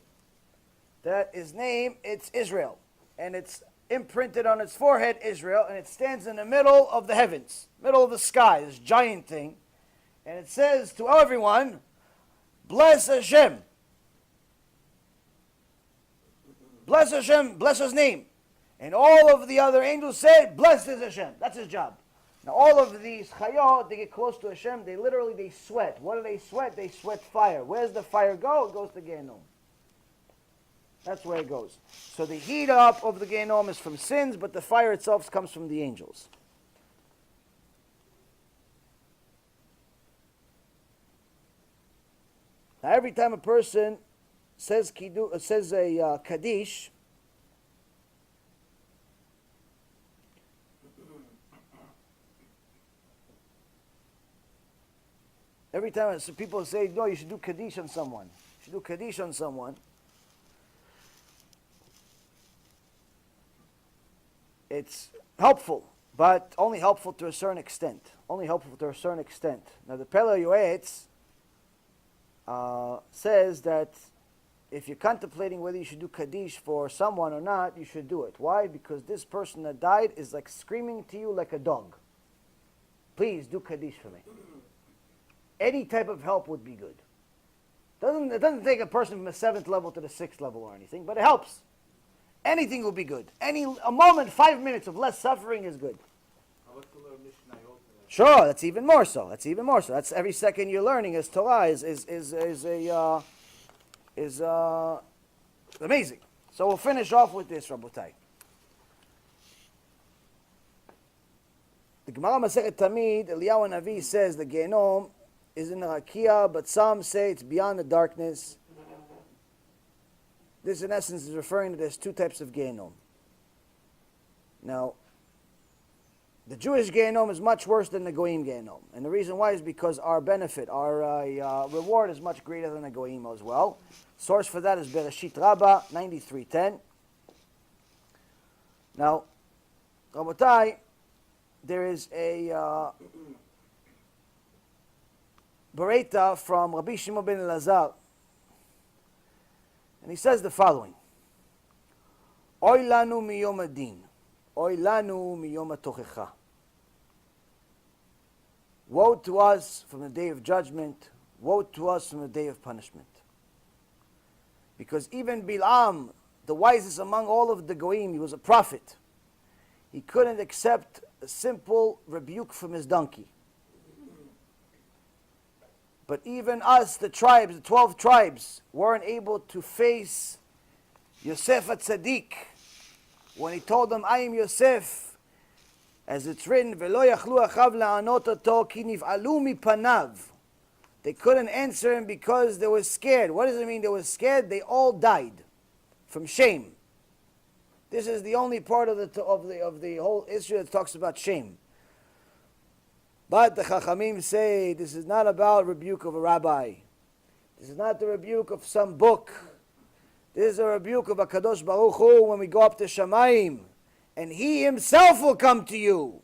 that his name, it's Israel, and it's imprinted on its forehead Israel, and it stands in the middle of the heavens, middle of the sky, this giant thing, and it says to everyone, bless Hashem. Bless Hashem, bless His name. And all of the other angels say, blessed is Hashem. That's His job. Now all of these chayot, they get close to Hashem, they sweat. What do they sweat? They sweat fire. Where does the fire go? It goes to Gehinom. That's where it goes. So the heat up of the Gehinom is from sins, but the fire itself comes from the angels. Now every time a person says a Kaddish, every time people say, no, you should do Kaddish on someone. You should do Kaddish on someone. It's helpful, but only helpful to a certain extent. Only helpful to a certain extent. Now the Pele Yoetz says that if you're contemplating whether you should do Kaddish for someone or not, you should do it. Why? Because this person that died is like screaming to you like a dog. Please do Kaddish for me. Any type of help would be good. It doesn't take a person from the 7th level to the 6th level or anything, but it helps. Anything will be good. A moment, 5 minutes of less suffering is good. Sure, that's even more so. That's every second you're learning as Torah is amazing. So we'll finish off with this, Rabotai. The Gemara Masechet Tamid, Eliyahu Navi says the Gehinom is in the Rakia, but some say it's beyond the darkness. This, in essence, is referring to there's two types of Gehinom. Now, the Jewish Gehinom is much worse than the Goyim Gehinom. And the reason why is because our benefit, our reward is much greater than the Goyim as well. Source for that is Bereshit Rabbah 93:10. Now, Rabotai, there is a Bereta from Rabbi Shimon ben Elazar. And he says the following. Oy lanu miyom adin. Oy lanu miyom hatochecha. Woe to us from the day of judgment. Woe to us from the day of punishment. Because even Bilam, the wisest among all of the Goyim, he was a prophet. He couldn't accept a simple rebuke from his donkey. But even us, the tribes, the 12 tribes, weren't able to face Yosef HaTzadik when he told them, I am Yosef, as it's written, V'lo yachlu achav la'anot oto ki niv'alu mipanav. They couldn't answer him because they were scared. What does it mean they were scared? They all died from shame. This is the only part of the whole issue that talks about shame. But the Chachamim say this is not about rebuke of a rabbi. This is not the rebuke of some book. This is a rebuke of HaKadosh Baruch Hu when we go up to Shamayim. And He Himself will come to you.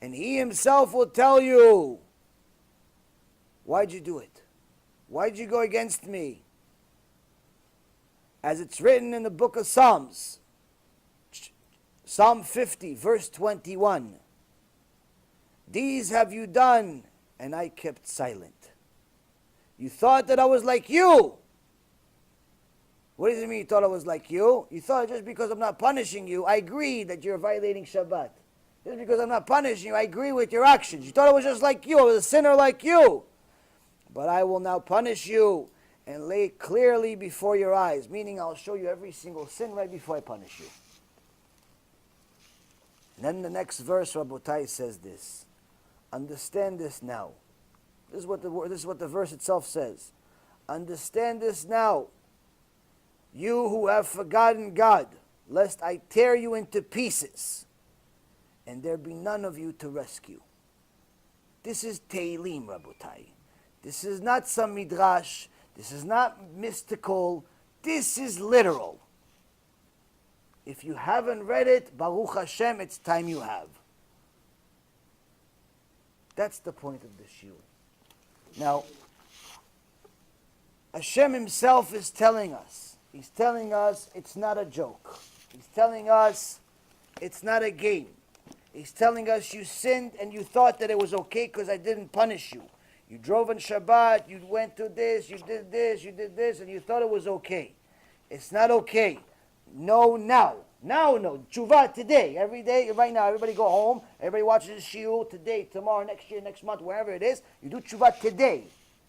And He Himself will tell you, why'd you do it? Why'd you go against me? As it's written in the book of Psalms, Psalm 50, verse 21. These have you done, and I kept silent. You thought that I was like you. What does it mean you thought I was like you? You thought just because I'm not punishing you, I agree that you're violating Shabbat. Just because I'm not punishing you, I agree with your actions. You thought I was just like you, I was a sinner like you. But I will now punish you and lay it clearly before your eyes, meaning I'll show you every single sin right before I punish you. And then the next verse, Rabotai, says this. Understand this now. This is what the verse itself says. Understand this now, you who have forgotten God, lest I tear you into pieces, and there be none of you to rescue. This is Teilim, Rabotai. This is not some midrash. This is not mystical. This is literal. If you haven't read it, Baruch Hashem, it's time you have. That's the point of the shiur. Now, Hashem Himself is telling us. He's telling us it's not a joke. He's telling us it's not a game. He's telling us you sinned and you thought that it was okay because I didn't punish you. You drove on Shabbat, you went to this, you did this, and you thought it was okay. It's not okay. No, now. Now, no. Tshuva today. Every day, right now, everybody go home. Everybody watches the shiur today, tomorrow, next year, next month, wherever it is. You do tshuva today.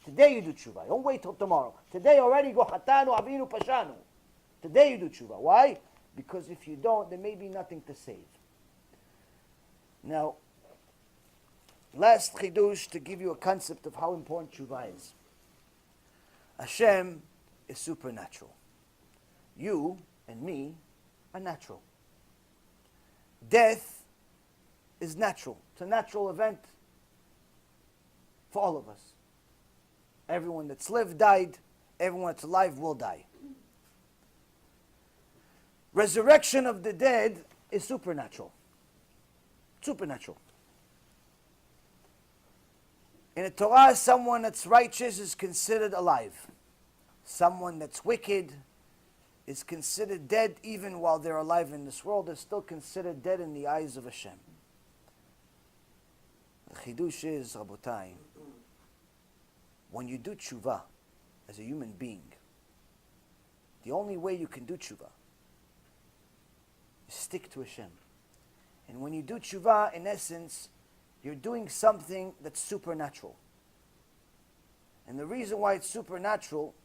Today you do tshuva. Don't wait till tomorrow. Today already go hatanu, avinu, pashanu. Today you do tshuva. Why? Because if you don't, there may be nothing to save. Now, last chidush to give you a concept of how important tshuva is. Hashem is supernatural. You and me are natural. Death is natural. It's a natural event for all of us. Everyone that's lived died. Everyone that's alive will die. Resurrection of the dead is supernatural. Supernatural. In the Torah, someone that's righteous is considered alive. Someone that's wicked is considered dead even while they're alive in this world. They're still considered dead in the eyes of Hashem. The chidush is, Rabotai, when you do tshuva as a human being, the only way you can do tshuva is stick to Hashem. And when you do tshuva, in essence, you're doing something that's supernatural. And the reason why it's supernatural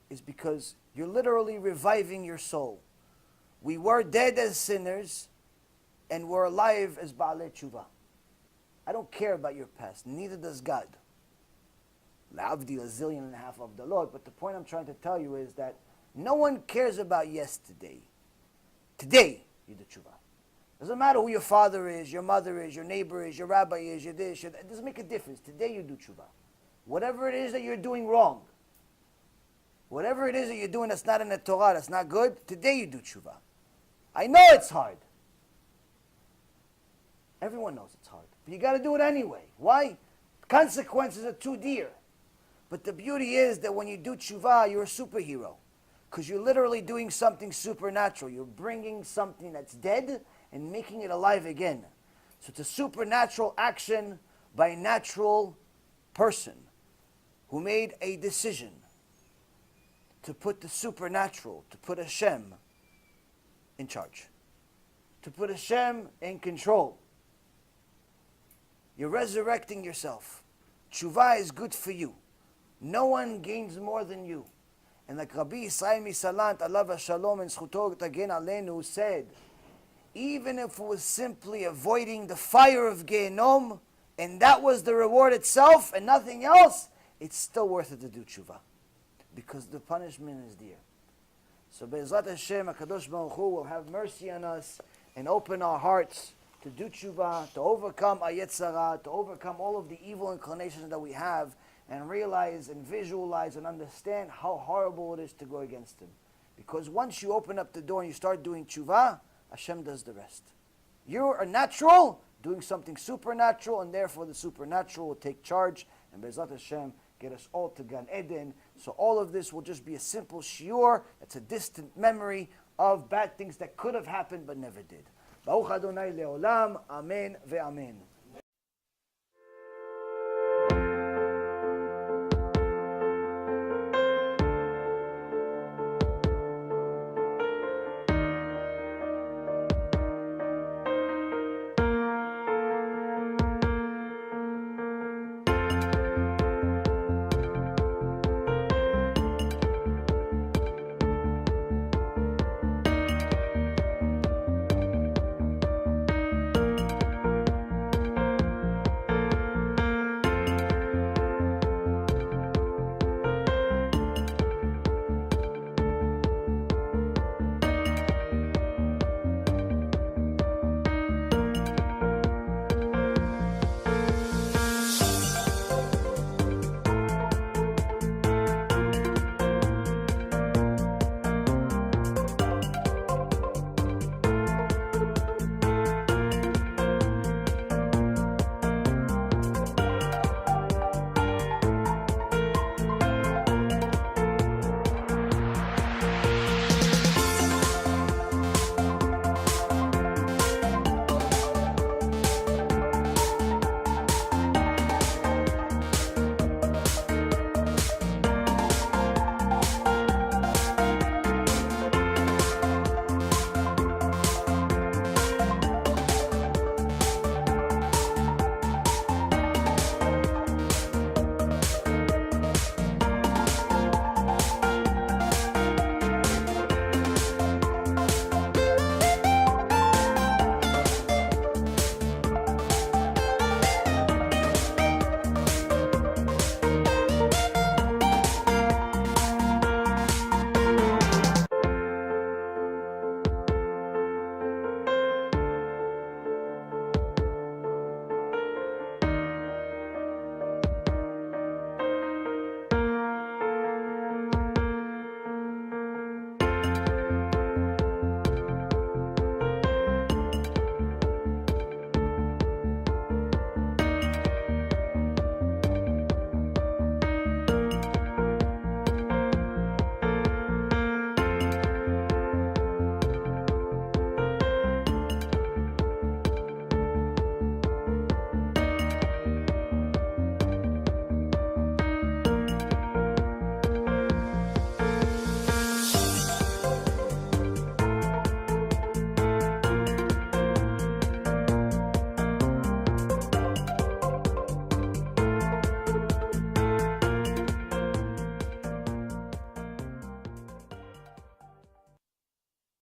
is because you're literally reviving your soul. We were dead as sinners, and we're alive as Baalei Tshuva. I don't care about your past, neither does God. La'avdi a zillion and a half of the Lord, but the point I'm trying to tell you is that no one cares about yesterday. Today, you do tshuva. Doesn't matter who your father is, your mother is, your neighbor is, your rabbi is, your this, it doesn't make a difference. Today you do tshuva. Whatever it is that you're doing wrong, whatever it is that you're doing that's not in the Torah, that's not good, today you do tshuva. I know it's hard. Everyone knows it's hard. But you got to do it anyway. Why? Consequences are too dear. But the beauty is that when you do tshuva, you're a superhero. Because you're literally doing something supernatural. You're bringing something that's dead and making it alive again. So it's a supernatural action by a natural person who made a decision to put the supernatural, to put Hashem in charge, to put Hashem in control. You're resurrecting yourself. Tshuva is good for you. No one gains more than you. And like Rabbi Yisrael Misalant, Allah Shalom and Schuto Tagen Aleinu said, even if it was simply avoiding the fire of Gehinom, and that was the reward itself and nothing else, it's still worth it to do tshuva. Because the punishment is dear. So Be'ezrat Hashem, HaKadosh Baruch Hu will have mercy on us and open our hearts to do tshuva, to overcome our Yetzirah, to overcome all of the evil inclinations that we have, and realize and visualize and understand how horrible it is to go against Him. Because once you open up the door and you start doing tshuva, Hashem does the rest. You are natural, doing something supernatural, and therefore the supernatural will take charge, and Be'ezrat Hashem get us all to Gan Eden. So all of this will just be a simple shiur. It's a distant memory of bad things that could have happened but never did. Baruch Adonai le'olam, amen ve'amen.